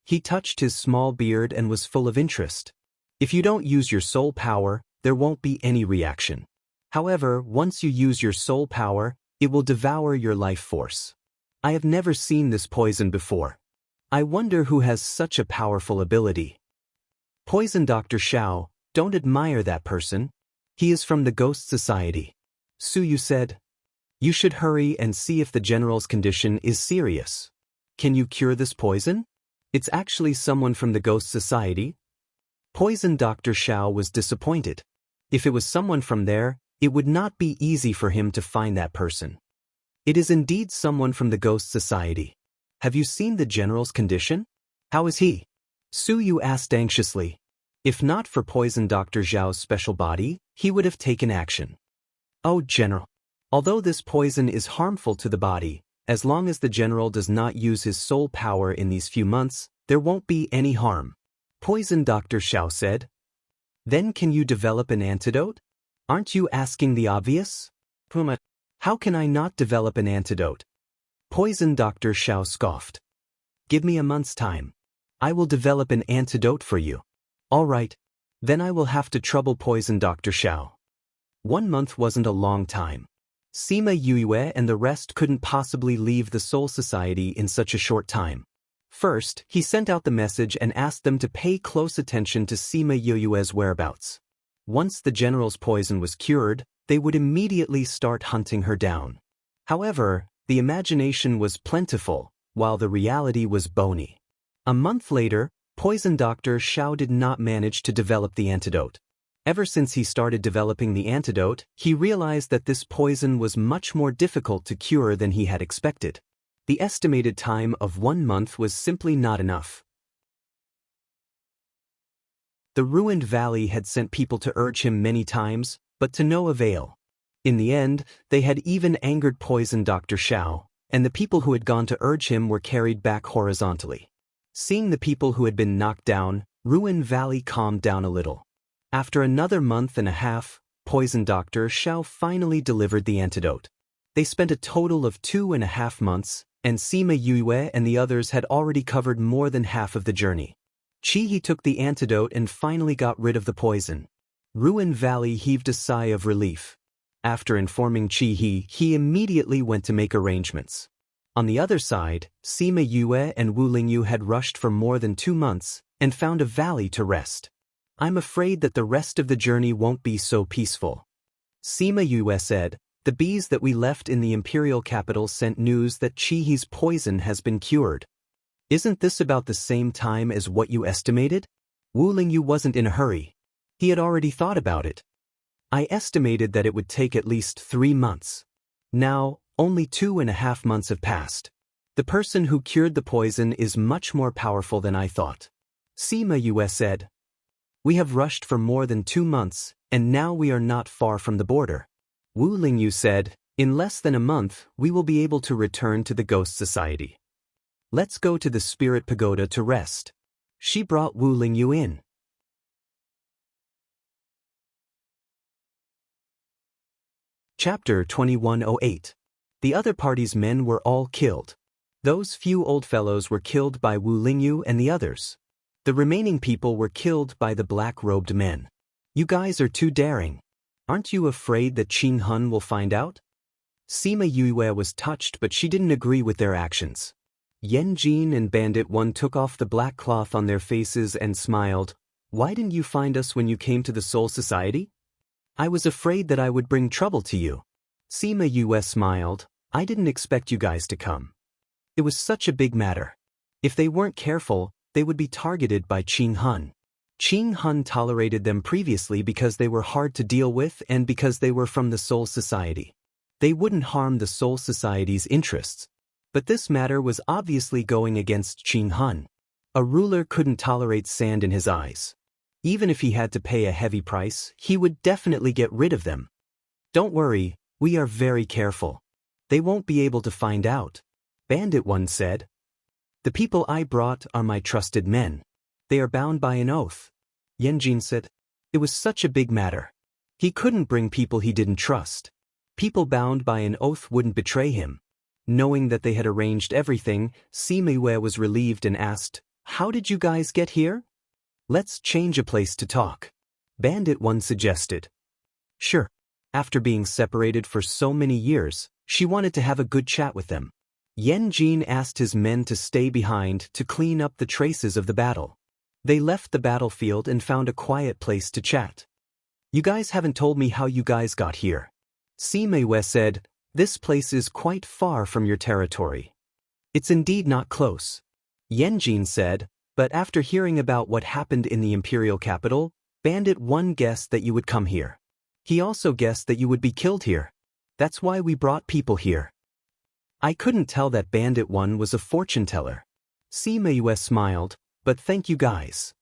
He touched his small beard and was full of interest. If you don't use your soul power, there won't be any reaction. However, once you use your soul power, it will devour your life force. I have never seen this poison before. I wonder who has such a powerful ability. Poison Dr. Xiao, don't admire that person. He is from the Ghost Society. Su Yu said. You should hurry and see if the general's condition is serious. Can you cure this poison? It's actually someone from the Ghost Society? Poison Dr. Xiao was disappointed. If it was someone from there, it would not be easy for him to find that person. It is indeed someone from the Ghost Society. Have you seen the general's condition? How is he? Su Yu asked anxiously. If not for Poison Dr. Xiao's special body, he would have taken action. Oh, General. Although this poison is harmful to the body, as long as the general does not use his soul power in these few months, there won't be any harm. Poison Dr. Xiao said. Then can you develop an antidote? Aren't you asking the obvious? Puma. How can I not develop an antidote? Poison Dr. Xiao scoffed. Give me a month's time. I will develop an antidote for you. All right. Then I will have to trouble Poison Dr. Xiao. 1 month wasn't a long time. Sima Yue and the rest couldn't possibly leave the Soul Society in such a short time. First, he sent out the message and asked them to pay close attention to Sima Yue's whereabouts. Once the general's poison was cured, they would immediately start hunting her down. However, the imagination was plentiful, while the reality was bony. A month later, Poison Dr. Xiao did not manage to develop the antidote. Ever since he started developing the antidote, he realized that this poison was much more difficult to cure than he had expected. The estimated time of 1 month was simply not enough. The ruined valley had sent people to urge him many times, but to no avail. In the end, they had even angered Poison Dr. Xiao, and the people who had gone to urge him were carried back horizontally. Seeing the people who had been knocked down, Ruin Valley calmed down a little. After another month and a half, Poison Dr. Xiao finally delivered the antidote. They spent a total of 2.5 months, and Sima Yue and the others had already covered more than half of the journey. Chi-He took the antidote and finally got rid of the poison. Ruin Valley heaved a sigh of relief. After informing Chi-He, he immediately went to make arrangements. On the other side, Sima Yue and Wu Lingyu had rushed for more than 2 months and found a valley to rest. I'm afraid that the rest of the journey won't be so peaceful. Sima Yue said, the bees that we left in the imperial capital sent news that Chi-He's poison has been cured. Isn't this about the same time as what you estimated? Wu Lingyu wasn't in a hurry. He had already thought about it. I estimated that it would take at least 3 months. Now, only 2.5 months have passed. The person who cured the poison is much more powerful than I thought. Sima Yue said. We have rushed for more than 2 months, and now we are not far from the border. Wu Lingyu said, in less than a month, we will be able to return to the Ghost Society. Let's go to the Spirit Pagoda to rest. She brought Wu Lingyu in. Chapter 2108. The other party's men were all killed. Those few old fellows were killed by Wu Lingyu and the others. The remaining people were killed by the black-robed men. You guys are too daring. Aren't you afraid that Qing Hun will find out? Sima Yue was touched, but she didn't agree with their actions. Yan Jin and Bandit 1 took off the black cloth on their faces and smiled. Why didn't you find us when you came to the Soul Society? I was afraid that I would bring trouble to you. Sima Yue smiled. I didn't expect you guys to come. It was such a big matter. If they weren't careful, they would be targeted by Qing Hun. Qing Hun tolerated them previously because they were hard to deal with and because they were from the Soul Society. They wouldn't harm the Soul Society's interests. But this matter was obviously going against Qing Hun. A ruler couldn't tolerate sand in his eyes. Even if he had to pay a heavy price, he would definitely get rid of them. Don't worry, we are very careful. They won't be able to find out. Bandit 1 said. The people I brought are my trusted men. They are bound by an oath. Yanjin said. It was such a big matter. He couldn't bring people he didn't trust. People bound by an oath wouldn't betray him. Knowing that they had arranged everything, Sima Yue was relieved and asked, how did you guys get here? Let's change a place to talk. Bandit 1 suggested. Sure. After being separated for so many years, she wanted to have a good chat with them. Yan Jin asked his men to stay behind to clean up the traces of the battle. They left the battlefield and found a quiet place to chat. You guys haven't told me how you guys got here. Sima Yue said, this place is quite far from your territory. It's indeed not close. Yenjin said, but after hearing about what happened in the imperial capital, Bandit 1 guessed that you would come here. He also guessed that you would be killed here. That's why we brought people here. I couldn't tell that Bandit 1 was a fortune teller. Sima smiled, but thank you guys.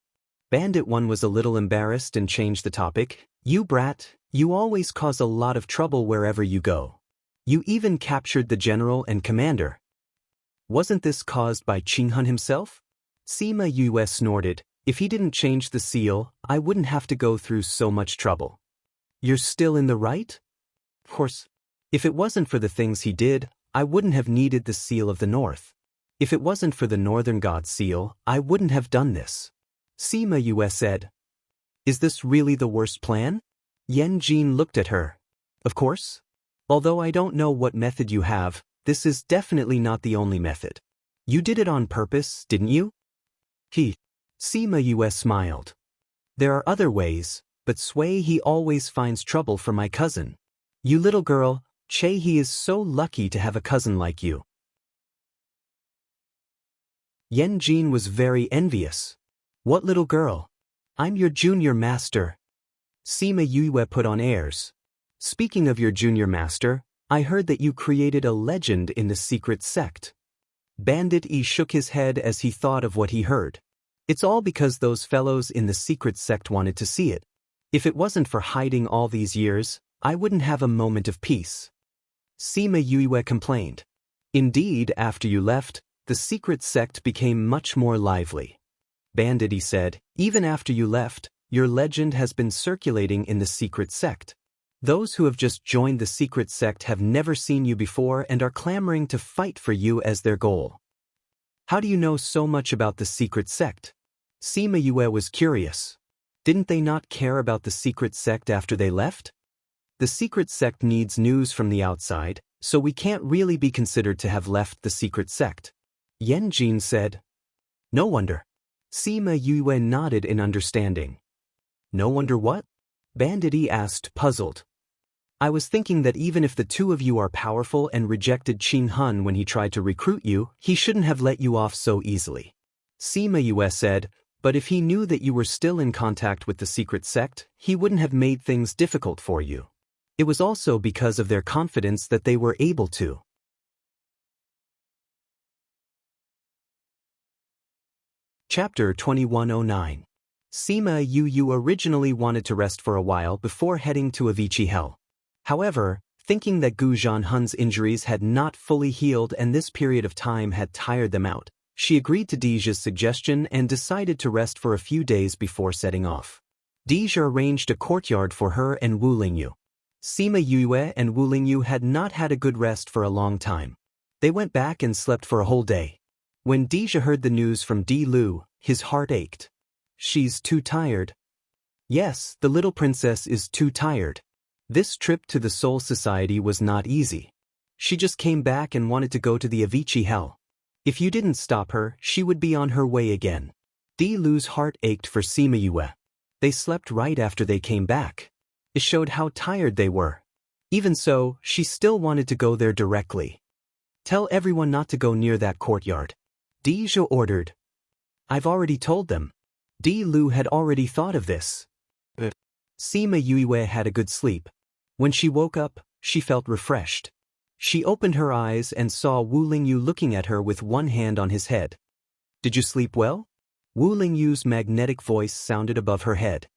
Bandit 1 was a little embarrassed and changed the topic. You brat, you always cause a lot of trouble wherever you go. You even captured the general and commander. Wasn't this caused by Qinghun himself? Sima snorted, if he didn't change the seal, I wouldn't have to go through so much trouble. You're still in the right? Of course. If it wasn't for the things he did, I wouldn't have needed the seal of the north. If it wasn't for the northern god seal, I wouldn't have done this. Sima said. Is this really the worst plan? Yenjin looked at her. Of course. Although I don't know what method you have, this is definitely not the only method. You did it on purpose, didn't you? Sima smiled. There are other ways, but he always finds trouble for my cousin. You little girl, he is so lucky to have a cousin like you. Yenjin was very envious. What little girl? I'm your junior master. Sima put on airs. Speaking of your junior master, I heard that you created a legend in the secret sect. Bandit E shook his head as he thought of what he heard. It's all because those fellows in the secret sect wanted to see it. If it wasn't for hiding all these years, I wouldn't have a moment of peace. Sima complained. Indeed, after you left, the secret sect became much more lively. Bandit E said, even after you left, your legend has been circulating in the secret sect. Those who have just joined the secret sect have never seen you before and are clamoring to fight for you as their goal. How do you know so much about the secret sect? Sima was curious. Didn't they not care about the secret sect after they left? The secret sect needs news from the outside, so we can't really be considered to have left the secret sect. Yenjin said. No wonder. Sima nodded in understanding. No wonder what? Bandit E asked, puzzled. I was thinking that even if the two of you are powerful and rejected Qinghun when he tried to recruit you, he shouldn't have let you off so easily. Sima said, but if he knew that you were still in contact with the secret sect, he wouldn't have made things difficult for you. It was also because of their confidence that they were able to. Chapter 2109. Sima originally wanted to rest for a while before heading to Avicii Hell. However, thinking that Gu Zhanhun's injuries had not fully healed and this period of time had tired them out, she agreed to Deja's suggestion and decided to rest for a few days before setting off. Deja arranged a courtyard for her and Wu Lingyu. Sima and Wu Lingyu had not had a good rest for a long time. They went back and slept for a whole day. When Deja heard the news from Di Lu, his heart ached. She's too tired. Yes, the little princess is too tired. This trip to the Soul Society was not easy. She just came back and wanted to go to the Avicii Hell. If you didn't stop her, she would be on her way again. Di Lu's heart ached for Sima. They slept right after they came back. It showed how tired they were. Even so, she still wanted to go there directly. Tell everyone not to go near that courtyard. Deja ordered. I've already told them. Di Lu had already thought of this. Sima had a good sleep. When she woke up, she felt refreshed. She opened her eyes and saw Wu Lingyu looking at her with one hand on his head. Did you sleep well? Wu Lingyu's magnetic voice sounded above her head.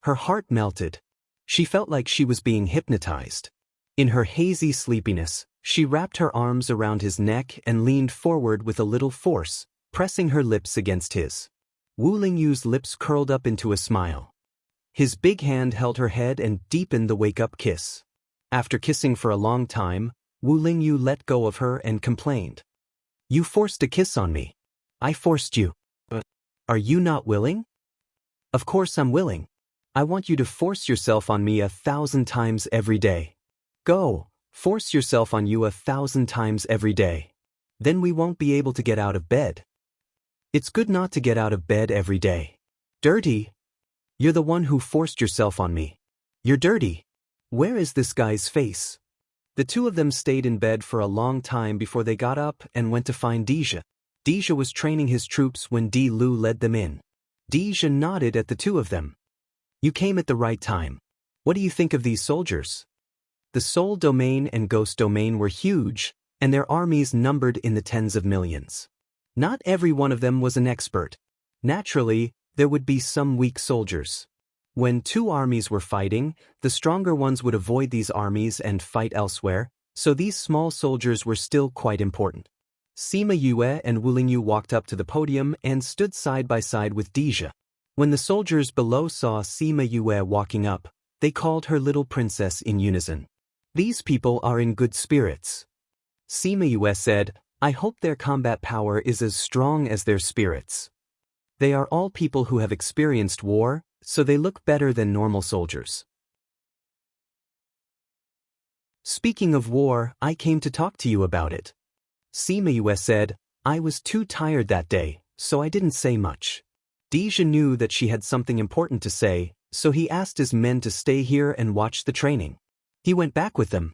Her heart melted. She felt like she was being hypnotized. In her hazy sleepiness, she wrapped her arms around his neck and leaned forward with a little force, pressing her lips against his. Wu Lingyu's lips curled up into a smile. His big hand held her head and deepened the wake-up kiss. After kissing for a long time, Wu Lingyu let go of her and complained. You forced a kiss on me. I forced you. But are you not willing? Of course I'm willing. I want you to force yourself on me 1,000 times every day. Go, force yourself on you 1,000 times every day. Then we won't be able to get out of bed. It's good not to get out of bed every day. Dirty. You're the one who forced yourself on me. You're dirty. Where is this guy's face? The two of them stayed in bed for a long time before they got up and went to find Deja. Deja was training his troops when Di Lu led them in. Deja nodded at the two of them. You came at the right time. What do you think of these soldiers? The Soul Domain and Ghost Domain were huge, and their armies numbered in the tens of millions. Not every one of them was an expert. Naturally, there would be some weak soldiers. When two armies were fighting, the stronger ones would avoid these armies and fight elsewhere, so these small soldiers were still quite important. Sima Yue and Wu Lingyu walked up to the podium and stood side by side with Deja. When the soldiers below saw Sima Yue walking up, they called her little princess in unison. These people are in good spirits. Sima Yue said, I hope their combat power is as strong as their spirits. They are all people who have experienced war, so they look better than normal soldiers. Speaking of war, I came to talk to you about it. Sima Yue said, I was too tired that day, so I didn't say much. Deja knew that she had something important to say, so he asked his men to stay here and watch the training. He went back with them.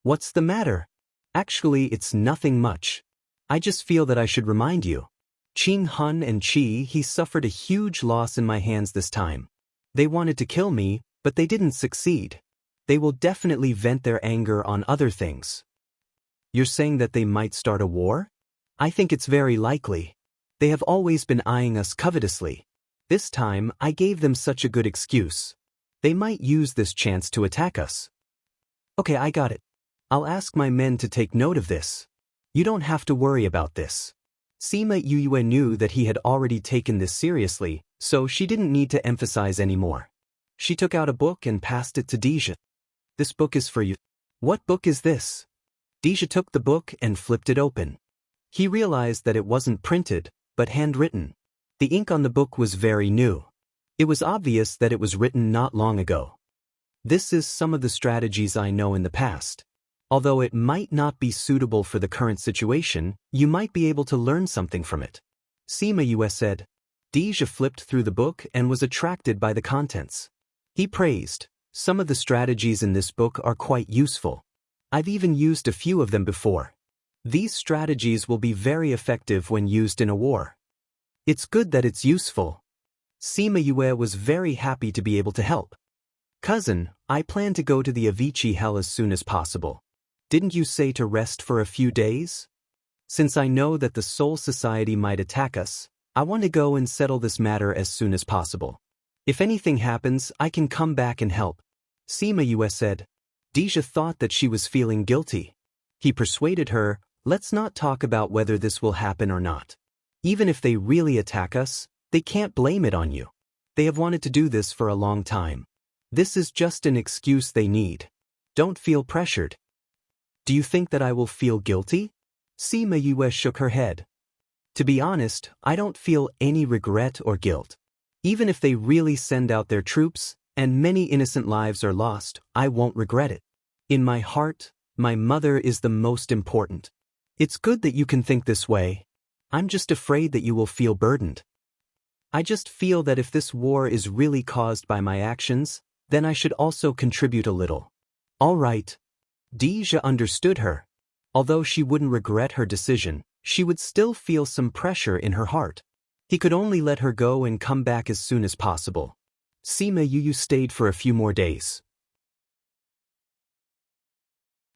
What's the matter? Actually, it's nothing much. I just feel that I should remind you. Qing Hun and Qi, he suffered a huge loss in my hands this time. They wanted to kill me, but they didn't succeed. They will definitely vent their anger on other things. You're saying that they might start a war? I think it's very likely. They have always been eyeing us covetously. This time, I gave them such a good excuse. They might use this chance to attack us. Okay, I got it. I'll ask my men to take note of this. You don't have to worry about this. Sima Yue knew that he had already taken this seriously, so she didn't need to emphasize anymore. She took out a book and passed it to Deja. This book is for you. What book is this? Deja took the book and flipped it open. He realized that it wasn't printed, but handwritten. The ink on the book was very new. It was obvious that it was written not long ago. This is some of the strategies I know in the past. Although it might not be suitable for the current situation, you might be able to learn something from it. Sima Yue said. Deja flipped through the book and was attracted by the contents. He praised, some of the strategies in this book are quite useful. I've even used a few of them before. These strategies will be very effective when used in a war. It's good that it's useful. Sima Yue was very happy to be able to help. Cousin, I plan to go to the Avicii Hell as soon as possible. Didn't you say to rest for a few days? Since I know that the Soul Society might attack us, I want to go and settle this matter as soon as possible. If anything happens, I can come back and help. Sima Yue said. Deja thought that she was feeling guilty. He persuaded her, let's not talk about whether this will happen or not. Even if they really attack us, they can't blame it on you. They have wanted to do this for a long time. This is just an excuse they need. Don't feel pressured. Do you think that I will feel guilty? Sima Yue shook her head. To be honest, I don't feel any regret or guilt. Even if they really send out their troops, and many innocent lives are lost, I won't regret it. In my heart, my mother is the most important. It's good that you can think this way. I'm just afraid that you will feel burdened. I just feel that if this war is really caused by my actions, then I should also contribute a little. All right. Deja understood her. Although she wouldn't regret her decision, she would still feel some pressure in her heart. He could only let her go and come back as soon as possible. Sima Yue stayed for a few more days.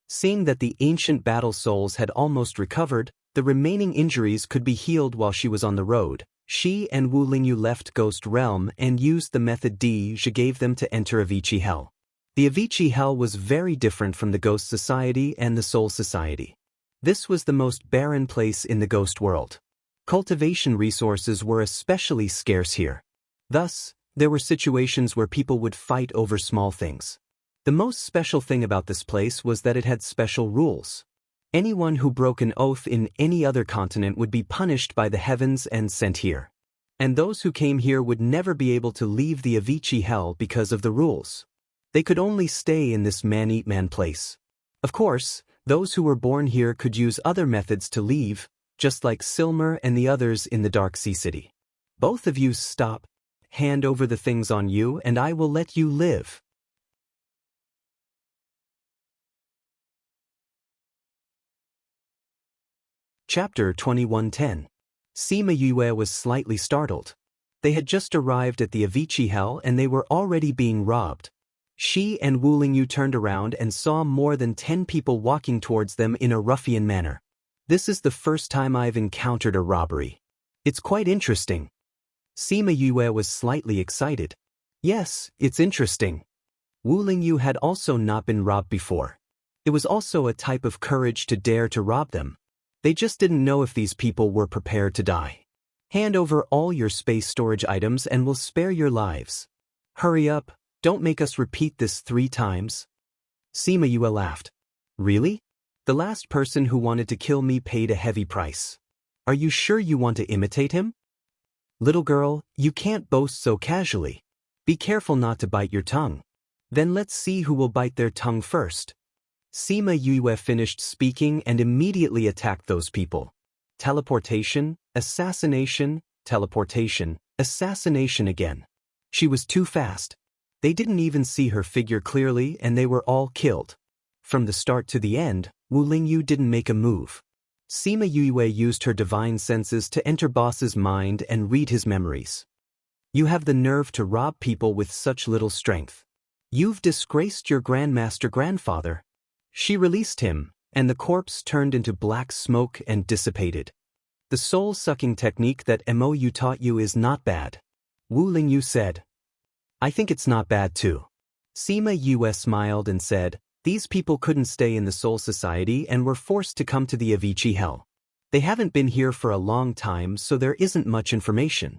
Seeing that the ancient battle souls had almost recovered, the remaining injuries could be healed while she was on the road. She and Wu Lingyu left Ghost Realm and used the method Deja gave them to enter Avicii Hell. The Avicii Hell was very different from the Ghost Society and the Soul Society. This was the most barren place in the ghost world. Cultivation resources were especially scarce here. Thus, there were situations where people would fight over small things. The most special thing about this place was that it had special rules. Anyone who broke an oath in any other continent would be punished by the heavens and sent here. And those who came here would never be able to leave the Avicii Hell because of the rules. They could only stay in this man-eat-man place. Of course, those who were born here could use other methods to leave, just like Silmer and the others in the Dark Sea City. Both of you stop, hand over the things on you, and I will let you live. Chapter 2110. Sima Yue was slightly startled. They had just arrived at the Avicii Hell and they were already being robbed. She and Wu Lingyu turned around and saw more than 10 people walking towards them in a ruffian manner. This is the first time I've encountered a robbery. It's quite interesting. Sima Yue was slightly excited. Yes, it's interesting. Wu Lingyu had also not been robbed before. It was also a type of courage to dare to rob them. They just didn't know if these people were prepared to die. Hand over all your space storage items and we'll spare your lives. Hurry up, don't make us repeat this 3 times. Sima Yue laughed. Really? The last person who wanted to kill me paid a heavy price. Are you sure you want to imitate him? Little girl, you can't boast so casually. Be careful not to bite your tongue. Then let's see who will bite their tongue first. Sima Yue finished speaking and immediately attacked those people. Teleportation, assassination, teleportation, assassination again. She was too fast. They didn't even see her figure clearly and they were all killed. From the start to the end, Wu Lingyu didn't make a move. Sima Yue used her divine senses to enter boss's mind and read his memories. You have the nerve to rob people with such little strength. You've disgraced your grandmaster grandfather. She released him, and the corpse turned into black smoke and dissipated. The soul-sucking technique that Mou taught you is not bad. Wu Lingyu said. I think it's not bad too. Sima Yue smiled and said, these people couldn't stay in the Soul Society and were forced to come to the Avicii Hell. They haven't been here for a long time so there isn't much information.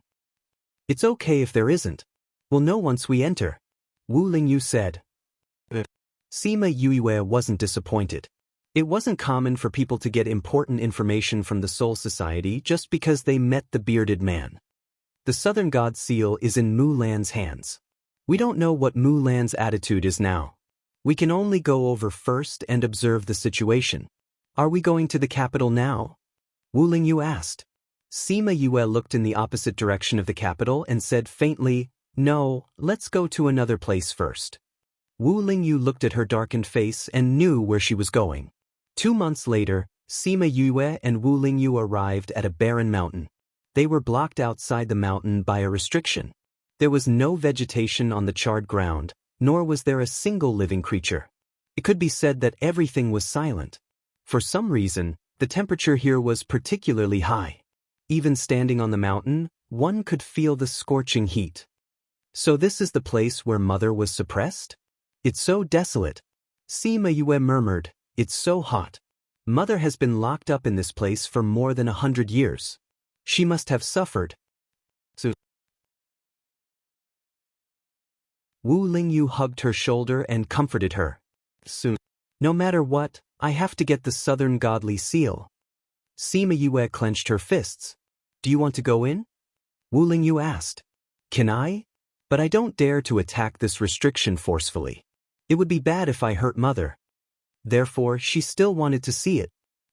It's okay if there isn't. We'll know once we enter. Wu Lingyu said. Sima Yue wasn't disappointed. It wasn't common for people to get important information from the Soul Society just because they met the bearded man. The Southern God Seal is in Mulan's hands. We don't know what Mulan's attitude is now. We can only go over first and observe the situation. Are we going to the capital now? Wu Lingyu asked. Sima Yue looked in the opposite direction of the capital and said faintly, no, let's go to another place first. Wu Lingyu looked at her darkened face and knew where she was going. 2 months later, Sima Yue and Wu Lingyu arrived at a barren mountain. They were blocked outside the mountain by a restriction. There was no vegetation on the charred ground, nor was there a single living creature. It could be said that everything was silent. For some reason, the temperature here was particularly high. Even standing on the mountain, one could feel the scorching heat. So this is the place where Mother was suppressed? It's so desolate. Sima Yue murmured, it's so hot. Mother has been locked up in this place for more than 100 years. She must have suffered. So Wu Lingyu hugged her shoulder and comforted her. Soon. No matter what, I have to get the Southern Godly Seal. Sima Yue clenched her fists. Do you want to go in? Wu Lingyu asked. Can I? But I don't dare to attack this restriction forcefully. It would be bad if I hurt Mother. Therefore, she still wanted to see it.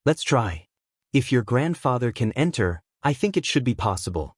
Let's try. If your grandfather can enter, I think it should be possible.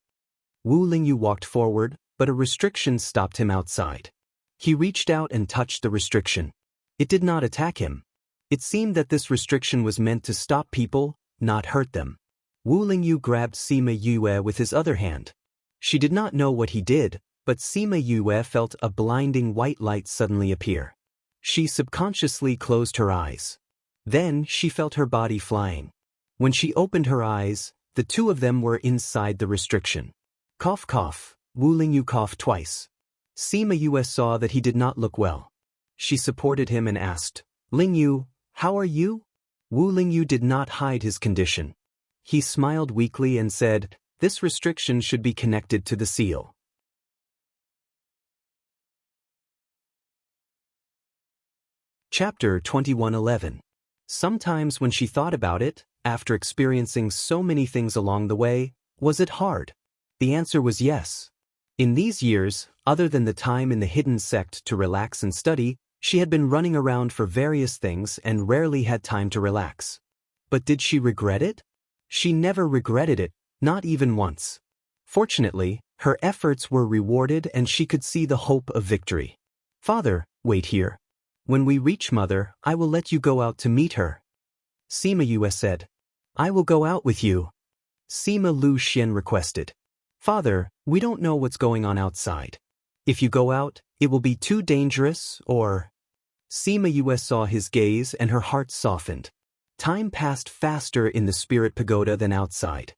Wu Lingyu walked forward, but a restriction stopped him outside. He reached out and touched the restriction. It did not attack him. It seemed that this restriction was meant to stop people, not hurt them. Wu Lingyu grabbed Sima Yue with his other hand. She did not know what he did, but Sima Yue felt a blinding white light suddenly appear. She subconsciously closed her eyes. Then she felt her body flying. When she opened her eyes, the two of them were inside the restriction. Cough cough, Wu Lingyu coughed twice. Sima Yue saw that he did not look well. She supported him and asked, Lingyu, how are you? Wu Lingyu did not hide his condition. He smiled weakly and said, this restriction should be connected to the seal. Chapter 2111. Sometimes when she thought about it, after experiencing so many things along the way, was it hard? The answer was yes. In these years, other than the time in the hidden sect to relax and study, she had been running around for various things and rarely had time to relax. But did she regret it? She never regretted it, not even once. Fortunately, her efforts were rewarded and she could see the hope of victory. Father, wait here. When we reach Mother, I will let you go out to meet her. Sima Yue said. I will go out with you. Sima Lu Xian requested. Father, we don't know what's going on outside. If you go out, it will be too dangerous, or… Sima Yue saw his gaze and her heart softened. Time passed faster in the spirit pagoda than outside.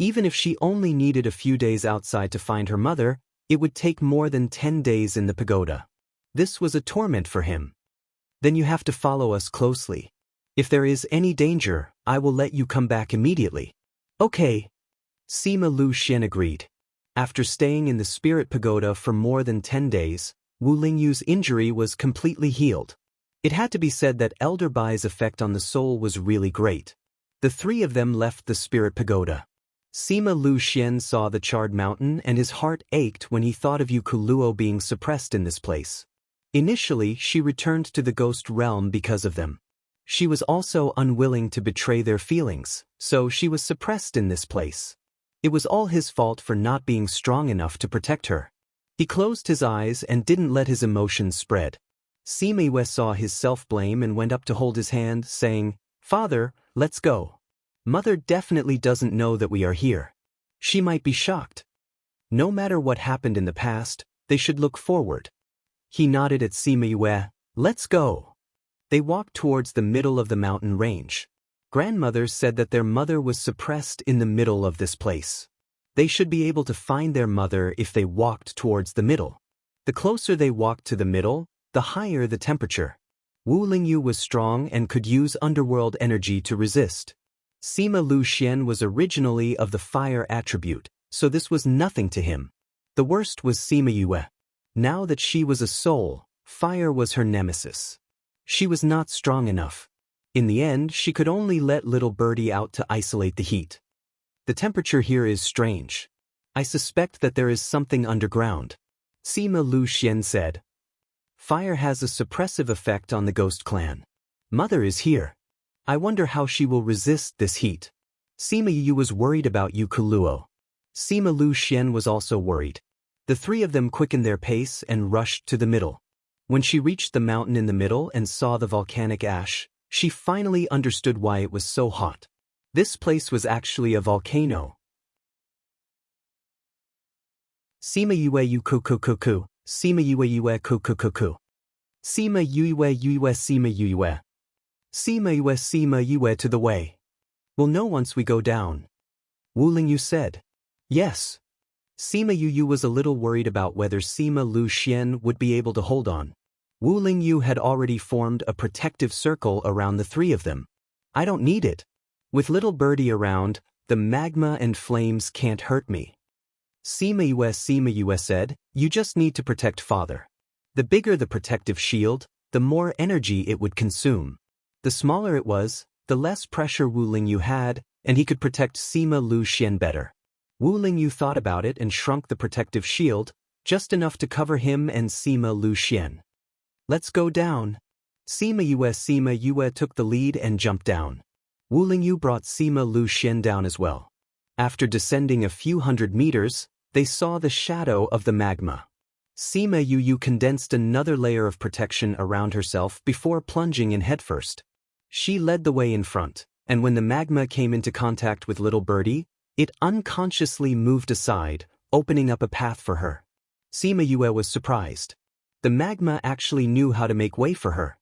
Even if she only needed a few days outside to find her mother, it would take more than 10 days in the pagoda. This was a torment for him. Then you have to follow us closely. If there is any danger, I will let you come back immediately. Okay. Sima Lu Xian agreed. After staying in the spirit pagoda for more than 10 days, Wu Lingyu's injury was completely healed. It had to be said that Elder Bai's effect on the soul was really great. The three of them left the spirit pagoda. Sima Lu Xian saw the charred mountain and his heart ached when he thought of Yu Kuluo being suppressed in this place. Initially, she returned to the ghost realm because of them. She was also unwilling to betray their feelings, so she was suppressed in this place. It was all his fault for not being strong enough to protect her. He closed his eyes and didn't let his emotions spread. Sima Yue saw his self-blame and went up to hold his hand, saying, Father, let's go. Mother definitely doesn't know that we are here. She might be shocked. No matter what happened in the past, they should look forward. He nodded at Sima Yue. Let's go. They walked towards the middle of the mountain range. Grandmothers said that their mother was suppressed in the middle of this place. They should be able to find their mother if they walked towards the middle. The closer they walked to the middle, the higher the temperature. Wu Lingyu was strong and could use underworld energy to resist. Sima Lu Xian was originally of the fire attribute, so this was nothing to him. The worst was Sima Yue. Now that she was a soul, fire was her nemesis. She was not strong enough. In the end, she could only let little birdie out to isolate the heat. The temperature here is strange. I suspect that there is something underground. Sima Lu Xian said. Fire has a suppressive effect on the ghost clan. Mother is here. I wonder how she will resist this heat. Sima Yu was worried about Yu Kuluo. Sima Lu Xian was also worried. The three of them quickened their pace and rushed to the middle. When she reached the mountain in the middle and saw the volcanic ash, she finally understood why it was so hot. This place was actually a volcano. Sima Yue Yu Ku Ku Ku Ku, Sima Yue Yue Ku Ku Ku Ku. Sima Yue Yue Sima Yue. Sima Yue to the way. We'll know once we go down. Wu Lingyu said. Yes. Sima Yu was a little worried about whether Sima Lu Xian would be able to hold on. Wu Lingyu had already formed a protective circle around the three of them. I don't need it. With little birdie around, the magma and flames can't hurt me. Sima Yue said, you just need to protect father. The bigger the protective shield, the more energy it would consume. The smaller it was, the less pressure Wu Lingyu had, and he could protect Sima Lu Xian better. Wu Lingyu thought about it and shrunk the protective shield, just enough to cover him and Sima Lu Xian. Let's go down. Sima Yue took the lead and jumped down. Wu Lingyu brought Sima Lu Xian down as well. After descending a few hundred meters, they saw the shadow of the magma. Sima Yu condensed another layer of protection around herself before plunging in headfirst. She led the way in front, and when the magma came into contact with little birdie, it unconsciously moved aside, opening up a path for her. Sima Yue was surprised. The magma actually knew how to make way for her.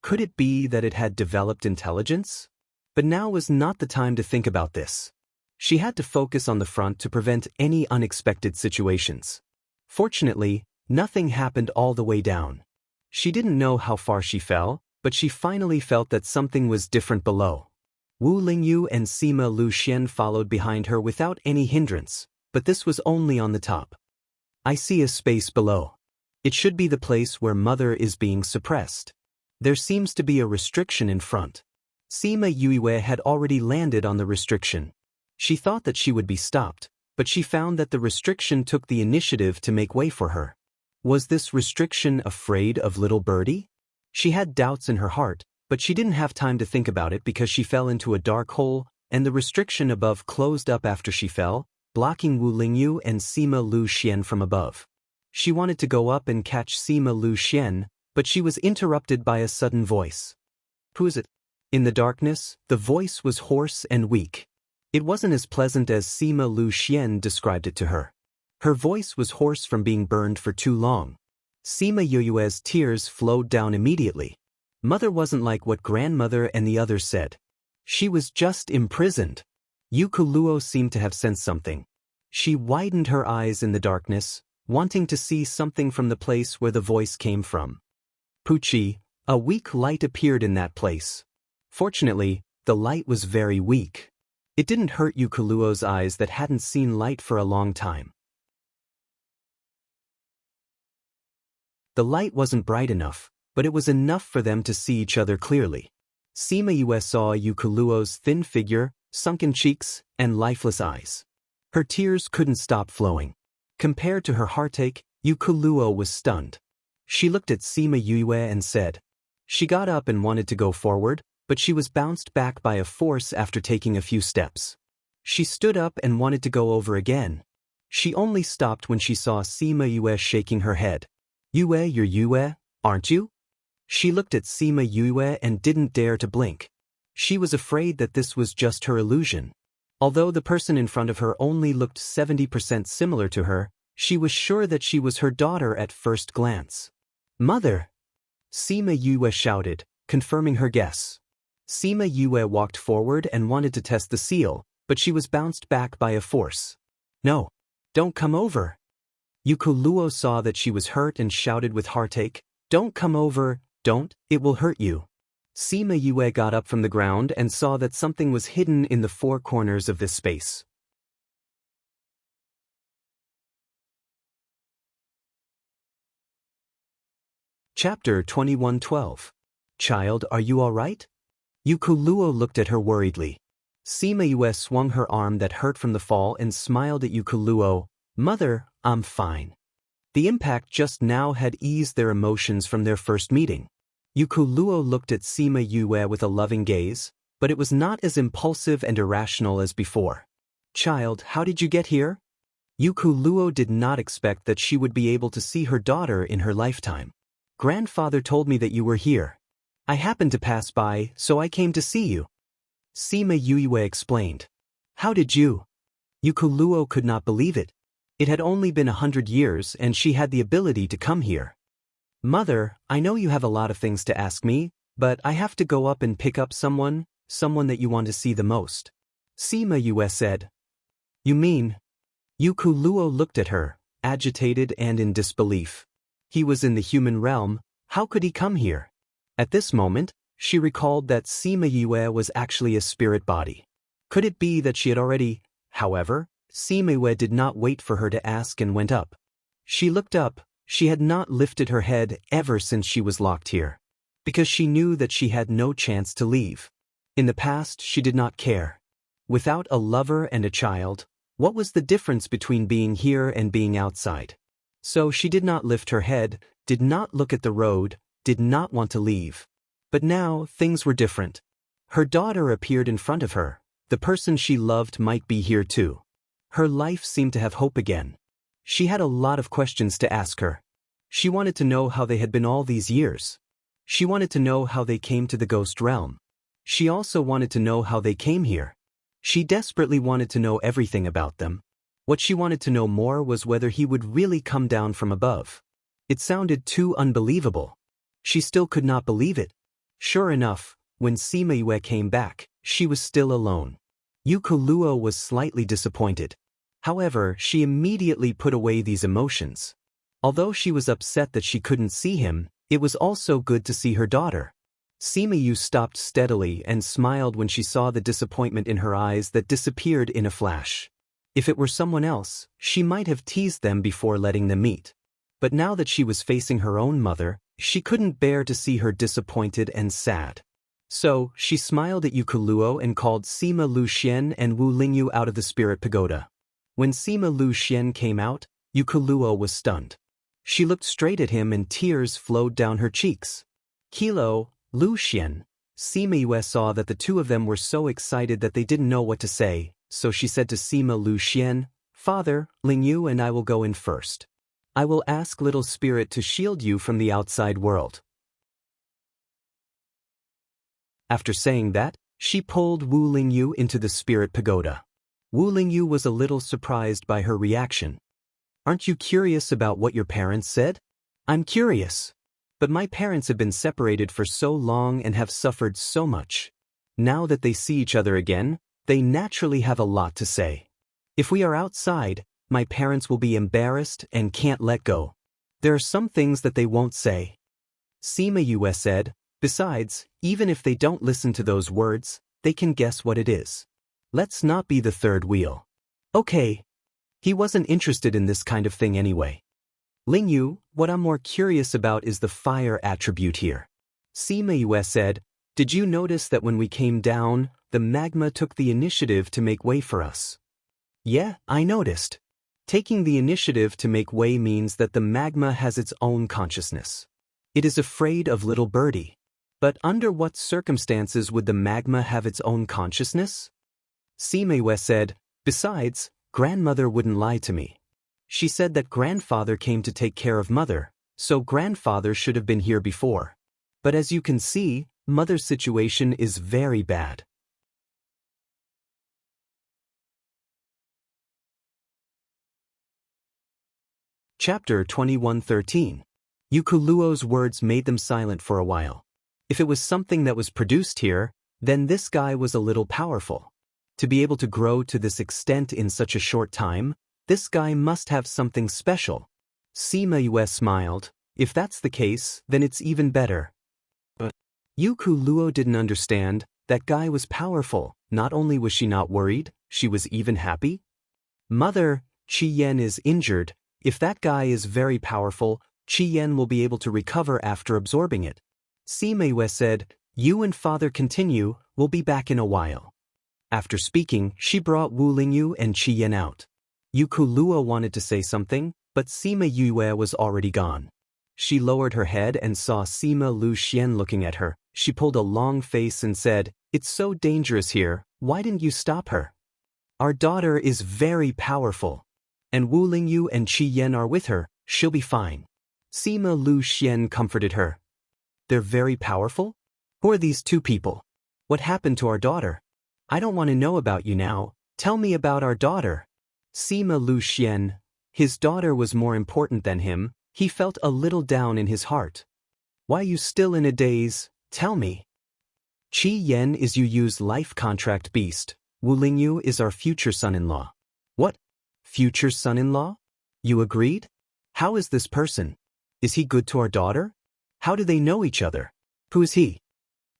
Could it be that it had developed intelligence? But now was not the time to think about this. She had to focus on the front to prevent any unexpected situations. Fortunately, nothing happened all the way down. She didn't know how far she fell, but she finally felt that something was different below. Wu Lingyu and Sima Lu Xian followed behind her without any hindrance, but this was only on the top. I see a space below. It should be the place where mother is being suppressed. There seems to be a restriction in front. Sima Yue had already landed on the restriction. She thought that she would be stopped, but she found that the restriction took the initiative to make way for her. Was this restriction afraid of little birdie? She had doubts in her heart, but she didn't have time to think about it because she fell into a dark hole, and the restriction above closed up after she fell, blocking Wu Lingyu and Sima Lu Xian from above. She wanted to go up and catch Sima Lu Xian, but she was interrupted by a sudden voice. Who is it? In the darkness, the voice was hoarse and weak. It wasn't as pleasant as Sima Lu Xian described it to her. Her voice was hoarse from being burned for too long. Sima Yue's tears flowed down immediately. Mother wasn't like what grandmother and the others said. She was just imprisoned. Yu Kuluo seemed to have sensed something. She widened her eyes in the darkness, wanting to see something from the place where the voice came from. Puchi, a weak light appeared in that place. Fortunately, the light was very weak. It didn't hurt Yu Kuluo's eyes that hadn't seen light for a long time. The light wasn't bright enough, but it was enough for them to see each other clearly. Sima Yue saw Yu Kuluo's thin figure, sunken cheeks, and lifeless eyes. Her tears couldn't stop flowing. Compared to her heartache, Yu Kuluo was stunned. She looked at Sima Yue and said. She got up and wanted to go forward, but she was bounced back by a force after taking a few steps. She stood up and wanted to go over again. She only stopped when she saw Sima Yue shaking her head. Yue, you're Yue, aren't you? She looked at Sima Yue and didn't dare to blink. She was afraid that this was just her illusion. Although the person in front of her only looked 70% similar to her, she was sure that she was her daughter at first glance. Mother! Sima Yue shouted, confirming her guess. Sima Yue walked forward and wanted to test the seal, but she was bounced back by a force. No! Don't come over! Yu Kuluo saw that she was hurt and shouted with heartache, Don't come over, don't, it will hurt you. Sima Yue got up from the ground and saw that something was hidden in the four corners of this space. Chapter 21:12. Child, are you all right? Yu Kuluo looked at her worriedly. Sima Yue swung her arm that hurt from the fall and smiled at Yu Kuluo. Mother, I'm fine. The impact just now had eased their emotions from their first meeting. Yu Kuluo looked at Sima Yue with a loving gaze, but it was not as impulsive and irrational as before. Child, how did you get here? Yu Kuluo did not expect that she would be able to see her daughter in her lifetime. Grandfather told me that you were here. I happened to pass by, so I came to see you. Sima Yue explained. How did you? Yu Kuluo could not believe it. It had only been 100 years and she had the ability to come here. Mother, I know you have a lot of things to ask me, but I have to go up and pick up someone that you want to see the most. Sima Yue said. You mean? Yu Kuluo looked at her, agitated and in disbelief. He was in the human realm, how could he come here? At this moment, she recalled that Sima Yue was actually a spirit body. Could it be that she had already? However, Sima Yue did not wait for her to ask and went up. She looked up, she had not lifted her head ever since she was locked here. Because she knew that she had no chance to leave. In the past, she did not care. Without a lover and a child, what was the difference between being here and being outside? So she did not lift her head, did not look at the road, did not want to leave. But now, things were different. Her daughter appeared in front of her. The person she loved might be here too. Her life seemed to have hope again. She had a lot of questions to ask her. She wanted to know how they had been all these years. She wanted to know how they came to the ghost realm. She also wanted to know how they came here. She desperately wanted to know everything about them. What she wanted to know more was whether he would really come down from above. It sounded too unbelievable. She still could not believe it. Sure enough, when Sima Yue came back, she was still alone. Yu Kuluo was slightly disappointed. However, she immediately put away these emotions. Although she was upset that she couldn't see him, it was also good to see her daughter. Sima Yue stopped steadily and smiled when she saw the disappointment in her eyes that disappeared in a flash. If it were someone else, she might have teased them before letting them meet. But now that she was facing her own mother, she couldn't bear to see her disappointed and sad. So, she smiled at Yu Kuluo and called Sima Lu Xian and Wu Lingyu out of the spirit pagoda. When Sima Lu Xian came out, Yu Kuluo was stunned. She looked straight at him and tears flowed down her cheeks. Kilo, Lu Xian. Sima Yue saw that the two of them were so excited that they didn't know what to say, so she said to Sima Lu Xian, Father, Lingyu and I will go in first. I will ask Little Spirit to shield you from the outside world. After saying that, She pulled Wu Lingyu into the spirit pagoda. Wu Lingyu was a little surprised by her reaction. Aren't you curious about what your parents said? I'm curious. But my parents have been separated for so long and have suffered so much. Now that they see each other again, they naturally have a lot to say. If we are outside, my parents will be embarrassed and can't let go. There are some things that they won't say. Sima Yue said, besides, even if they don't listen to those words, they can guess what it is. Let's not be the third wheel. Okay. He wasn't interested in this kind of thing anyway. Lingyu, what I'm more curious about is the fire attribute here. Sima Yue said, did you notice that when we came down, the magma took the initiative to make way for us? Yeah, I noticed. Taking the initiative to make way means that the magma has its own consciousness. It is afraid of little birdie. But under what circumstances would the magma have its own consciousness? Sima Yue said, besides, grandmother wouldn't lie to me. She said that grandfather came to take care of mother, so grandfather should have been here before. But as you can see, mother's situation is very bad. Chapter 21:13. Yukuluo's words made them silent for a while. If it was something that was produced here, then this guy was a little powerful. To be able to grow to this extent in such a short time, this guy must have something special. Sima Yue smiled. If that's the case, then it's even better. But Yukuluo didn't understand. That guy was powerful. Not only was she not worried, she was even happy. Mother, Qi Yan is injured. If that guy is very powerful, Qi Yan will be able to recover after absorbing it. Sima Yue said, you and father continue, we'll be back in a while. After speaking, she brought Wu Lingyu and Qi Yan out. Yukuluo wanted to say something, but Sima Yue was already gone. She lowered her head and saw Sima Lu Xian looking at her. She pulled a long face and said, it's so dangerous here, why didn't you stop her? Our daughter is very powerful. And Wu Lingyu and Qi Yan are with her, she'll be fine. Sima Lu Xian comforted her. They're very powerful? Who are these two people? What happened to our daughter? I don't want to know about you now, tell me about our daughter. Sima Lu Xian. His daughter was more important than him, he felt a little down in his heart. Why are you still in a daze? Tell me. Qi Yan is Yu's life contract beast. Wu Lingyu is our future son-in-law. What? Future son-in-law? You agreed? How is this person? Is he good to our daughter? How do they know each other? Who is he?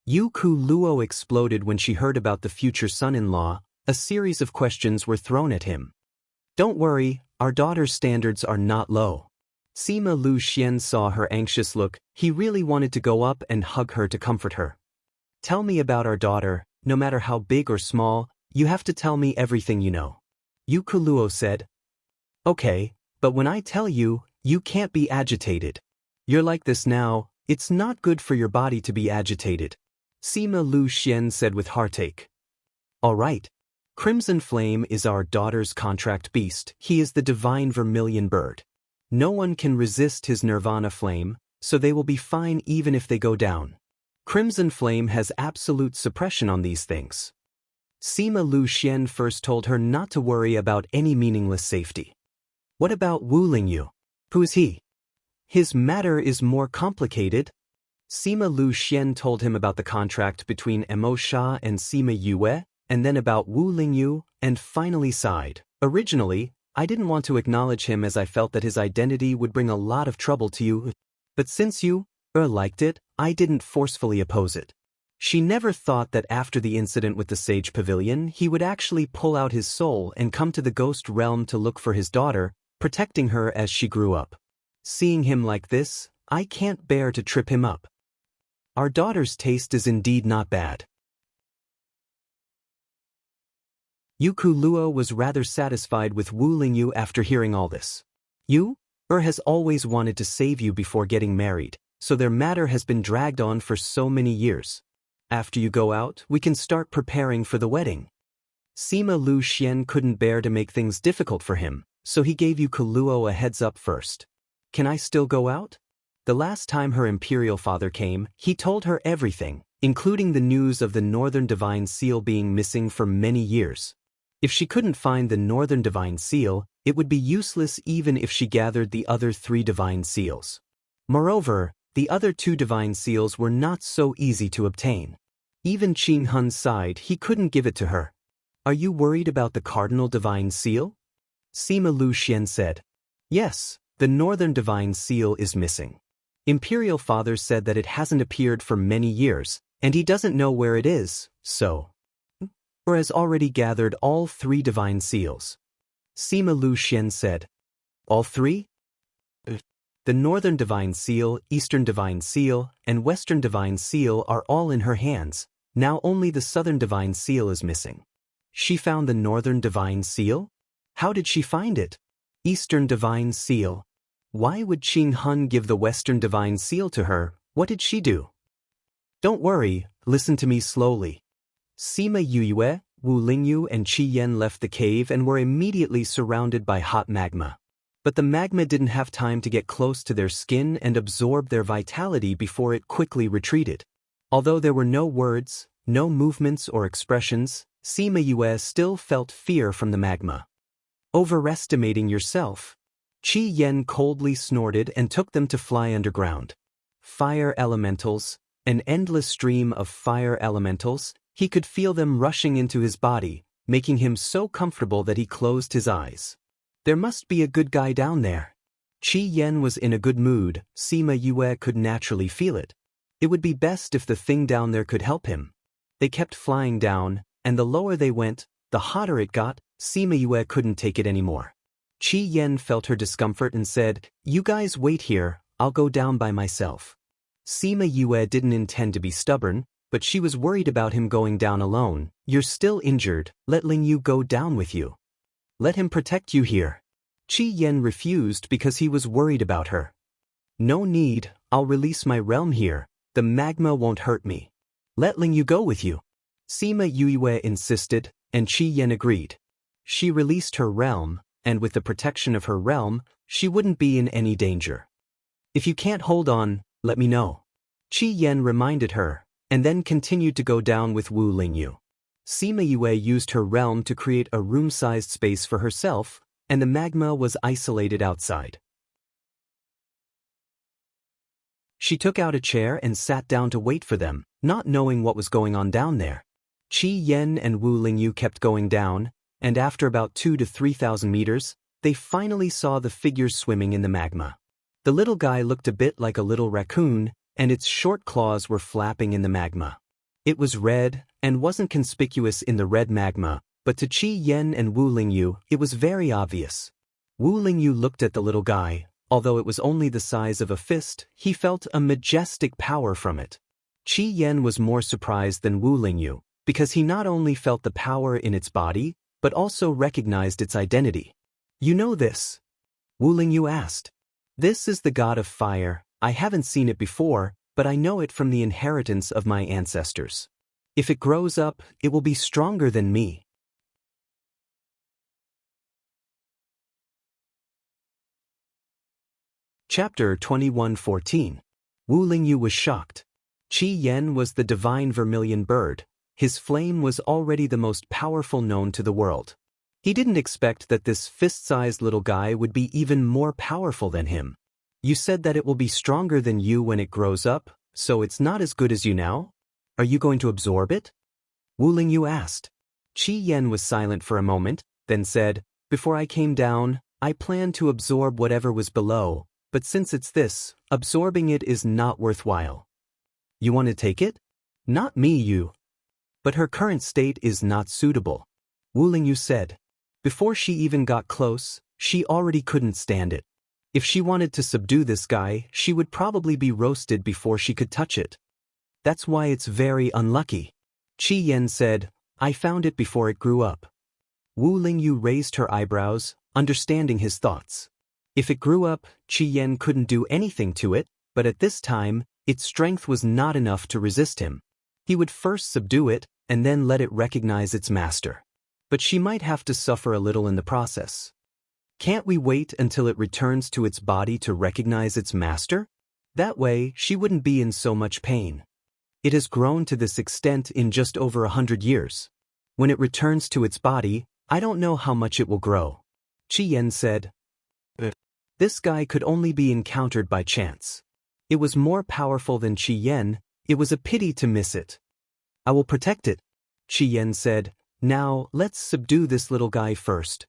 Yukuluo exploded when she heard about the future son-in-law. A series of questions were thrown at him. Don't worry, our daughter's standards are not low. Sima Lu Xian saw her anxious look. He really wanted to go up and hug her to comfort her. Tell me about our daughter, no matter how big or small, you have to tell me everything you know. Yukuluo said. Okay, but when I tell you, you can't be agitated. You're like this now, it's not good for your body to be agitated. Sima Lu Xian said with heartache. All right. Crimson Flame is our daughter's contract beast. He is the divine vermilion bird. No one can resist his nirvana flame, so they will be fine even if they go down. Crimson Flame has absolute suppression on these things. Sima Lu Xian first told her not to worry about any meaningless safety. What about Wu Lingyu? Who is he? His matter is more complicated. Sima Lu Xian told him about the contract between Empress and Sima Yue, and then about Wu Lingyu, and finally sighed. Originally, I didn't want to acknowledge him as I felt that his identity would bring a lot of trouble to you, but since you liked it, I didn't forcefully oppose it. She never thought that after the incident with the Sage Pavilion, he would actually pull out his soul and come to the ghost realm to look for his daughter, protecting her as she grew up. Seeing him like this, I can't bear to trip him up. Our daughter's taste is indeed not bad. Yukuluo was rather satisfied with Wu Lingyu after hearing all this. You has always wanted to save you before getting married, so their matter has been dragged on for so many years. After you go out, we can start preparing for the wedding. Sima Lu Xian couldn't bear to make things difficult for him, so he gave Yukuluo a heads up first. Can I still go out? The last time her imperial father came, he told her everything, including the news of the Northern Divine Seal being missing for many years. If she couldn't find the Northern Divine Seal, it would be useless even if she gathered the other 3 Divine Seals. Moreover, the other 2 Divine Seals were not so easy to obtain. Even Qing Hun sighed he couldn't give it to her. Are you worried about the Cardinal Divine Seal? Sima Lu Xian said. Yes, the Northern Divine Seal is missing. Imperial Father said that it hasn't appeared for many years, and he doesn't know where it is, so. Or has already gathered all 3 Divine Seals. Sima Lu Xian said. All 3? The Northern Divine Seal, Eastern Divine Seal, and Western Divine Seal are all in her hands. Now only the Southern Divine Seal is missing. She found the Northern Divine Seal? How did she find it? Eastern Divine Seal. Why would Qing Hun give the Western Divine Seal to her? What did she do? Don't worry, listen to me slowly. Sima Yuyue, Wu Lingyu and Qi Yan left the cave and were immediately surrounded by hot magma. But the magma didn't have time to get close to their skin and absorb their vitality before it quickly retreated. Although there were no words, no movements or expressions, Sima Yue still felt fear from the magma. Overestimating yourself. Qi Yan coldly snorted and took them to fly underground. Fire elementals, an endless stream of fire elementals, he could feel them rushing into his body, making him so comfortable that he closed his eyes. There must be a good guy down there. Qi Yan was in a good mood, Sima Yue could naturally feel it. It would be best if the thing down there could help him. They kept flying down, and the lower they went, the hotter it got. Sima Yue couldn't take it anymore. Qi Yan felt her discomfort and said, "You guys wait here, I'll go down by myself." Sima Yue didn't intend to be stubborn, but she was worried about him going down alone. "You're still injured, let Lingyu go down with you. Let him protect you here." Qi Yan refused because he was worried about her. "No need, I'll release my realm here, the magma won't hurt me. Let Lingyu go with you." Sima Yue insisted, and Qi Yan agreed. She released her realm, and with the protection of her realm, she wouldn't be in any danger. "If you can't hold on, let me know." Qi Yan reminded her, and then continued to go down with Wu Lingyu. Sima Yue used her realm to create a room-sized space for herself, and the magma was isolated outside. She took out a chair and sat down to wait for them, not knowing what was going on down there. Qi Yan and Wu Lingyu kept going down, and after about 2,000 to 3,000 meters, they finally saw the figures swimming in the magma. The little guy looked a bit like a little raccoon, and its short claws were flapping in the magma. It was red, and wasn't conspicuous in the red magma, but to Qi Yan and Wu Lingyu, it was very obvious. Wu Lingyu looked at the little guy. Although it was only the size of a fist, he felt a majestic power from it. Qi Yan was more surprised than Wu Lingyu, because he not only felt the power in its body, but also recognized its identity. "You know this?" Wu Lingyu asked. "This is the god of fire. I haven't seen it before, but I know it from the inheritance of my ancestors. If it grows up, it will be stronger than me." Chapter 21:14. Wu Lingyu was shocked. Qi Yan was the divine vermilion bird. His flame was already the most powerful known to the world. He didn't expect that this fist-sized little guy would be even more powerful than him. "You said that it will be stronger than you when it grows up, so it's not as good as you now? Are you going to absorb it?" Wu Lingyu asked. Qi Yan was silent for a moment, then said, "Before I came down, I planned to absorb whatever was below. But since it's this, absorbing it is not worthwhile." "You want to take it?" "Not me, you. But her current state is not suitable," Wu Lingyu said. Before she even got close, she already couldn't stand it. If she wanted to subdue this guy, she would probably be roasted before she could touch it. "That's why it's very unlucky." Qi Yan said, "I found it before it grew up." Wu Lingyu raised her eyebrows, understanding his thoughts. If it grew up, Qi Yan couldn't do anything to it, but at this time, its strength was not enough to resist him. He would first subdue it, and then let it recognize its master. But she might have to suffer a little in the process. "Can't we wait until it returns to its body to recognize its master? That way, she wouldn't be in so much pain." It has grown to this extent in just over 100 years. When it returns to its body, I don't know how much it will grow. Qi Yan said. This guy could only be encountered by chance. It was more powerful than Qi Yan, it was a pity to miss it. I will protect it, Qi Yan said. Now, let's subdue this little guy first.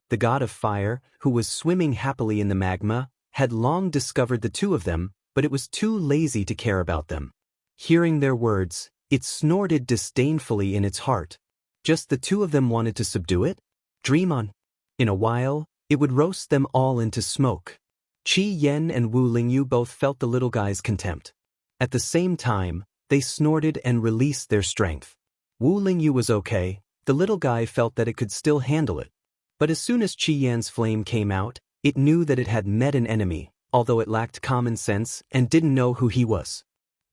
The god of fire, who was swimming happily in the magma, had long discovered the two of them, but it was too lazy to care about them. Hearing their words, it snorted disdainfully in its heart. Just the two of them wanted to subdue it? Dream on. In a while, it would roast them all into smoke. Qi Yan and Wu Lingyu both felt the little guy's contempt. At the same time, they snorted and released their strength. Wu Lingyu was okay, the little guy felt that it could still handle it. But as soon as Qi Yan's flame came out, it knew that it had met an enemy, although it lacked common sense and didn't know who he was.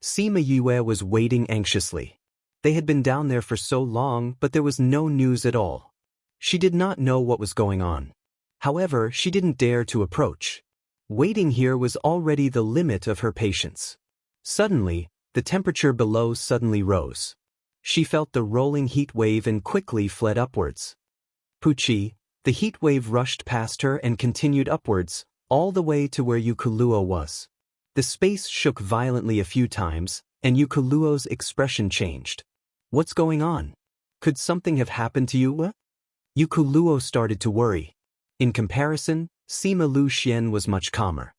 Sima Yue was waiting anxiously. They had been down there for so long, but there was no news at all. She did not know what was going on. However, she didn't dare to approach. Waiting here was already the limit of her patience. Suddenly, the temperature below suddenly rose. She felt the rolling heat wave and quickly fled upwards. Puchi, the heat wave rushed past her and continued upwards, all the way to where Yukuluo was. The space shook violently a few times, and Yukuluo's expression changed. What's going on? Could something have happened to you? Yukuluo started to worry. In comparison, Sima Lu Xian was much calmer.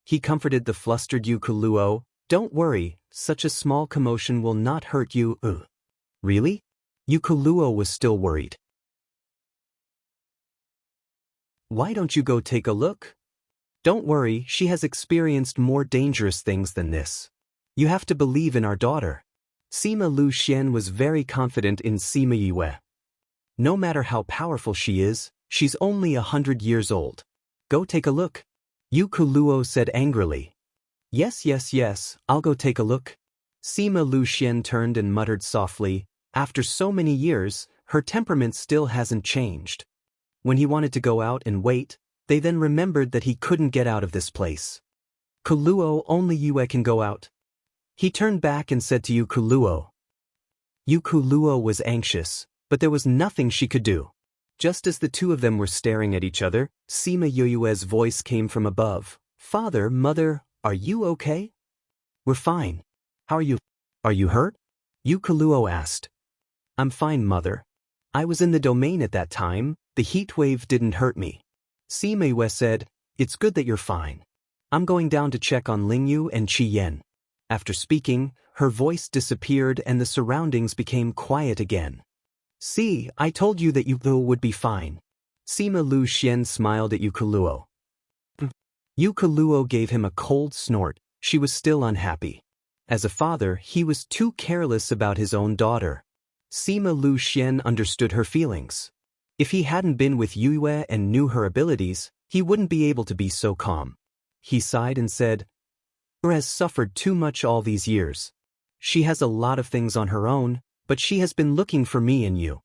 He comforted the flustered Yukuluo. Don't worry, such a small commotion will not hurt you. Really? Yukuluo was still worried. Why don't you go take a look? Don't worry, she has experienced more dangerous things than this. You have to believe in our daughter. Sima Lu Xian was very confident in Sima Yue. No matter how powerful she is, she's only 100 years old. Go take a look. Yukuluo said angrily. Yes, I'll go take a look. Sima Lu Xian turned and muttered softly. After so many years, her temperament still hasn't changed. When he wanted to go out and wait, they then remembered that he couldn't get out of this place. Kuluo, only Yue can go out. He turned back and said to Yukuluo. Yukuluo was anxious, but there was nothing she could do. Just as the two of them were staring at each other, Sima Yue's voice came from above. Father, Mother, are you okay? We're fine. How are you? Are you hurt? Yukuluo asked. I'm fine, Mother. I was in the domain at that time, the heat wave didn't hurt me. Sima Yue said, It's good that you're fine. I'm going down to check on Lingyu and Qi Yan. After speaking, her voice disappeared and the surroundings became quiet again. See, I told you that Yukuluo would be fine. Sima Lu Xian smiled at Yukuluo. Yukuluo gave him a cold snort. She was still unhappy. As a father, he was too careless about his own daughter. Sima Lu Xian understood her feelings. If he hadn't been with Yue and knew her abilities, he wouldn't be able to be so calm. He sighed and said, Her has suffered too much all these years. She has a lot of things on her own, but she has been looking for me and you.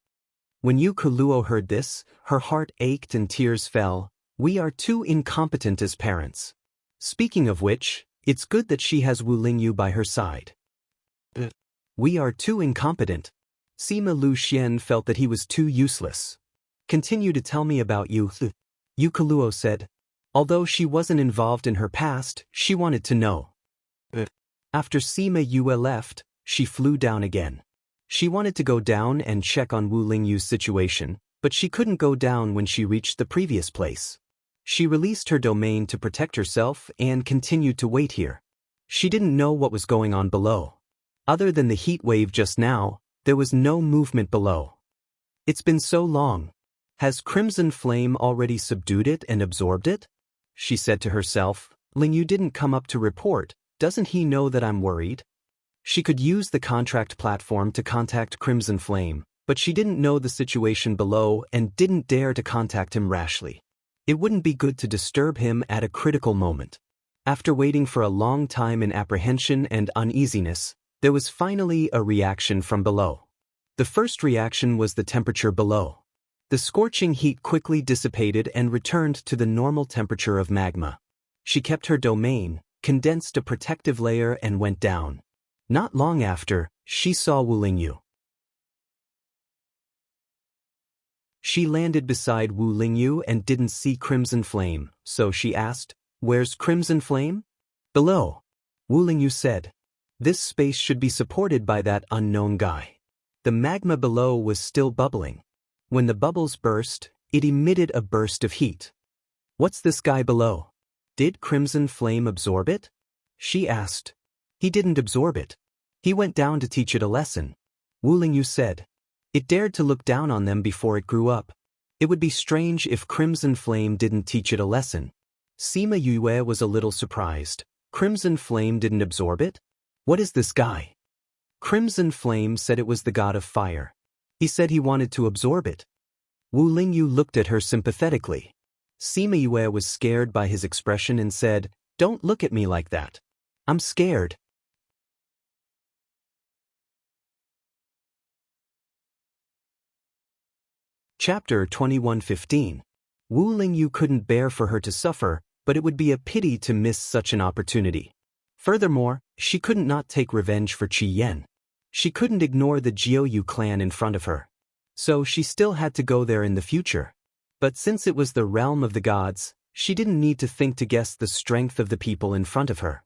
When Yukuluo heard this, her heart ached and tears fell. We are too incompetent as parents. Speaking of which, it's good that she has Wu Lingyu by her side. We are too incompetent. Sima Lu Xian felt that he was too useless. Continue to tell me about you, Yukuluo said. Although she wasn't involved in her past, she wanted to know. After Sima Yue left, she flew down again. She wanted to go down and check on Wu Lingyu's situation, but she couldn't go down when she reached the previous place. She released her domain to protect herself and continued to wait here. She didn't know what was going on below. Other than the heat wave just now, there was no movement below. It's been so long. Has Crimson Flame already subdued it and absorbed it? She said to herself. Lingyu didn't come up to report. Doesn't he know that I'm worried? She could use the contract platform to contact Crimson Flame, but she didn't know the situation below and didn't dare to contact him rashly. It wouldn't be good to disturb him at a critical moment. After waiting for a long time in apprehension and uneasiness, there was finally a reaction from below. The first reaction was the temperature below. The scorching heat quickly dissipated and returned to the normal temperature of magma. She kept her domain, condensed a protective layer and went down. Not long after, she saw Wu Lingyu. She landed beside Wu Lingyu and didn't see Crimson Flame, so she asked, "Where's Crimson Flame?" "Below," Wu Lingyu said. "This space should be supported by that unknown guy." The magma below was still bubbling. When the bubbles burst, it emitted a burst of heat. "What's this guy below? Did Crimson Flame absorb it?" she asked. "He didn't absorb it. He went down to teach it a lesson," Wu Lingyu said. "It dared to look down on them before it grew up. It would be strange if Crimson Flame didn't teach it a lesson." Sima Yue was a little surprised. Crimson Flame didn't absorb it? What is this guy? Crimson Flame said it was the god of fire. He said he wanted to absorb it. Wu Lingyu looked at her sympathetically. Sima Yue was scared by his expression and said, "Don't look at me like that. I'm scared." Chapter 21:15. Wu Lingyu couldn't bear for her to suffer, but it would be a pity to miss such an opportunity. Furthermore, she couldn't not take revenge for Qi Yan. She couldn't ignore the Jiuyu clan in front of her. So she still had to go there in the future. But since it was the realm of the gods, she didn't need to think to guess the strength of the people in front of her.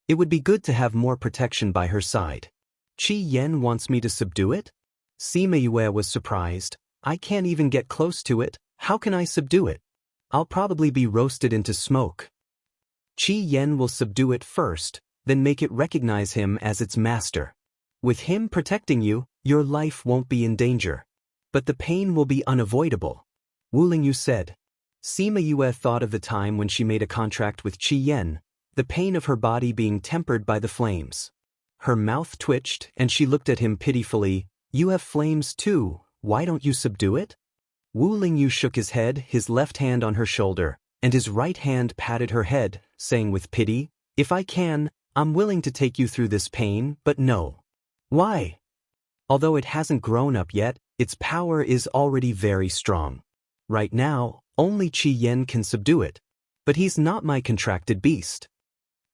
It would be good to have more protection by her side. "Qi Yan wants me to subdue it?" Sima Yue was surprised. "I can't even get close to it. How can I subdue it? I'll probably be roasted into smoke." "Qi Yan will subdue it first, then make it recognize him as its master. With him protecting you, your life won't be in danger. But the pain will be unavoidable," Wu Lingyu said. Sima Yue thought of the time when she made a contract with Qi Yan, the pain of her body being tempered by the flames. Her mouth twitched and she looked at him pitifully. "You have flames too, why don't you subdue it?" Wu Lingyu shook his head, his left hand on her shoulder, and his right hand patted her head, saying with pity, "If I can, I'm willing to take you through this pain, but no." "Why?" "Although it hasn't grown up yet, its power is already very strong. Right now, only Qi Yan can subdue it. But he's not my contracted beast."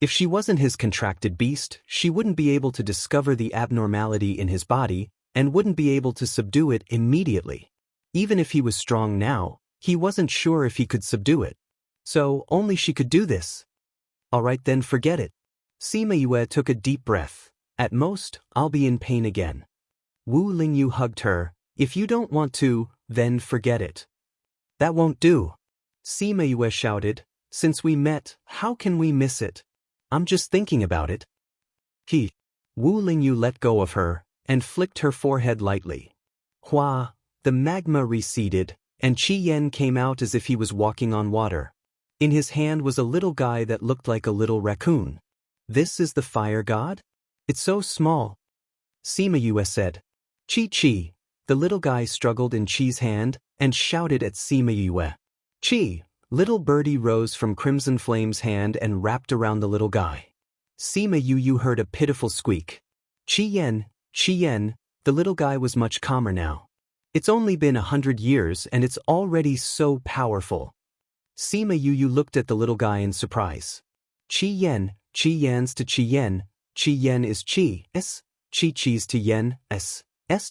If she wasn't his contracted beast, she wouldn't be able to discover the abnormality in his body, and wouldn't be able to subdue it immediately. Even if he was strong now, he wasn't sure if he could subdue it. So, only she could do this. "Alright then, forget it." Sima Yue took a deep breath. "At most, I'll be in pain again." Wu Lingyu hugged her. "If you don't want to, then forget it." "That won't do." Sima Yue shouted. "Since we met, how can we miss it? I'm just thinking about it." Wu Lingyu let go of her, and flicked her forehead lightly. Hua, the magma receded, and Qi Yan came out as if he was walking on water. In his hand was a little guy that looked like a little raccoon. "This is the fire god? It's so small." Sima Yue said. "Chi." The little guy struggled in Chi's hand, and shouted at Sima Yue. "Chi!" Little birdie rose from Crimson Flame's hand and wrapped around the little guy. Sima Yue heard a pitiful squeak. Qi Yan, the little guy was much calmer now. "It's only been 100 years and it's already so powerful." Sima Yue looked at the little guy in surprise. Qi Yan's to Qi Yan is Qi Chi's to Yan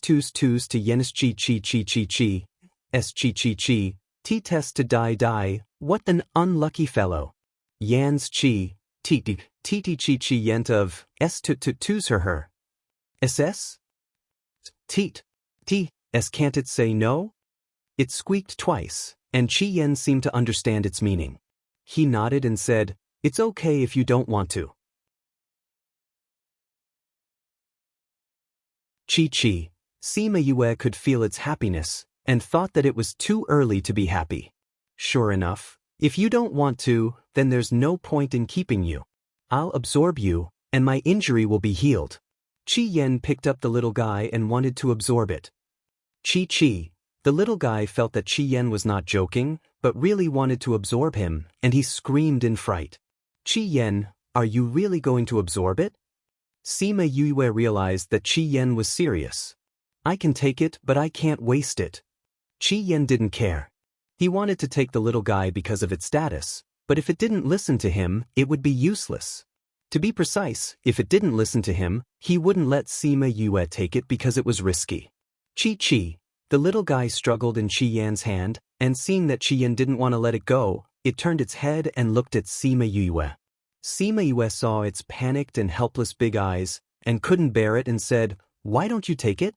Two's to Yan is Qi S Qi T-test to die, what an unlucky fellow. Yan's Qi, T Yent of S to's her. SS? T S can't it say no? It squeaked twice, and Qi Yan seemed to understand its meaning. He nodded and said, "It's okay if you don't want to." Chi. Sima Yue could feel its happiness, and thought that it was too early to be happy. "Sure enough, if you don't want to, then there's no point in keeping you. I'll absorb you, and my injury will be healed." Qi Yan picked up the little guy and wanted to absorb it. Chi. The little guy felt that Qi Yan was not joking, but really wanted to absorb him, and he screamed in fright. "Qi Yan, are you really going to absorb it?" Sima Yue realized that Qi Yan was serious. "I can take it, but I can't waste it." Qi Yan didn't care. He wanted to take the little guy because of its status, but if it didn't listen to him, it would be useless. To be precise, if it didn't listen to him, he wouldn't let Sima Yue take it because it was risky. Chi. The little guy struggled in Chi Yan's hand, and seeing that Chi Yan didn't want to let it go, it turned its head and looked at Sima Yue. Sima Yue saw its panicked and helpless big eyes, and couldn't bear it and said, "Why don't you take it?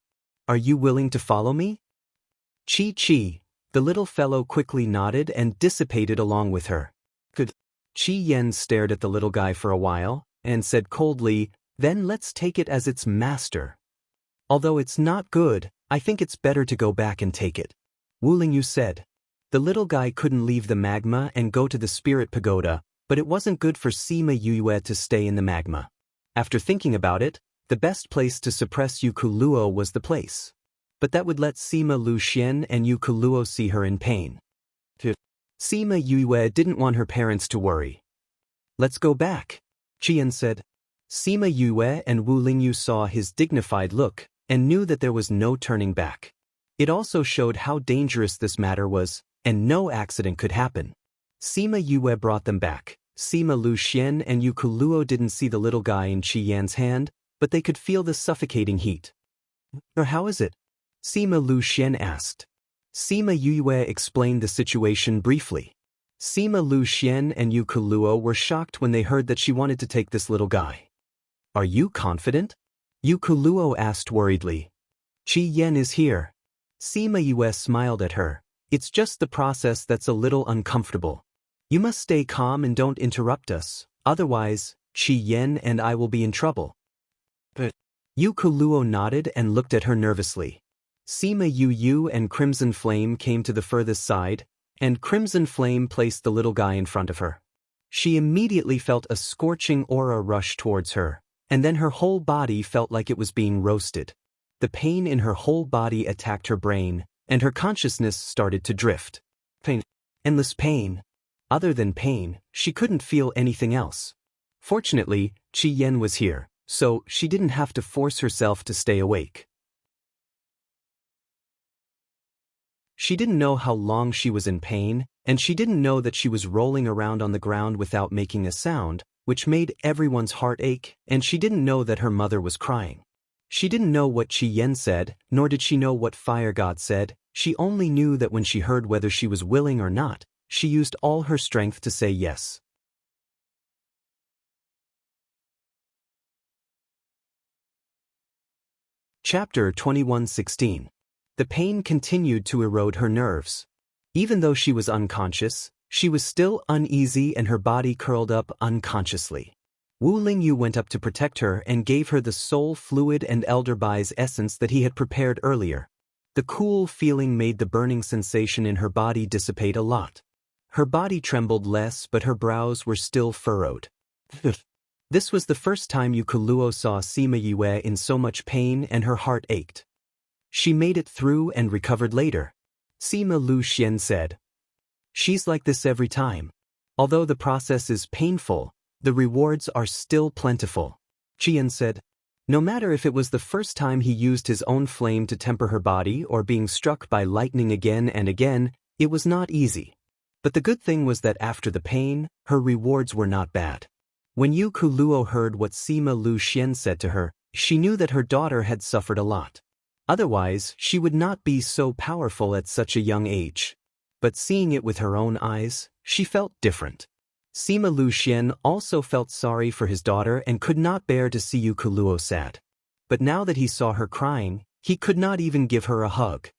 Are you willing to follow me?" Chi. The little fellow quickly nodded and dissipated along with her. Good. Chi Yan stared at the little guy for a while, and said coldly, "Then let's take it as its master. Although it's not good, I think it's better to go back and take it." Wu Lingyu said. The little guy couldn't leave the magma and go to the spirit pagoda, but it wasn't good for Sima Yue to stay in the magma. After thinking about it, the best place to suppress Yukuluo was the place. But that would let Sima Luxian and Yukuluo see her in pain. Sima Yue didn't want her parents to worry. "Let's go back," Qian said. Sima Yue and Wu Lingyu saw his dignified look and knew that there was no turning back. It also showed how dangerous this matter was, and no accident could happen. Sima Yue brought them back. Sima Luxian and Yukuluo didn't see the little guy in Qi Yan's hand, but they could feel the suffocating heat. "Or how is it?" Sima Luxian asked. Sima Yue explained the situation briefly. Sima Luxian and Yukuluo were shocked when they heard that she wanted to take this little guy. "Are you confident?" Yukuluo asked worriedly. "Qi Yan is here." Sima Yue smiled at her. "It's just the process that's a little uncomfortable. You must stay calm and don't interrupt us, otherwise, Qi Yan and I will be in trouble." But Yukuluo nodded and looked at her nervously. Sima Yu and Crimson Flame came to the furthest side, and Crimson Flame placed the little guy in front of her. She immediately felt a scorching aura rush towards her, and then her whole body felt like it was being roasted. The pain in her whole body attacked her brain, and her consciousness started to drift. Pain. Endless pain. Other than pain, she couldn't feel anything else. Fortunately, Qi Yan was here, so she didn't have to force herself to stay awake. She didn't know how long she was in pain, and she didn't know that she was rolling around on the ground without making a sound, which made everyone's heart ache, and she didn't know that her mother was crying. She didn't know what Qi Yan said, nor did she know what Fire God said. She only knew that when she heard whether she was willing or not, she used all her strength to say yes. Chapter 21:16. The pain continued to erode her nerves. Even though she was unconscious, she was still uneasy and her body curled up unconsciously. Wu Lingyu went up to protect her and gave her the soul fluid and Elder Bai's essence that he had prepared earlier. The cool feeling made the burning sensation in her body dissipate a lot. Her body trembled less, but her brows were still furrowed. This was the first time Yukuluo saw Sima Yue in so much pain and her heart ached. She made it through and recovered later. Sima Luxian said. "She's like this every time. Although the process is painful, the rewards are still plentiful." Qian said. No matter if it was the first time he used his own flame to temper her body or being struck by lightning again and again, it was not easy. But the good thing was that after the pain, her rewards were not bad. When Yukuluo heard what Sima Luxian said to her, she knew that her daughter had suffered a lot. Otherwise, she would not be so powerful at such a young age. But seeing it with her own eyes, she felt different. Sima Luxian also felt sorry for his daughter and could not bear to see Yukuluo sad. But now that he saw her crying, he could not even give her a hug.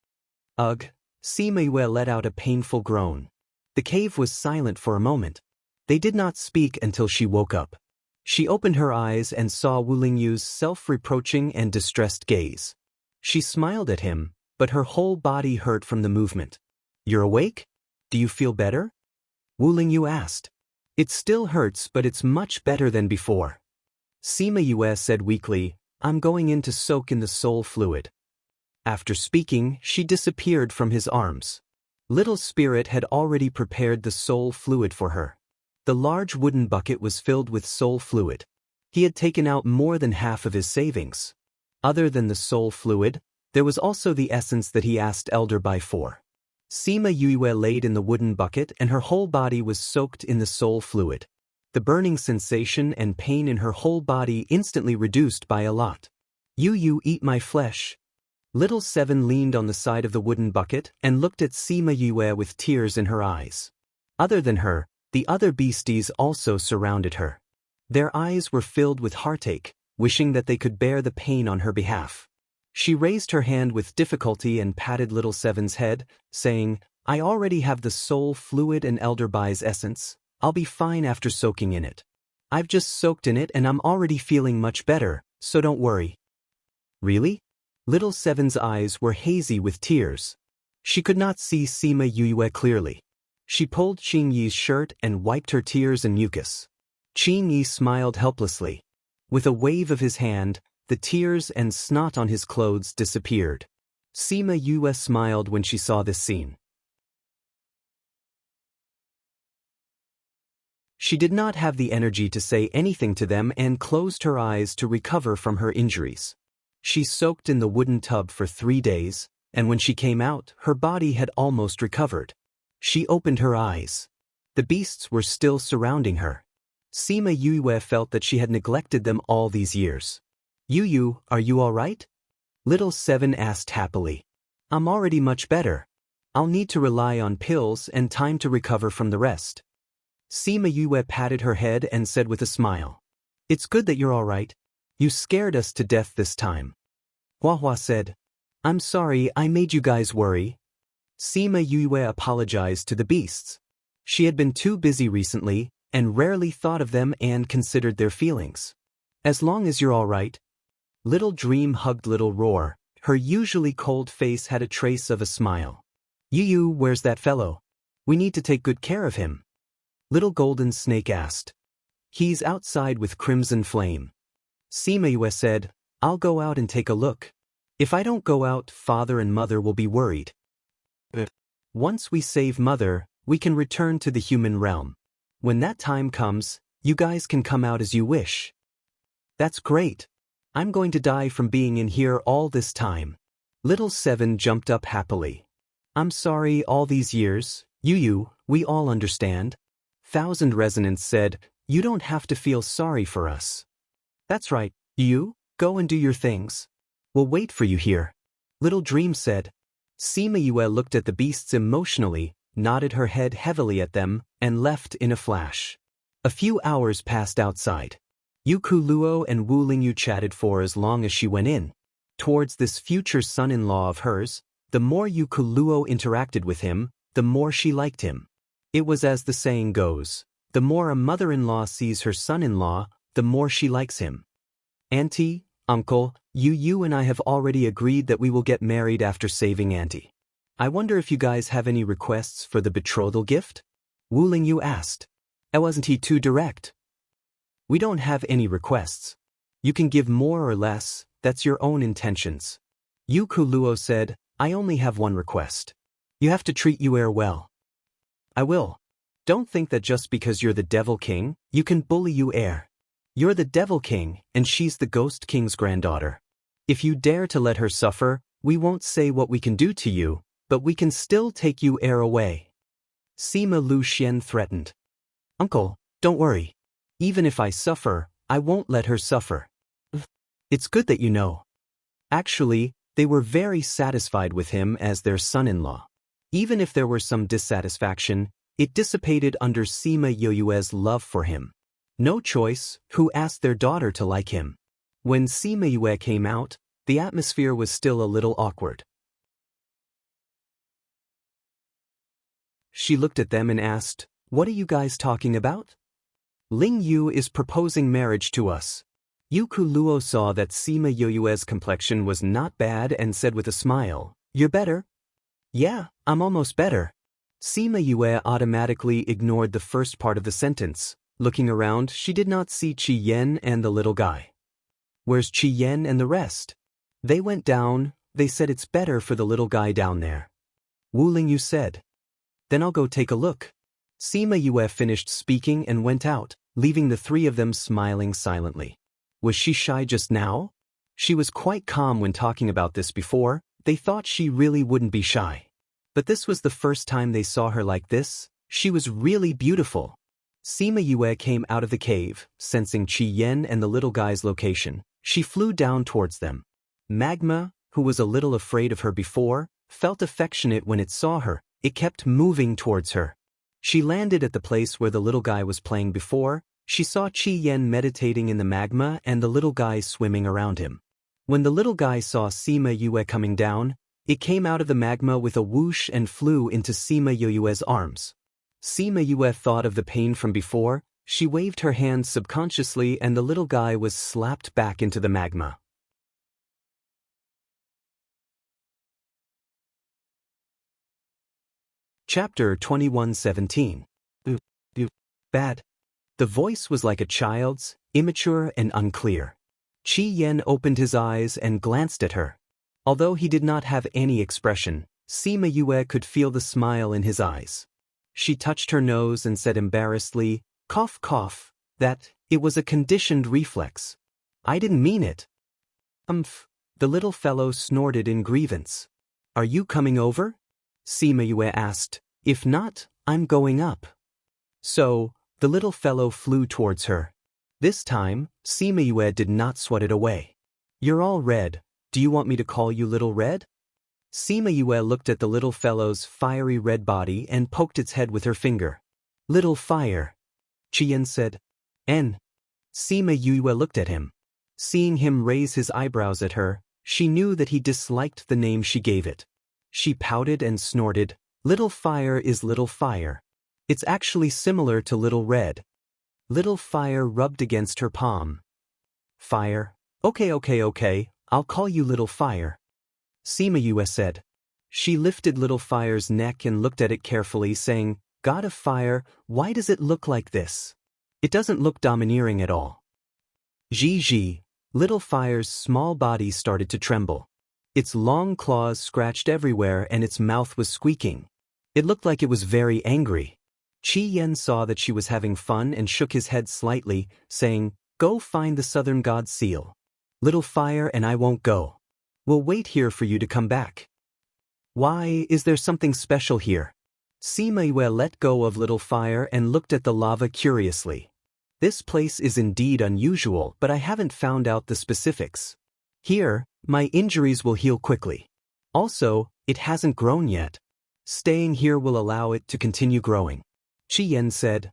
Ugh! Sima Yue let out a painful groan. The cave was silent for a moment. They did not speak until she woke up. She opened her eyes and saw Wu Lingyu's self-reproaching and distressed gaze. She smiled at him, but her whole body hurt from the movement. "You're awake? Do you feel better?" Wu Lingyu asked. "It still hurts, but it's much better than before." Sima Yue said weakly, "I'm going in to soak in the soul fluid." After speaking, she disappeared from his arms. Little Spirit had already prepared the soul fluid for her. The large wooden bucket was filled with soul fluid. He had taken out more than half of his savings. Other than the soul fluid, there was also the essence that he asked Elder Bai for. Sima Yue laid in the wooden bucket and her whole body was soaked in the soul fluid. The burning sensation and pain in her whole body instantly reduced by a lot. You eat my flesh. Little Seven leaned on the side of the wooden bucket and looked at Sima Yue with tears in her eyes. Other than her, the other beasties also surrounded her. Their eyes were filled with heartache, wishing that they could bear the pain on her behalf. She raised her hand with difficulty and patted Little Seven's head, saying, I already have the soul fluid and Elderbai's essence. I'll be fine after soaking in it. I've just soaked in it and I'm already feeling much better, so don't worry. Really? Little Seven's eyes were hazy with tears. She could not see Sima Yue clearly. She pulled Qing Yi's shirt and wiped her tears and mucus. Qing Yi smiled helplessly. With a wave of his hand, the tears and snot on his clothes disappeared. Sima Yue smiled when she saw this scene. She did not have the energy to say anything to them and closed her eyes to recover from her injuries. She soaked in the wooden tub for 3 days, and when she came out, her body had almost recovered. She opened her eyes. The beasts were still surrounding her. Sima Yue felt that she had neglected them all these years. Yu, are you all right? Little Seven asked happily. I'm already much better. I'll need to rely on pills and time to recover from the rest. Sima Yue patted her head and said with a smile. It's good that you're all right. You scared us to death this time. Hua said. I'm sorry I made you guys worry. Sima Yue apologized to the beasts. She had been too busy recently and rarely thought of them and considered their feelings. As long as you're all right. Little Dream hugged Little Roar. Her usually cold face had a trace of a smile. Yu, where's that fellow? We need to take good care of him. Little Golden Snake asked. He's outside with Crimson Flame. Sima Yue said, I'll go out and take a look. If I don't go out, Father and Mother will be worried. Once we save Mother, we can return to the human realm. When that time comes, you guys can come out as you wish. That's great. I'm going to die from being in here all this time. Little Seven jumped up happily. I'm sorry all these years, Yu, we all understand. Thousand Resonance said, you don't have to feel sorry for us. That's right, you, go and do your things. We'll wait for you here. Little Dream said. Sima Yue looked at the beasts emotionally, nodded her head heavily at them, and left in a flash. A few hours passed outside. Yuku Luo and Wu Lingyu chatted for as long as she went in. Towards this future son-in-law of hers, the more Yuku Luo interacted with him, the more she liked him. It was as the saying goes, the more a mother-in-law sees her son-in-law, the more she likes him. Auntie, Uncle, you and I have already agreed that we will get married after saving Auntie. I wonder if you guys have any requests for the betrothal gift? Wu Lingyu asked. Wasn't he too direct? We don't have any requests. You can give more or less, that's your own intentions. Yuku Luo said, I only have one request. You have to treat Yuer well. I will. Don't think that just because you're the Devil King, you can bully Yuer. You're the Devil King, and she's the Ghost King's granddaughter. If you dare to let her suffer, we won't say what we can do to you, but we can still take Yuer away. Sima Lu Xian threatened. Uncle, don't worry. Even if I suffer, I won't let her suffer. It's good that you know. Actually, they were very satisfied with him as their son-in-law. Even if there were some dissatisfaction, it dissipated under Sima Yue's love for him. No choice, who asked their daughter to like him. When Sima Yue came out, the atmosphere was still a little awkward. She looked at them and asked, What are you guys talking about? Ling Yu is proposing marriage to us. Yuku Luo saw that Sima Yue's complexion was not bad and said with a smile, You're better? Yeah, I'm almost better. Sima Yue automatically ignored the first part of the sentence. Looking around, she did not see Qi Yen and the little guy. Where's Qi Yen and the rest? They went down, they said it's better for the little guy down there. Wu Lingyu said. Then I'll go take a look. Sima Yue finished speaking and went out, leaving the three of them smiling silently. Was she shy just now? She was quite calm when talking about this before. They thought she really wouldn't be shy. But this was the first time they saw her like this. She was really beautiful. Sima Yue came out of the cave, sensing Qi Yen and the little guy's location. She flew down towards them. Magma, who was a little afraid of her before, felt affectionate when it saw her. It kept moving towards her. She landed at the place where the little guy was playing before. She saw Qi Yen meditating in the magma and the little guy swimming around him. When the little guy saw Sima Yue coming down, it came out of the magma with a whoosh and flew into Sima Yue's arms. Sima Yue thought of the pain from before. She waved her hand subconsciously and the little guy was slapped back into the magma. Chapter 21:17. Bad. The voice was like a child's, immature and unclear. Qi Yen opened his eyes and glanced at her. Although he did not have any expression, Sima Yue could feel the smile in his eyes. She touched her nose and said embarrassedly, "Cough, cough," that it was a conditioned reflex. "I didn't mean it." The little fellow snorted in grievance. "Are you coming over?" Sima Yue asked. "If not, I'm going up." So, the little fellow flew towards her. This time, Sima Yue did not swat it away. "You're all red. Do you want me to call you Little Red?" Sima Yue looked at the little fellow's fiery red body and poked its head with her finger. "Little Fire." Qi Yen said. "N." Sima Yue looked at him. Seeing him raise his eyebrows at her, she knew that he disliked the name she gave it. She pouted and snorted. "Little Fire is Little Fire. It's actually similar to Little Red." Little Fire rubbed against her palm. "Fire. Okay, I'll call you Little Fire." Sima Yue said. She lifted Little Fire's neck and looked at it carefully, saying, "God of Fire, why does it look like this? It doesn't look domineering at all." Ji. Little Fire's small body started to tremble. Its long claws scratched everywhere and its mouth was squeaking. It looked like it was very angry. Qi Yen saw that she was having fun and shook his head slightly, saying, "Go find the Southern God's seal. Little Fire and I won't go. We'll wait here for you to come back." "Why, is there something special here?" Sima Yue let go of Little Fire and looked at the lava curiously. "This place is indeed unusual, but I haven't found out the specifics. Here, my injuries will heal quickly. Also, it hasn't grown yet. Staying here will allow it to continue growing." Qi Yen said.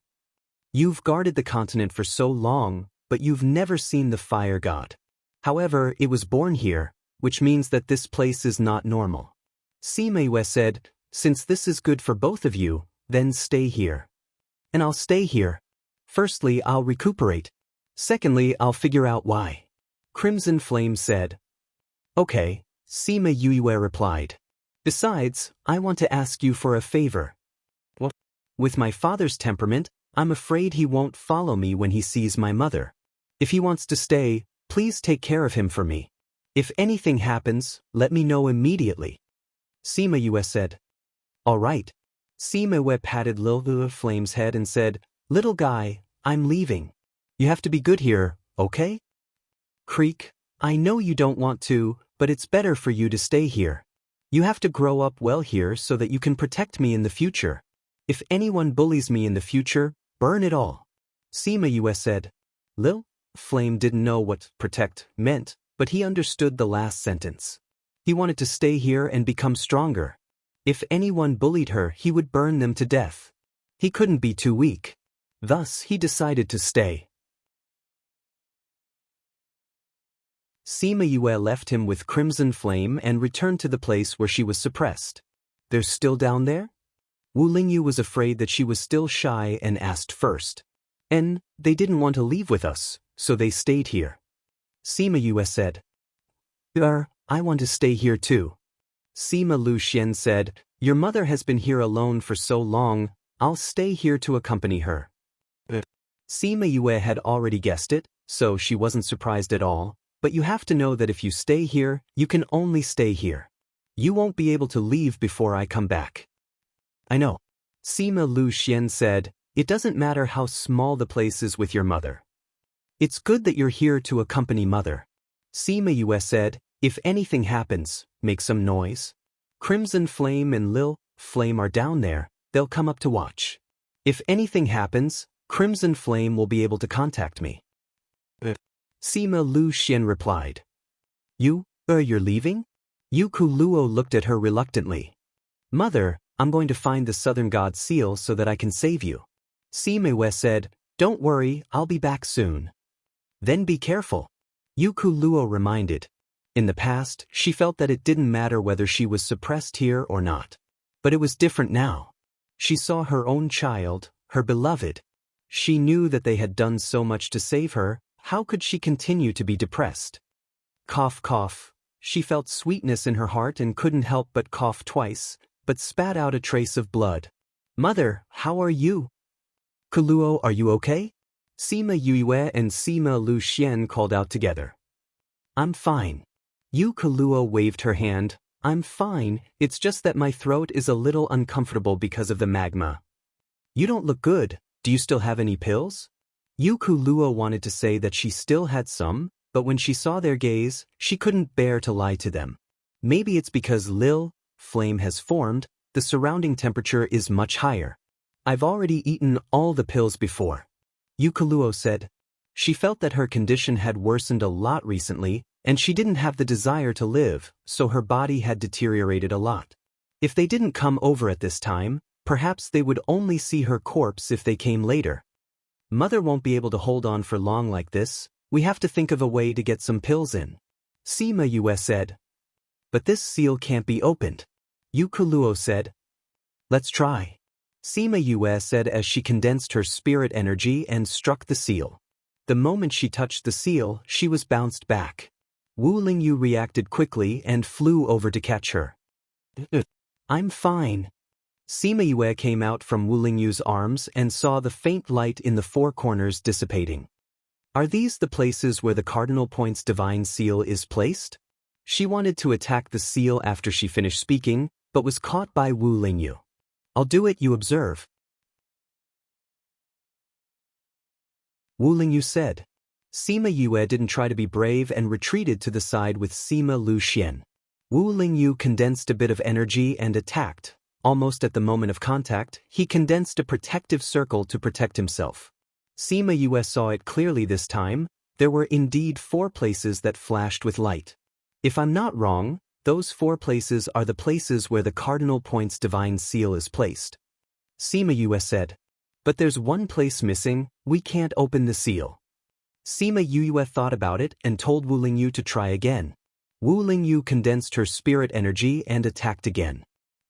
"You've guarded the continent for so long, but you've never seen the fire god. However, it was born here, which means that this place is not normal." Sima Yue said, "Since this is good for both of you, then stay here." "And I'll stay here. Firstly, I'll recuperate. Secondly, I'll figure out why." Crimson Flame said. "Okay," Sima Yue replied. "Besides, I want to ask you for a favor." "What?" "With my father's temperament, I'm afraid he won't follow me when he sees my mother. If he wants to stay, please take care of him for me. If anything happens, let me know immediately." Sima Yue said. "All right." Sima Yue patted Little Flame's head and said, "Little guy, I'm leaving. You have to be good here, okay?" "Creek, I know you don't want to, but it's better for you to stay here. You have to grow up well here so that you can protect me in the future. If anyone bullies me in the future, burn it all." Sima Yue said. Lil Flame didn't know what protect meant, but he understood the last sentence. He wanted to stay here and become stronger. If anyone bullied her, he would burn them to death. He couldn't be too weak. Thus, he decided to stay. Sima Yue left him with Crimson Flame and returned to the place where she was suppressed. "They're still down there?" Wu Lingyu was afraid that she was still shy and asked first. "And they didn't want to leave with us, so they stayed here." Sima Yue said. I want to stay here too." Sima Lu Xian said, "Your mother has been here alone for so long, I'll stay here to accompany her." Sima Yue had already guessed it, so she wasn't surprised at all, but you have to know that if you stay here, you can only stay here. You won't be able to leave before I come back. "I know." Sima Lu Xian said, "It doesn't matter how small the place is with your mother. It's good that you're here to accompany mother." Sima Yue said, "If anything happens, make some noise. Crimson Flame and Lil Flame are down there, they'll come up to watch. If anything happens, Crimson Flame will be able to contact me. Sima Lu Xian replied. You're leaving? Yuku Luo looked at her reluctantly. Mother, I'm going to find the Southern God seal so that I can save you. Sima Wei said, Don't worry, I'll be back soon. Then be careful. Yuku Luo reminded. In the past, she felt that it didn't matter whether she was suppressed here or not. But it was different now. She saw her own child, her beloved. She knew that they had done so much to save her. How could she continue to be depressed? Cough, cough. She felt sweetness in her heart and couldn't help but cough twice, but spat out a trace of blood. Mother, how are you? Kuluo, are you okay? Sima Yue and Sima Lu Xian called out together. I'm fine. Yu Kuluo waved her hand. I'm fine, it's just that my throat is a little uncomfortable because of the magma. You don't look good, do you still have any pills? Yu Kuluo wanted to say that she still had some, but when she saw their gaze, she couldn't bear to lie to them. Maybe it's because flame has formed, the surrounding temperature is much higher. I've already eaten all the pills before. Yu Kuluo said. She felt that her condition had worsened a lot recently, and she didn't have the desire to live, so her body had deteriorated a lot. If they didn't come over at this time, perhaps they would only see her corpse if they came later. Mother won't be able to hold on for long like this. We have to think of a way to get some pills in. Sima Yue said. But this seal can't be opened. Yu Kuluo said. Let's try. Sima Yue said as she condensed her spirit energy and struck the seal. The moment she touched the seal, she was bounced back. Wu Lingyu reacted quickly and flew over to catch her. I'm fine. Sima Yue came out from Wu Lingyu's arms and saw the faint light in the four corners dissipating. Are these the places where the cardinal point's divine seal is placed? She wanted to attack the seal after she finished speaking, but was caught by Wu Lingyu. I'll do it, you observe. Wu Lingyu said. Sima Yue didn't try to be brave and retreated to the side with Sima Lu Xian. Wu Lingyu condensed a bit of energy and attacked. Almost at the moment of contact, he condensed a protective circle to protect himself. Sima Yue saw it clearly this time. There were indeed 4 places that flashed with light. If I'm not wrong, those 4 places are the places where the cardinal point's divine seal is placed. Sima Yue said. But there's one place missing, we can't open the seal. Sima Yue thought about it and told Wu Lingyu to try again. Wu Lingyu condensed her spirit energy and attacked again.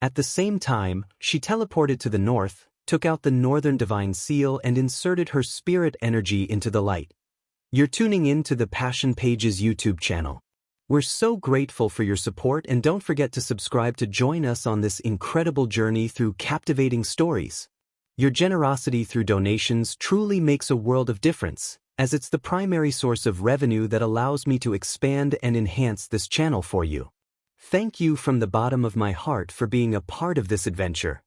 At the same time, she teleported to the north, took out the northern divine seal and inserted her spirit energy into the light. You're tuning in to the Passion Pages YouTube channel. We're so grateful for your support and don't forget to subscribe to join us on this incredible journey through captivating stories. Your generosity through donations truly makes a world of difference, as it's the primary source of revenue that allows me to expand and enhance this channel for you. Thank you from the bottom of my heart for being a part of this adventure.